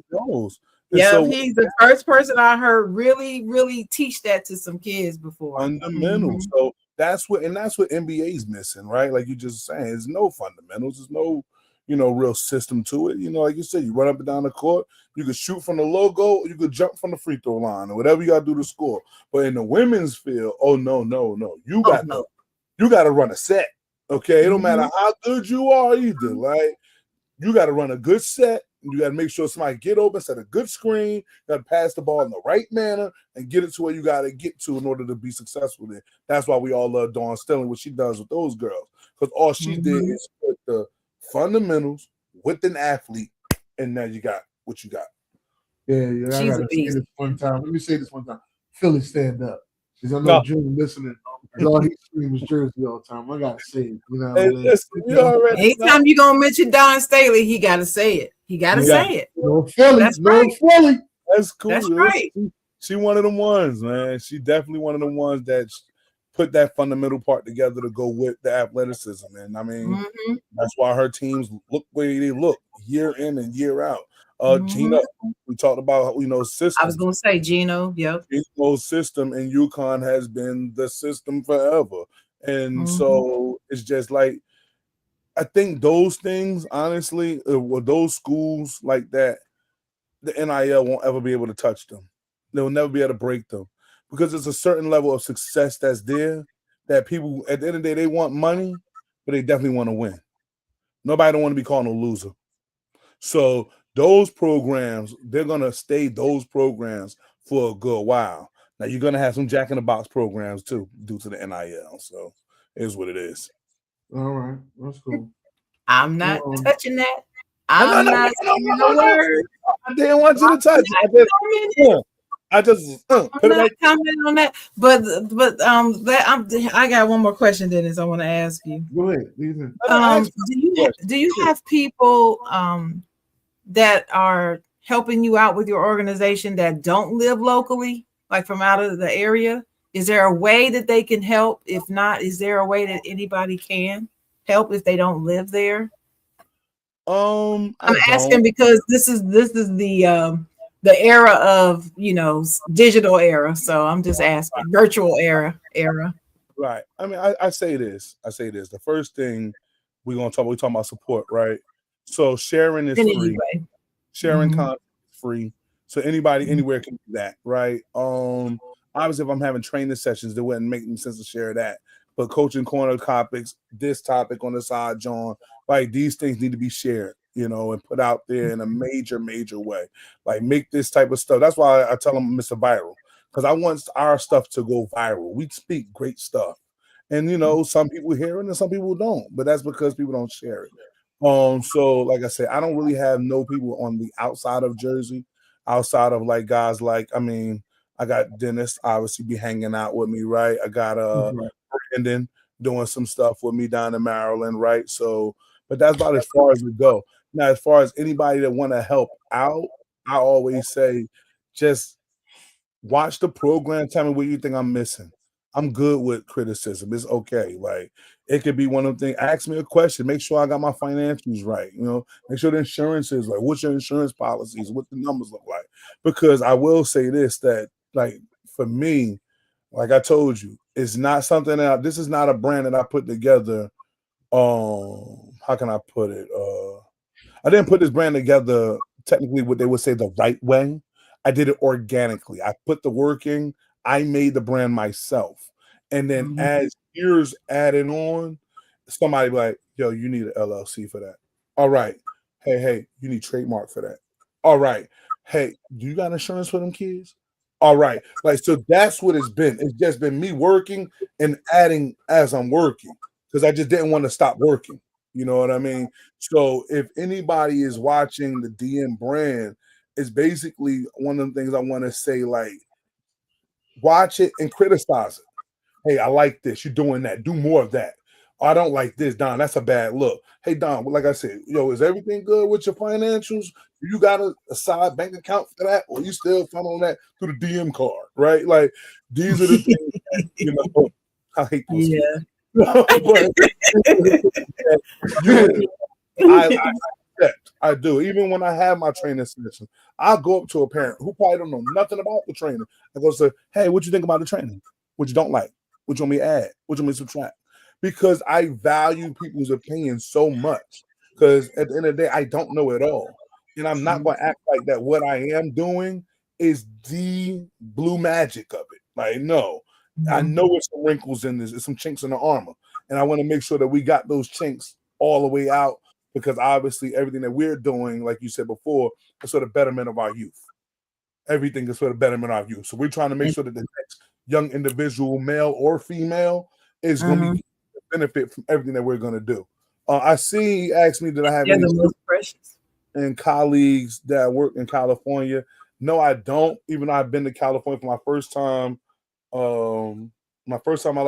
Yeah, so, he's the first person I heard really teach that to some kids before. Fundamentals. So that's what NBA's missing, right? Like you just saying, there's no fundamentals. There's no, real system to it. Like you said, you run up and down the court. You could shoot from the logo, you could jump from the free throw line, or whatever you got to do to score. But in the women's field, no. You got to run a set. Okay, it don't matter how good you are either. Like, you got to run a good set. You got to make sure somebody get open, set a good screen. You got to pass the ball in the right manner and get it to where you got to get to in order to be successful there. That's why we all love Dawn Sterling, what she does with those girls, because all she did is put the fundamentals with an athlete, and now you got what you got. Yeah. I gotta say this one time. Let me say this one time. Philly, stand up. Because I know June listening. All he screams Jersey all the time. I gotta say it. Anytime you're gonna mention Don Staley, he gotta say it. He gotta say it. No Philly. That's right. Philly. That's cool. That's right. She one of them ones, man. She definitely one of them ones that put that fundamental part together to go with the athleticism. And I mean, that's why her teams look the way they look year in and year out. Gino, we talked about, system. I was going to say Gino, yep. Gino's system in UConn has been the system forever. And so it's just like, I think those things, honestly, those schools like that, the NIL won't ever be able to touch them. They'll never be able to break them because there's a certain level of success that's there that people, at the end of the day, they want money, but they definitely want to win. Nobody don't want to be called a loser. So those programs, they're going to stay those programs for a good while. Now, you're going to have some jack-in-the-box programs, too, due to the NIL. So it is what it is. All right. That's cool. I'm not touching that. I'm not saying a word. I didn't want you to touch it. I just I'm not commenting on that. But I got one more question, Dennis. I want to ask you. Go ahead. Do you have people that are helping you out with your organization that don't live locally, like from out of the area? Is there a way that they can help? If not, is there a way that anybody can help if they don't live there? I'm asking because this is the era of, digital era. So I'm just asking, virtual era. Right. I mean, I say this. The first thing we talking about support, right? So sharing is free. Sharing content is free. So anybody anywhere can do that, right? Obviously, if I'm having training sessions, it wouldn't make any sense to share that. But coaching corner topics, this topic on the Side Jawn, like these things need to be shared, and put out there in a major, major way. Like make this type of stuff. That's why I tell them Mr. Viral, because I want our stuff to go viral. We speak great stuff. And, some people hear it and some people don't, but that's because people don't share it. So like I said, I don't really have no people on the outside of Jersey, outside of like guys I got Dennis obviously be hanging out with me, right? I got Brandon doing some stuff with me down in Maryland, right? So, but that's about as far as we go. Now, as far as anybody that want to help out, I always say, just watch the program. Tell me what you think I'm missing. I'm good with criticism. It's okay. Like it could be one of the things. Ask me a question. Make sure I got my financials right. Make sure the insurance is right. What's your insurance policies? What the numbers look like? Because I will say this, that like for me, like I told you, it's not something that this is not a brand that I put together. How can I put it? I didn't put this brand together technically what they would say the right way. I did it organically. I put the work in. I made the brand myself. And then as years added on, somebody be like, yo, you need an LLC for that. All right. Hey, you need trademark for that. All right. Hey, do you got insurance for them kids? All right. Like, so that's what it's been. It's just been me working and adding as I'm working because I just didn't want to stop working. You know what I mean? So if anybody is watching the DM brand, it's basically one of the things I want to say, like, watch it and criticize it. Hey, I like this. You're doing that. Do more of that. Oh, I don't like this, Don. That's a bad look. Hey, Don, like I said, is everything good with your financials? You got a side bank account for that? Or you still funneling that through the DM card, right? Like, these are the things that, I hate those. Yeah. But I do. Even when I have my training session, I'll go up to a parent who probably don't know nothing about the training. I go say, hey, what you think about the training? What you don't like? What you want me to add? What you want me to subtract? Because I value people's opinion so much. Because at the end of the day, I don't know it all. And I'm not going to act like that. What I am doing is the blue magic of it. Like, no. I know there's some wrinkles in this. There's some chinks in the armor. And I want to make sure that we got those chinks all the way out because obviously everything that we're doing, like you said before, is for the betterment of our youth. Everything is for the betterment of our youth. So we're trying to make sure that the next young individual, male or female, is going to be benefit from everything that we're going to do. I see he asked me, did I have any and colleagues that work in California? No, I don't. Even though I've been to California for my first time. I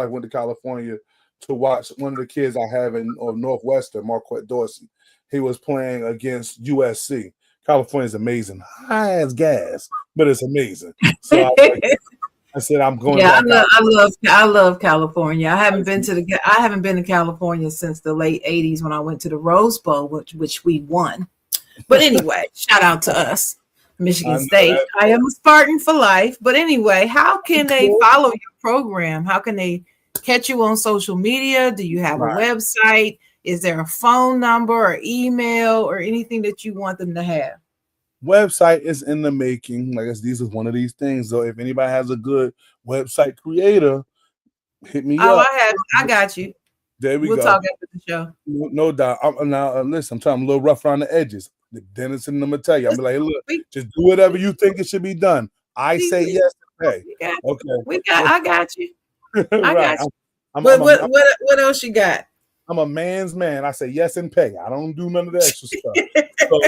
went to California to watch one of the kids I have in Northwestern, Marquette Dorsey. He was playing against USC. California is amazing, high as gas, but it's amazing. So I said I'm going. Yeah, I love California. I haven't been to California since the late '80s when I went to the Rose Bowl, which we won. But anyway, shout out to us. Michigan State. I am a Spartan for life. But anyway, how can they follow your program? How can they catch you on social media? Do you have a website? Is there a phone number or email or anything that you want them to have? Website is in the making. Like I said, these is one of these things. So if anybody has a good website creator, hit me Oh, up. I got you. There we We'll go. talk after the show. No doubt. Now, listen, I'm telling you, I'm a little rough around the edges. Dennis and I'm gonna tell you, I'm like, hey, look, just do whatever you think it should be done. I say yes to pay. Okay. I got you. I Right. got you. What else you got? I'm a man's man. I say yes and pay. I don't do none of the extra stuff. So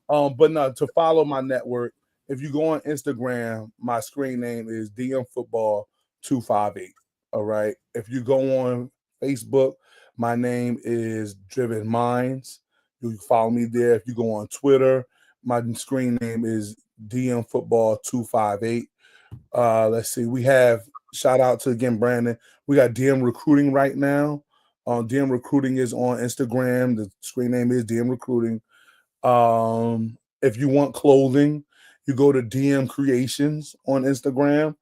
okay. But no, to follow my network, if you go on Instagram, my screen name is DM Football 258. All right. If you go on Facebook, my name is Driven Minds. You can follow me there. If you go on Twitter, my screen name is DM Football 258. Let's see. We have shout out to again Brandon. We got DM Recruiting right now. DM Recruiting is on Instagram. The screen name is DM Recruiting. If you want clothing, you go to DM Creations on Instagram.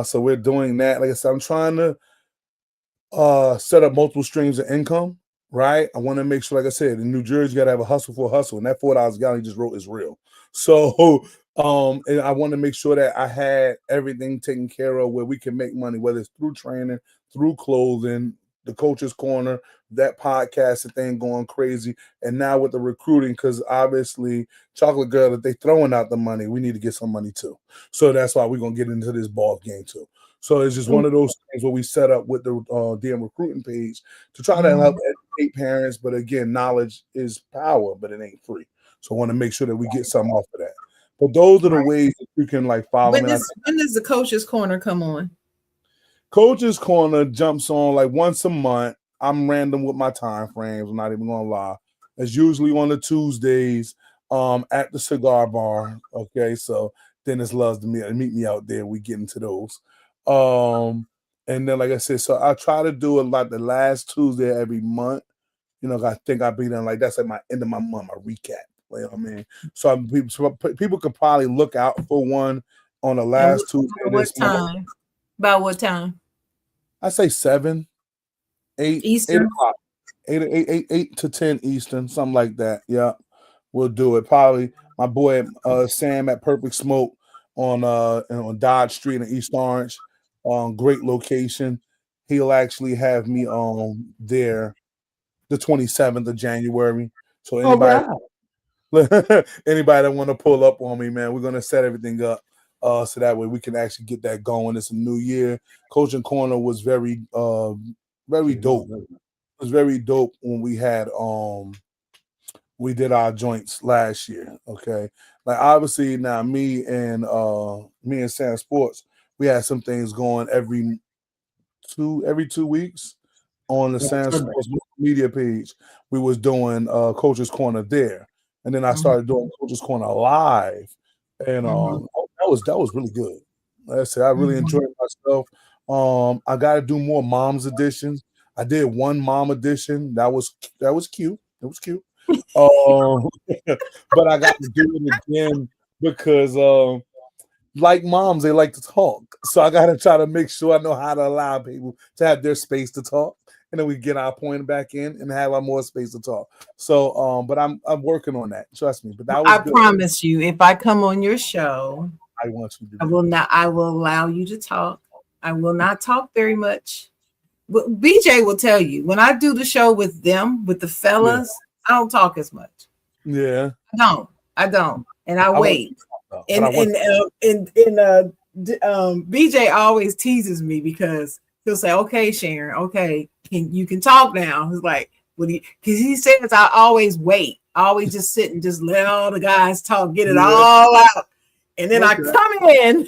So we're doing that. Like I said, I'm trying to set up multiple streams of income, right? I want to make sure, like I said, in New Jersey, you got to have a hustle for a hustle. And that $4 a gallon he just wrote is real. So and I want to make sure that I had everything taken care of where we can make money, whether it's through training, through clothing, the Coach's Corner, that podcast thing going crazy, and now with the recruiting, because obviously Chocolate Girl, if they throwing out the money, we need to get some money too. So that's why we're gonna get into this ball game too. So it's just one of those things where we set up with the DM recruiting page to try to help educate parents. But again, knowledge is power, but it ain't free. So I want to make sure that we get something off of that. But those are the ways that you can like follow me. When does the Coach's Corner come on? Coach's Corner jumps on like once a month. I'm random with my time frames. I'm not even gonna lie. It's usually on the Tuesdays at the cigar bar. Okay, so Dennis loves to meet me out there. We get into those. And then like I said, so I try to do it like the last Tuesday every month. You know, I think I'll be done like that's at my end of my month, my recap. You know what I mean? So people could probably look out for one on the last Tuesday. What time? About what time? I say 7, 8, Eastern. 8 to 10 Eastern, something like that. Yeah, we'll do it. Probably my boy Sam at Perfect Smoke on Dodge Street in East Orange. Great location. He'll actually have me there the 27th of January. So anybody that want to pull up on me, man, we're gonna set everything up. So that way we can actually get that going. It's a new year. Coaching Corner was very dope. It was very dope when we did our joints last year. Okay. Like obviously now me and Sam Sports, we had some things going every 2 weeks on the Sam Sports media page. We was doing Coach's Corner there. And then I started doing Coach's Corner live. And that was really good. Like I said, I really enjoyed myself. I got to do more moms editions. I did one mom edition. That was cute. It was cute. But I got to do it again because like moms, they like to talk. So I got to try to make sure I know how to allow people to have their space to talk. And then we get our point back in and have our more space to talk. So, but I'm working on that. Trust me. But that was good. Promise you, if I come on your show, I want you to. I will allow you to talk. I will not talk very much. But BJ will tell you when I do the show with them, with the fellas, I don't talk as much. Yeah, I don't, and I wait. BJ always teases me because he'll say, "Okay, Sharon, okay, you can talk now." He's like, because he says I always wait. I always just sit and just let all the guys talk, get it all out, and then I come in.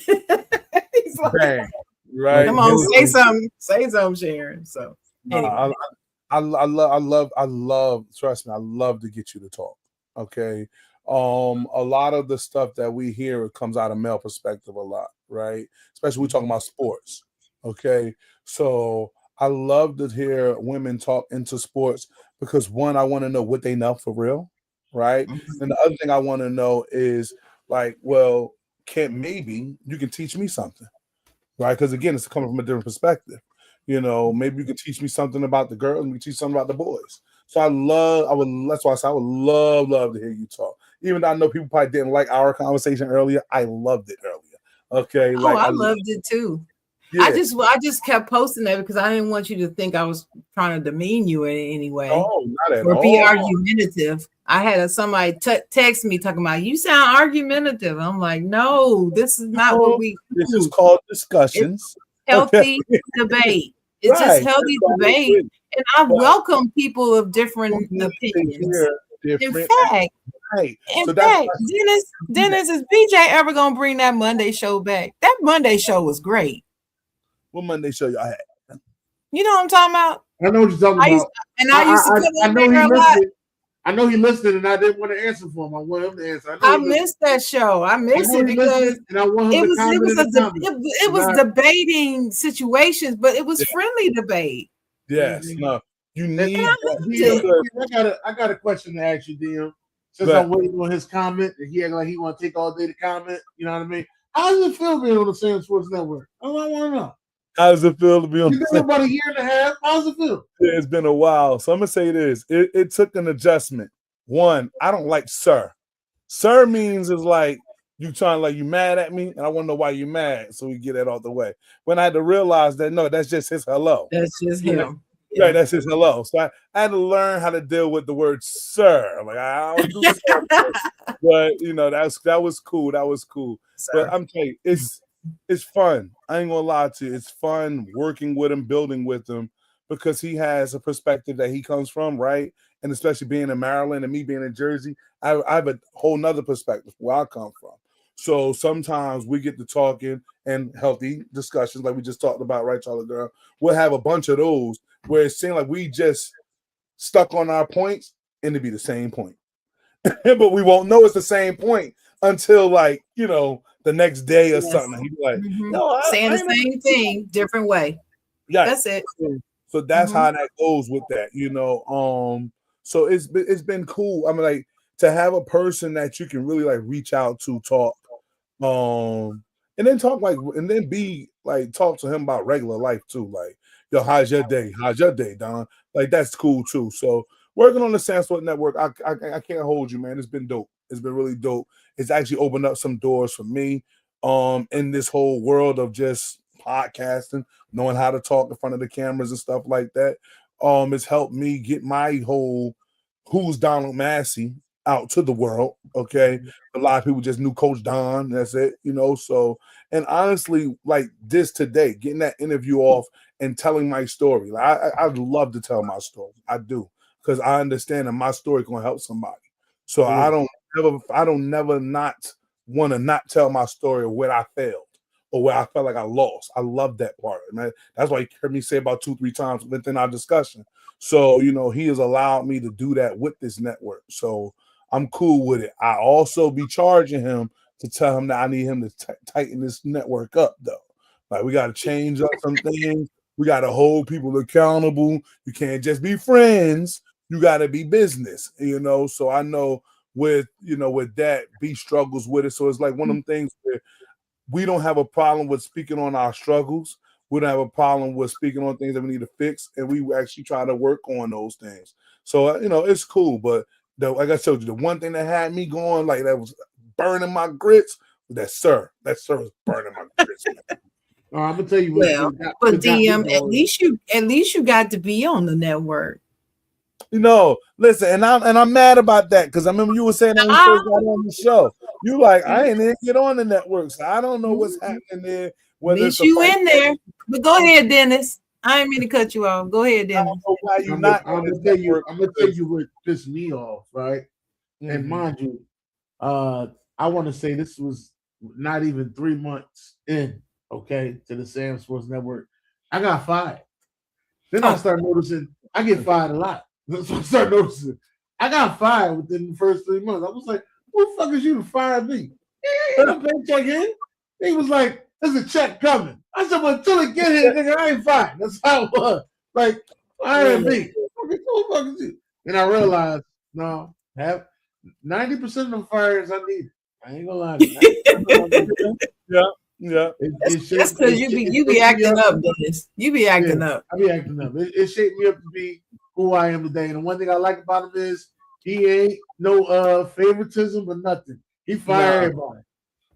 He's like, bang, right? Come on, say something, Sharon. So anyway. I love. Trust me, I love to get you to talk. Okay. A lot of the stuff that we hear comes out of male perspective a lot, right? Especially we're talking about sports. Okay. So I love to hear women talk into sports because one, I want to know what they know for real, right? And the other thing I want to know is like, well, maybe you can teach me something, right? Because again, it's coming from a different perspective. You know, maybe you can teach me something about the girls and we teach something about the boys. So that's why I said I would love to hear you talk. Even though I know people probably didn't like our conversation earlier, I loved it earlier. Okay, Oh, I loved it too. Yeah. I just kept posting that because I didn't want you to think I was trying to demean you in any way. Oh, not at or all. Be argumentative. I had somebody text me talking about you sound argumentative. I'm like, no, this is not what we do. This is called discussions. It's healthy debate. It's just healthy debate. And I welcome people of different opinions. In fact, Dennis, is BJ ever gonna bring that Monday show back? That Monday show was great. What Monday show y'all had? You know what I'm talking about? I know what you're talking about. I used to I know he listened. I know he listened, and I didn't want to answer for him. I want him to answer. I missed that show. I missed it because it was debating situations, but it was friendly debate. Yes, no, you need. I got a question to ask you, DM. Since I'm waiting on his comment, and he act like he want to take all day to comment. You know what I mean? How does it feel being on the Sam Sports Network? I want to know. How does it feel to be on? You've been about a year and a half. How does it feel? It's been a while. So I'm gonna say this. It took an adjustment. One, I don't like sir. Sir means is like you trying like you mad at me, and I want to know why you mad, so we get that out the way. When I had to realize that no, that's just his hello. That's just him. Right, that's his hello. So I had to learn how to deal with the word sir. Like I don't do sir, but you know that was cool. That was cool. Sir. But I'm telling you, it's fun. I ain't gonna lie to you. It's fun working with him, building with him, because he has a perspective that he comes from, right? And especially being in Maryland and me being in Jersey, I have a whole nother perspective where I come from. So sometimes we get to talking and healthy discussions like we just talked about, right, Charlie girl? We'll have a bunch of those where it seems like we just stuck on our points and it'd be the same point. But we won't know it's the same point until like, you know, the next day or something. He'd be like, no, saying the same thing, different way. Yeah, that's it. So that's how that goes with that, you know. So it's been cool. I mean, like to have a person that you can really like reach out to, talk, and then talk like, and then be like talk to him about regular life too. Like, yo, how's your day? How's your day, Don? Like that's cool too. So working on the Sandsport Network, I can't hold you, man. It's been dope. It's been really dope. It's actually opened up some doors for me in this whole world of just podcasting, knowing how to talk in front of the cameras and stuff like that. It's helped me get my whole who's Donald Massey out to the world. Okay. A lot of people just knew Coach Don. That's it, you know. So, and honestly, like this today, getting that interview off and telling my story. Like I'd love to tell my story. I do, because I understand that my story can help somebody. So I don't never not want to not tell my story of where I failed or where I felt like I lost. I love that part, man. That's why you heard me say about 2-3 times within our discussion. So, you know, he has allowed me to do that with this network. So I'm cool with it. I also be charging him to tell him that I need him to tighten this network up, though. Like, we got to change up some things. We got to hold people accountable. You can't just be friends. You got to be business, you know. So I know with that, B struggles with it. So it's like one of them things where we don't have a problem with speaking on our struggles. We don't have a problem with speaking on things that we need to fix, and we actually try to work on those things. So, you know, it's cool. But like I told you, the one thing that had me going, like that was burning my grits, that sir was burning my grits. I'm gonna tell you. But DM, at least you got to be on the network. You know, listen, and I'm mad about that because I remember you were saying that when you first got on the show. You like, I ain't even get on the network, so I don't know what's happening there. At least you in there. But go ahead, Dennis. I didn't mean to cut you off. Go ahead, Dennis. I'm gonna tell you what pissed me off, right? Mm-hmm. And mind you, I want to say this was not even 3 months in, okay, to the Sam Sports Network. I got fired. Then I start noticing I get fired a lot. So I start noticing I got fired within the first 3 months. I was like, who the fuck is you to fire me? Ain't no paycheck in. He was like, there's a check coming. I said, well, until it get here, nigga, I ain't fired. That's how it was. Like, fire me. Who the fuck is you? And I realized, no, have 90% of the fires I needed. I ain't gonna lie to you. Yeah. That's because you be acting up, Dennis. You be acting up. I be acting up. It shaped me up to be who I am today. And the one thing I like about him is he ain't no favoritism or nothing. He fired everybody.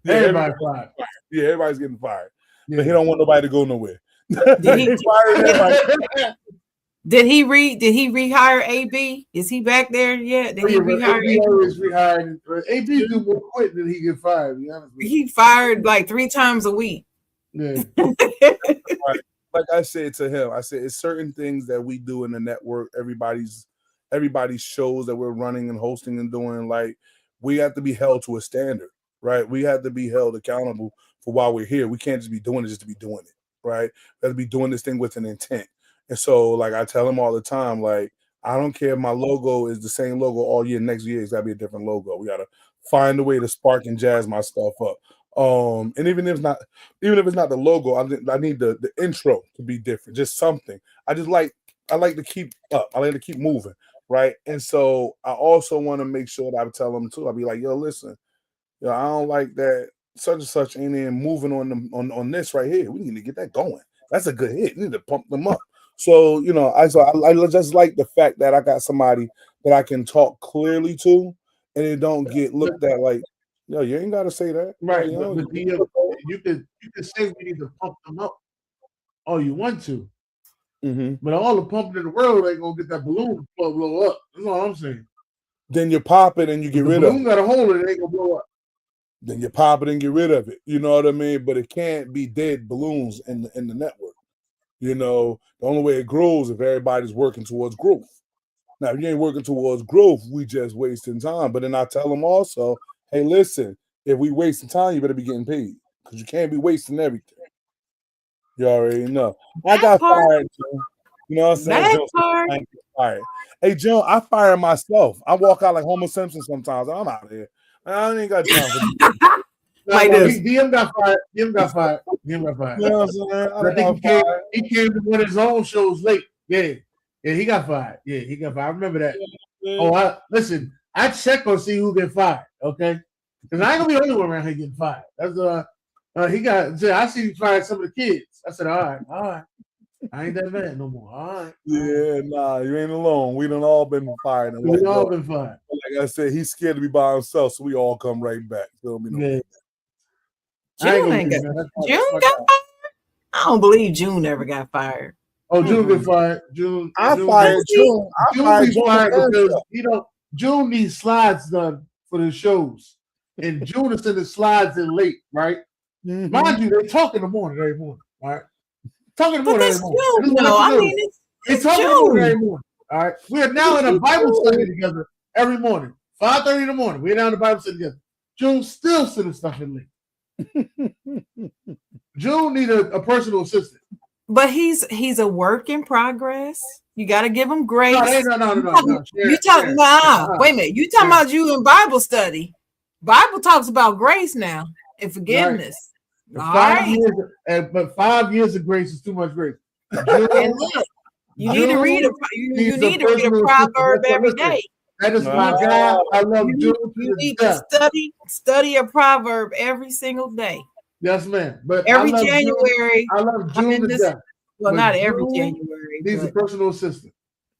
Yeah, everybody fired. Yeah, everybody's getting fired. Yeah. But he don't want nobody to go nowhere. Did he, fired everybody. did he rehire AB? Is he back there yet? Did he rehire AB? Always rehired. AB do more quit than he get fired. To be honest with you. He fired like 3 times a week. Yeah. Like I said to him, I said it's certain things that we do in the network. Everybody's shows that we're running and hosting and doing, like we have to be held to a standard, right? We have to be held accountable for why we're here. We can't just be doing it just to be doing it, right? We have to be doing this thing with an intent. And so, like I tell him all the time, like I don't care if my logo is the same logo all year. Next year it's got to be a different logo. We got to find a way to spark and jazz my stuff up. And even if it's not the logo, I need the intro to be different, just something. I like to keep up. I like to keep moving, right? And so I also want to make sure that I tell them too. I'll be like, yo, listen, yo, I don't like that such and such ain't in moving on this right here. We need to get that going. That's a good hit. We need to pump them up. So I just like the fact that I got somebody that I can talk clearly to, and it don't get looked at like, yo, you ain't got to say that. Right. But you could say we need to pump them up all you want to. Mm-hmm. But all the pumping in the world ain't going to get that balloon to blow up. That's all I'm saying. Then you pop it and you get rid of it. The balloon got a hole in it, ain't going to blow up. Then you pop it and get rid of it. You know what I mean? But it can't be dead balloons in the network. The only way it grows if everybody's working towards growth. Now, if you ain't working towards growth, we just wasting time. But then I tell them also, hey, listen, if we wasting time, you better be getting paid because you can't be wasting everything. You already know. I got fired, Joe. You know what I'm saying? I ain't get fired. Hey, Joe, I fire myself. I walk out like Homer Simpson sometimes. I'm out of here. I ain't got time for this. Like this. DM got fired. DM got fired. You know what I'm saying? He came to one of his own shows late. Yeah, he got fired. Yeah, he got fired. I remember that. Yeah. Listen. I check on see who get fired. Okay, because I ain't gonna be the only one around here getting fired. That's he got. I see he fired some of the kids. I said, all right. I ain't that bad no more. All right. Yeah, nah, you ain't alone. We done all been fired. We all been fired. Like I said, he's scared to be by himself, so we all come right back. So, yeah. June got fired? I don't believe June ever got fired. Oh, June get fired. June fired June. June be fired because June needs slides done for the shows, and June is sending slides in late, right? Mm-hmm. Mind you, they talk in the morning every morning, right? Talk in the morning every morning. They talk in the morning every morning. All right, we are now in a Bible study together every morning, 5:30 in the morning. We're now in the Bible study together. June still sending stuff in late. June need a personal assistant. But he's a work in progress. You got to give him grace. No. Wait a minute. You talking about you in Bible study? Bible talks about grace now and forgiveness. Right. But 5 years of grace is too much grace. And look, you need to read a proverb every day. That is my guy. I love June. You need to study a proverb every single day. Yes, ma'am. But every January, I love June to death. Well, not every January. Needs a personal assistant.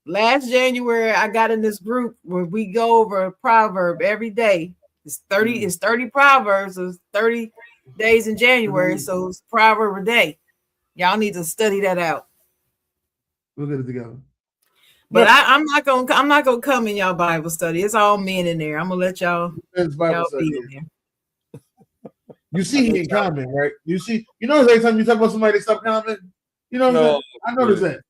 Last January, I got in this group where we go over a proverb every day. It's 30. It's 30 proverbs. It's 30 days in January, so it's a proverb a day. Y'all need to study that out. We'll get it together. But I'm not gonna come in y'all Bible study. It's all men in there. I'm gonna let y'all be in there. You see he ain't commenting, right? You every time you talk about somebody, they stop commenting. You know what I'm saying? I noticed that.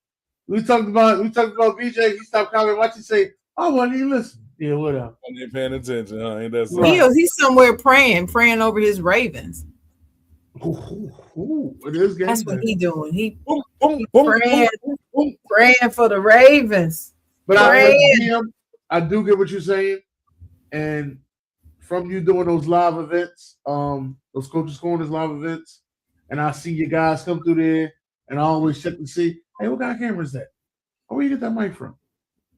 We talked about BJ, he stopped commenting. Watch you say, oh, well, you listen. Yeah, whatever. I ain't paying attention, huh? Ain't that so? He's somewhere praying over his Ravens. That's what he doing. He praying for the Ravens. But I do get what you're saying. And from you doing those live events, those Coaches Corners live events, and I see you guys come through there, and I always check to see, hey, what kind of camera is that? Where you get that mic from?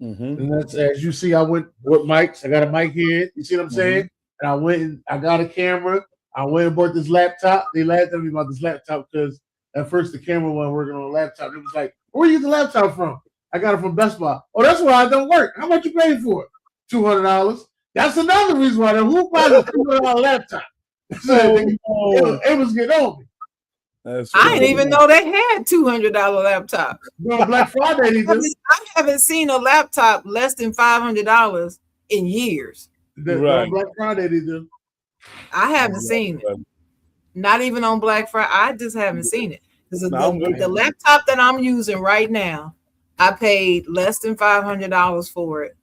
Mm-hmm. And that's, as you see, I went with mics. I got a mic here. You see what I'm saying? And I went and I got a camera. I went and bought this laptop. They laughed at me about this laptop because at first the camera wasn't working on a laptop. It was like, where you get the laptop from? I got it from Best Buy. Oh, that's why it don't work. How much you paying for it? $200. That's another reason why. Who buys a $200 laptop? It was getting on me. I didn't even know they had $200 laptops. On Black Friday, they do. I haven't seen a laptop less than $500 in years. On Black Friday, they do. I haven't seen it. Not even on Black Friday. I just haven't seen it. The laptop that I'm using right now, I paid less than $500 for it.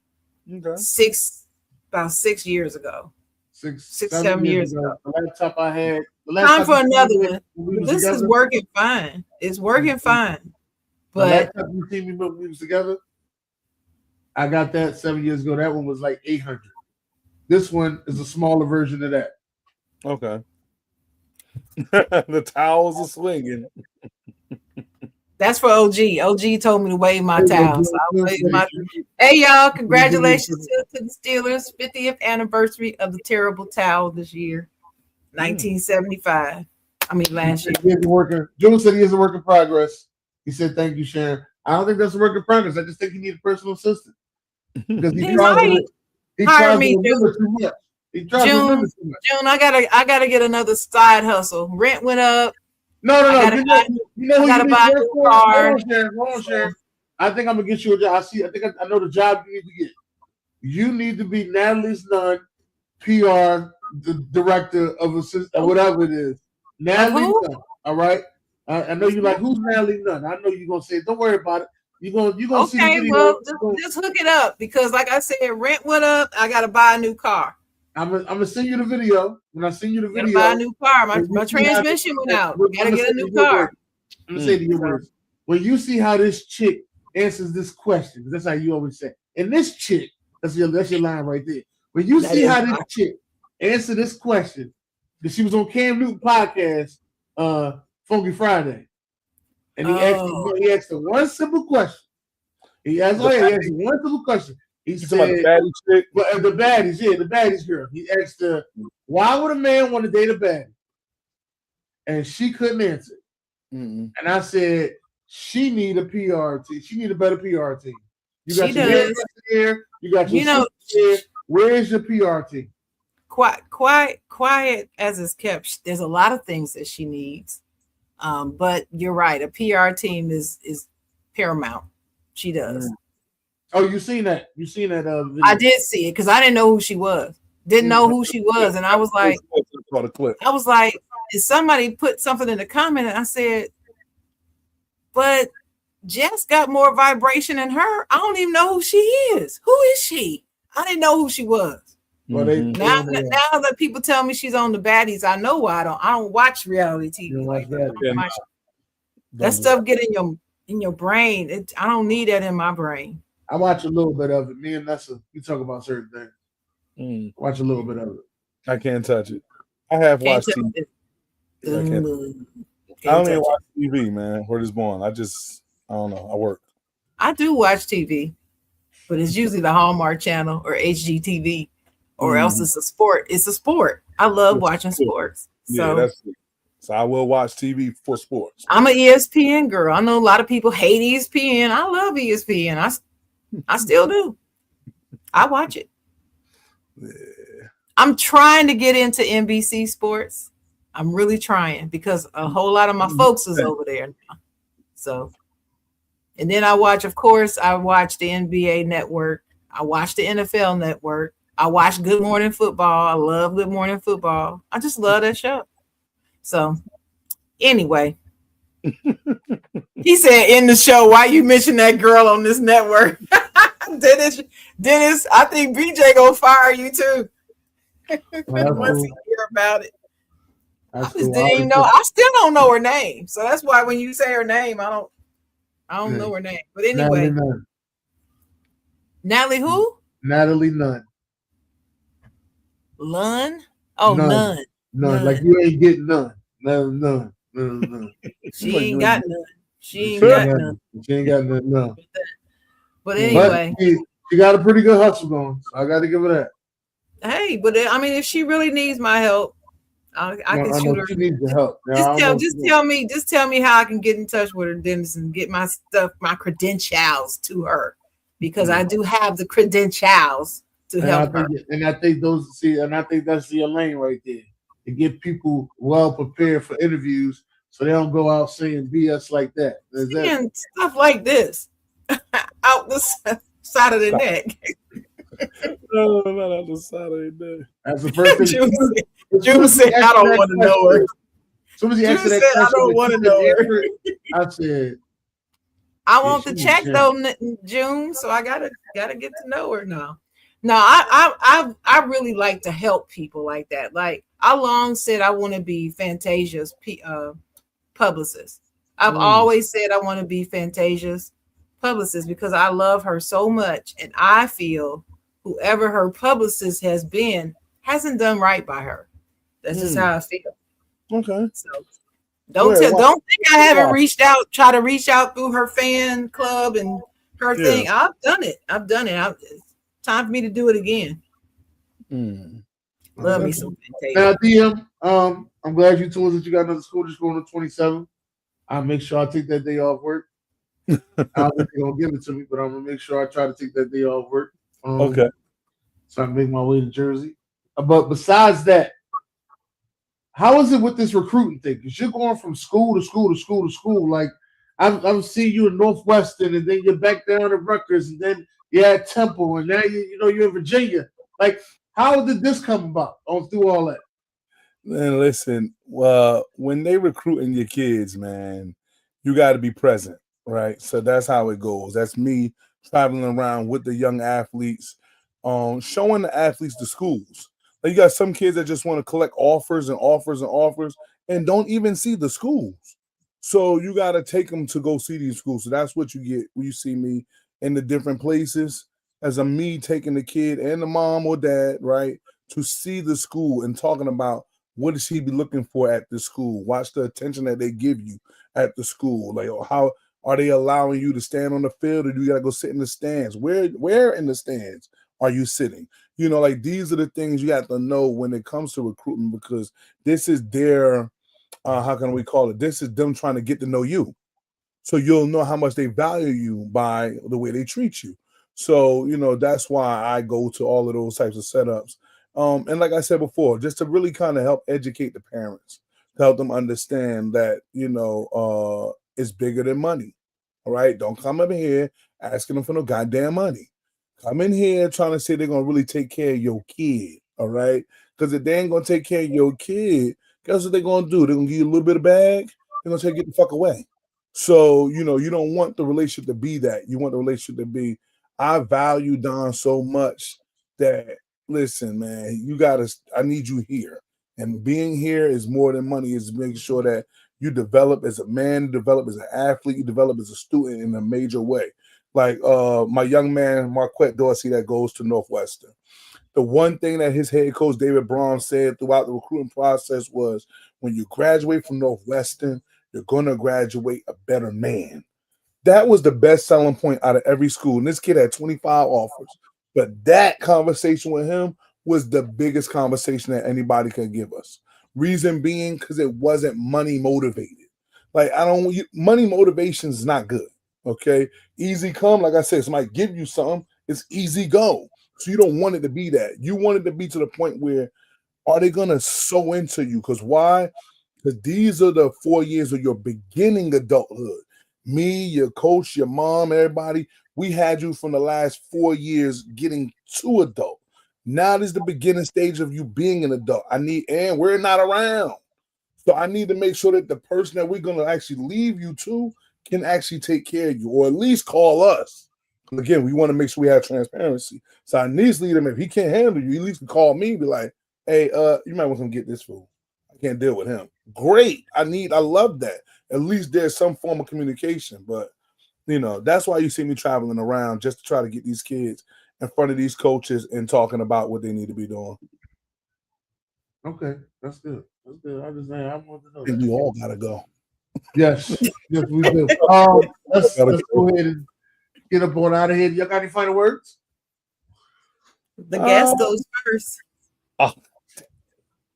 Okay. About 6 years ago. 7 years ago. The laptop I had. Time for another one. This is working fine. It's working fine. But the laptop you see me when we was together, I got that 7 years ago. That one was like $800. This one is a smaller version of that. Okay. The towels are swinging. That's for OG. OG told me to wave my towels. Hey, y'all, congratulations to the Steelers' 50th anniversary of the terrible towel this year, 1975. I mean, last year. Joe said he is a work in progress. He said, thank you, Sharon. I don't think that's a work in progress. I just think he needs a personal assistant. Because he tries to remember too much. June, I gotta get another side hustle. Rent went up. No. You gotta buy a new car. Hold on, Sharon. I think I'm gonna get you a job. I know the job you need to get. You need to be Natalie's Nunn, PR director of assistant, whatever it is. Natalie Nunn. All right. I know you like who's Natalie Nunn. I know you're gonna say, don't worry about it. You're gonna see the video. Well, just hook it up because, like I said, rent went up. I gotta buy a new car. I'm gonna send you the video. When I send you the video, buy a new car. My transmission went out. Gotta get a new car. I'm gonna say to your words. When you see how this chick answers this question, that's how you always say. And this chick, that's your line right there. When you see how this chick answer this question, because she was on Cam Newton podcast, Funky Friday, and he asked her one simple question. He asked one simple question. He said, the baddie chick? Well, the baddies girl. He asked her, why would a man want to date a baddie? And she couldn't answer. Mm-hmm. And I said, she need a PR team. She need a better PR team. You got your hairdresser here. You got your here. Where is your PR team? Quiet as it's kept. There's a lot of things that she needs. But you're right. A PR team is paramount. She does. Mm. Oh, you seen that? Video? I did see it because I didn't know who she was. Didn't know who she was, and I was like, if somebody put something in the comment, and I said, but Jess got more vibration than her. I don't even know who she is. Who is she? I didn't know who she was. Well, now that people tell me she's on the baddies, I know why I don't watch reality TV like that. That stuff get in your brain. I don't need that in my brain. I watch a little bit of it. Me and Nessa, we talk about certain things. Watch a little bit of it. I can't touch it. I have watched TV. I don't even watch TV, man. Word is born. I don't know. I work. I do watch TV, but it's usually the Hallmark Channel or HGTV, or else it's a sport. It's a sport. I love watching sports. Yeah, that's it. So I will watch TV for sports. I'm an ESPN girl. I know a lot of people hate ESPN. I love ESPN. I still do. I watch it. Yeah. I'm trying to get into NBC Sports. I'm really trying because a whole lot of my folks is over there now. So, and then I watch the NBA Network. I watch the NFL Network. I watch Good Morning Football. I love Good Morning Football. I just love that show. So, anyway. He said in the show, why you mention that girl on this network? Dennis, I think BJ gonna fire you too. Once he hear about it. I just didn't even know. I still don't know her name. So that's why when you say her name, I don't know her name. But anyway. Natalie who? Natalie Nunn. Lund? Oh, Nunn. None. Like you ain't getting none. None. She ain't got none. She ain't got none. No. But anyway. But she got a pretty good hustle going. So I got to give her that. Hey, but I mean, if she really needs my help, I can I shoot know her. she needs the help. Now, Just tell me how I can get in touch with her, Dennis, and get my stuff, my credentials to her, because I do have the credentials to help her. I think that's your lane right there, to get people well prepared for interviews, so they don't go out saying BS like that. And stuff like this out the side of the neck. No, not on the side of the neck. That's the first thing. Drew said, "I don't want to know her." As soon as he answered that I question, don't want to know her. I said, I want the check though, June. So I gotta get to know her now. No, I really like to help people like that. Like I long said, I want to be Fantasia's publicist. I've always said I want to be Fantasia's publicist because I love her so much, and I feel whoever her publicist has been hasn't done right by her. That's just how I feel. Okay. So don't think I haven't try to reach out through her fan club and her thing. I've done it. It's time for me to do it again. Love me some Fantasia. Now, DM, I'm glad you told us that you got another school just going to 27. I'll make sure I take that day off work. I don't think they're gonna give it to me, but I'm gonna make sure I try to take that day off work. Okay. So I can make my way to Jersey. But besides that, how is it with this recruiting thing? Because you're going from school to school to school to school. Like I'm seeing you in Northwestern, and then you're back down at Rutgers, and then you're at Temple, and now you're in Virginia. Like, how did this come about? Through all that. Man, listen. Well, when they recruiting your kids, man, you got to be present, right? So that's how it goes. That's me traveling around with the young athletes, showing the athletes the schools. Like, you got some kids that just want to collect offers and offers and offers and don't even see the schools. So you got to take them to go see these schools. So that's what you get when you see me in the different places, as me taking the kid and the mom or dad, right, to see the school and talking about what does he be looking for at the school. Watch the attention that they give you at the school. Like, how are they allowing you to stand on the field, or do you got to go sit in the stands? Where in the stands are you sitting? Like, these are the things you have to know when it comes to recruitment, because this is their, how can we call it? This is them trying to get to know you. So you'll know how much they value you by the way they treat you. So, that's why I go to all of those types of setups. And like I said before, just to really kind of help educate the parents, to help them understand that, it's bigger than money. All right. Don't come over here asking them for no goddamn money. Come in here trying to say they're going to really take care of your kid. All right. Because if they ain't going to take care of your kid, guess what they're going to do? They're going to give you a little bit of bag. They're going to get the fuck away. So, you don't want the relationship to be that. You want the relationship to be, I value Don so much that, listen, man, I need you here. And being here is more than money. Is making sure that you develop as a man, develop as an athlete, you develop as a student in a major way. Like my young man, Marquette Dorsey, that goes to Northwestern. The one thing that his head coach, David Braun, said throughout the recruiting process was, when you graduate from Northwestern, you're going to graduate a better man. That was the best selling point out of every school. And this kid had 25 offers. But that conversation with him was the biggest conversation that anybody could give us. Reason being, because it wasn't money motivated. Like, money motivation is not good. Okay. Easy come, like I said, somebody give you something, it's easy go. So you don't want it to be that. You want it to be to the point where, are they going to sow into you? Because why? Because these are the 4 years of your beginning adulthood. Me, your coach, your mom, everybody, we had you from the last 4 years getting to adult. Now this is the beginning stage of you being an adult. And we're not around. So I need to make sure that the person that we're going to actually leave you to can actually take care of you, or at least call us. Again, we want to make sure we have transparency. So I need to lead him. If he can't handle you, at least can call me and be like, hey, you might want to get this fool. I can't deal with him. Great. I love that. At least there's some form of communication. But, that's why you see me traveling around, just to try to get these kids in front of these coaches and talking about what they need to be doing. Okay, that's good. That's good. I want to know. And you all gotta go. Yes, yes, we do. Let's go ahead and get up on out of here. Y'all got any final words? The guest goes first.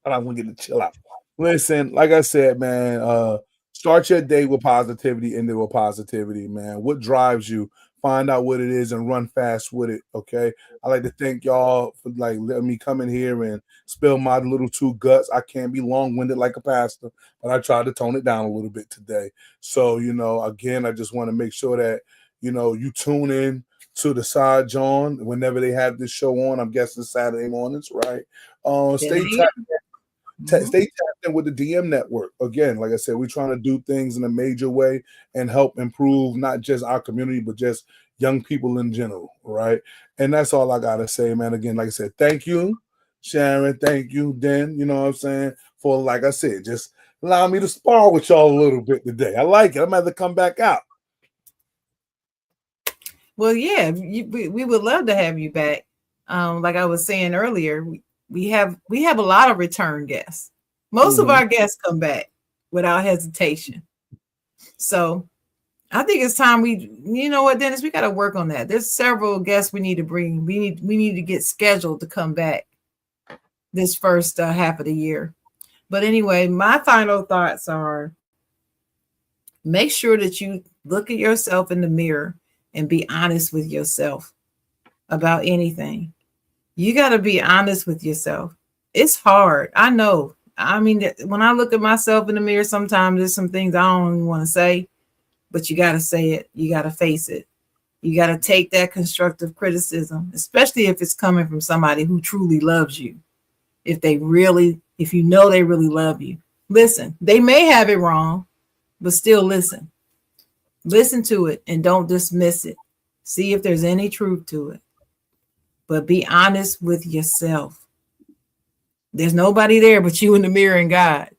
and I'm gonna get to chill out. Listen, like I said, man, start your day with positivity, end it with positivity, man. What drives you? Find out what it is and run fast with it. Okay. I like to thank y'all for like letting me come in here and spill my little two guts. I can't be long-winded like a pastor, but I tried to tone it down a little bit today. So, again, I just want to make sure that you tune in to the Side Jawn whenever they have this show on. I'm guessing Saturday mornings, right? Stay tapped in with the DM network. Again, like I said, we're trying to do things in a major way and help improve not just our community, but just young people in general, right? And that's all I gotta say, man. Again, like I said, thank you, Sharon. Thank you, Den. You know what I'm saying? For, like I said, just allow me to spar with y'all a little bit today. I like it. I'm gonna have to come back out. Well, yeah, we would love to have you back. Like I was saying earlier, we have a lot of return guests. Most of our guests come back without hesitation. So I think it's time you know what, Dennis, we got to work on that. There's several guests we need to bring. We need to get scheduled to come back this first half of the year. But anyway, my final thoughts are: make sure that you look at yourself in the mirror and be honest with yourself about anything. You got to be honest with yourself. It's hard. I know. I mean, when I look at myself in the mirror, sometimes there's some things I don't even want to say, but you got to say it. You got to face it. You got to take that constructive criticism, especially if it's coming from somebody who truly loves you. If you know they really love you, listen. They may have it wrong, but still listen. Listen to it and don't dismiss it. See if there's any truth to it. But be honest with yourself. There's nobody there but you in the mirror and God.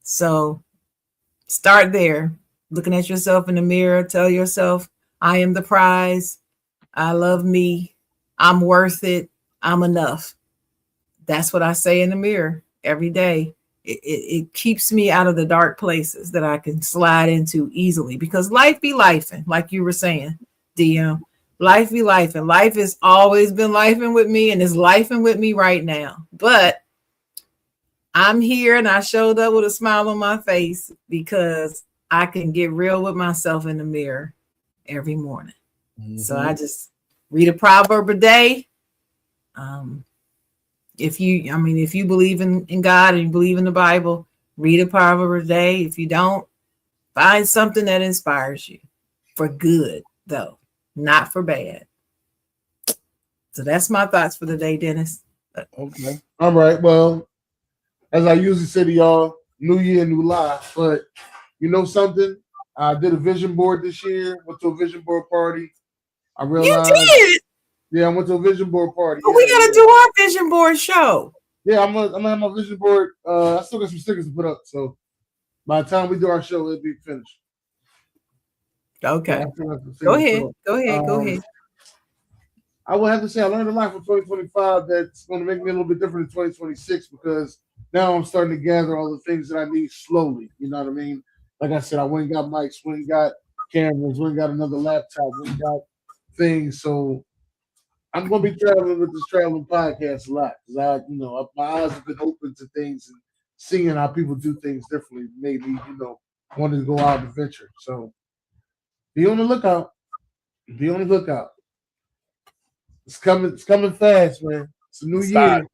So start there. Looking at yourself in the mirror, tell yourself, I am the prize. I love me. I'm worth it. I'm enough. That's what I say in the mirror every day. It keeps me out of the dark places that I can slide into easily, because life be lifing, like you were saying, DM. Life be lifing. Life has always been lifing with me and is lifing with me right now. But I'm here and I showed up with a smile on my face because I can get real with myself in the mirror every morning. So I just read a proverb a day. If you believe in God and you believe in the Bible, read a proverb a day. If you don't, find something that inspires you for good, though, not for bad. So that's my thoughts for the day, Dennis. Okay. All right. Well, as I usually say to y'all, new year, new life. But you know something? I did a vision board this year. Went to a vision board party. I realized. You did? Yeah, I went to a vision board party. But we gotta do our vision board show. Yeah, I'm gonna have my vision board. I still got some stickers to put up, so by the time we do our show, it'll be finished. Okay. Go ahead. I will have to say I learned a lot from 2025 that's going to make me a little bit different in 2026, because now I'm starting to gather all the things that I need slowly. You know what I mean? Like I said, I went and got mics, went and got cameras, went and got another laptop, went and got things. So I'm going to be traveling with this traveling podcast a lot, because my eyes have been open to things and seeing how people do things differently. Maybe wanting to go out and venture. So be on the lookout. Be on the lookout. It's coming fast, man. It's a new year.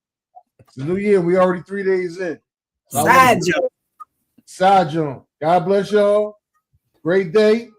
It's a new year. We already 3 days in. Side Jawn. Side Jawn. God bless y'all. Great day.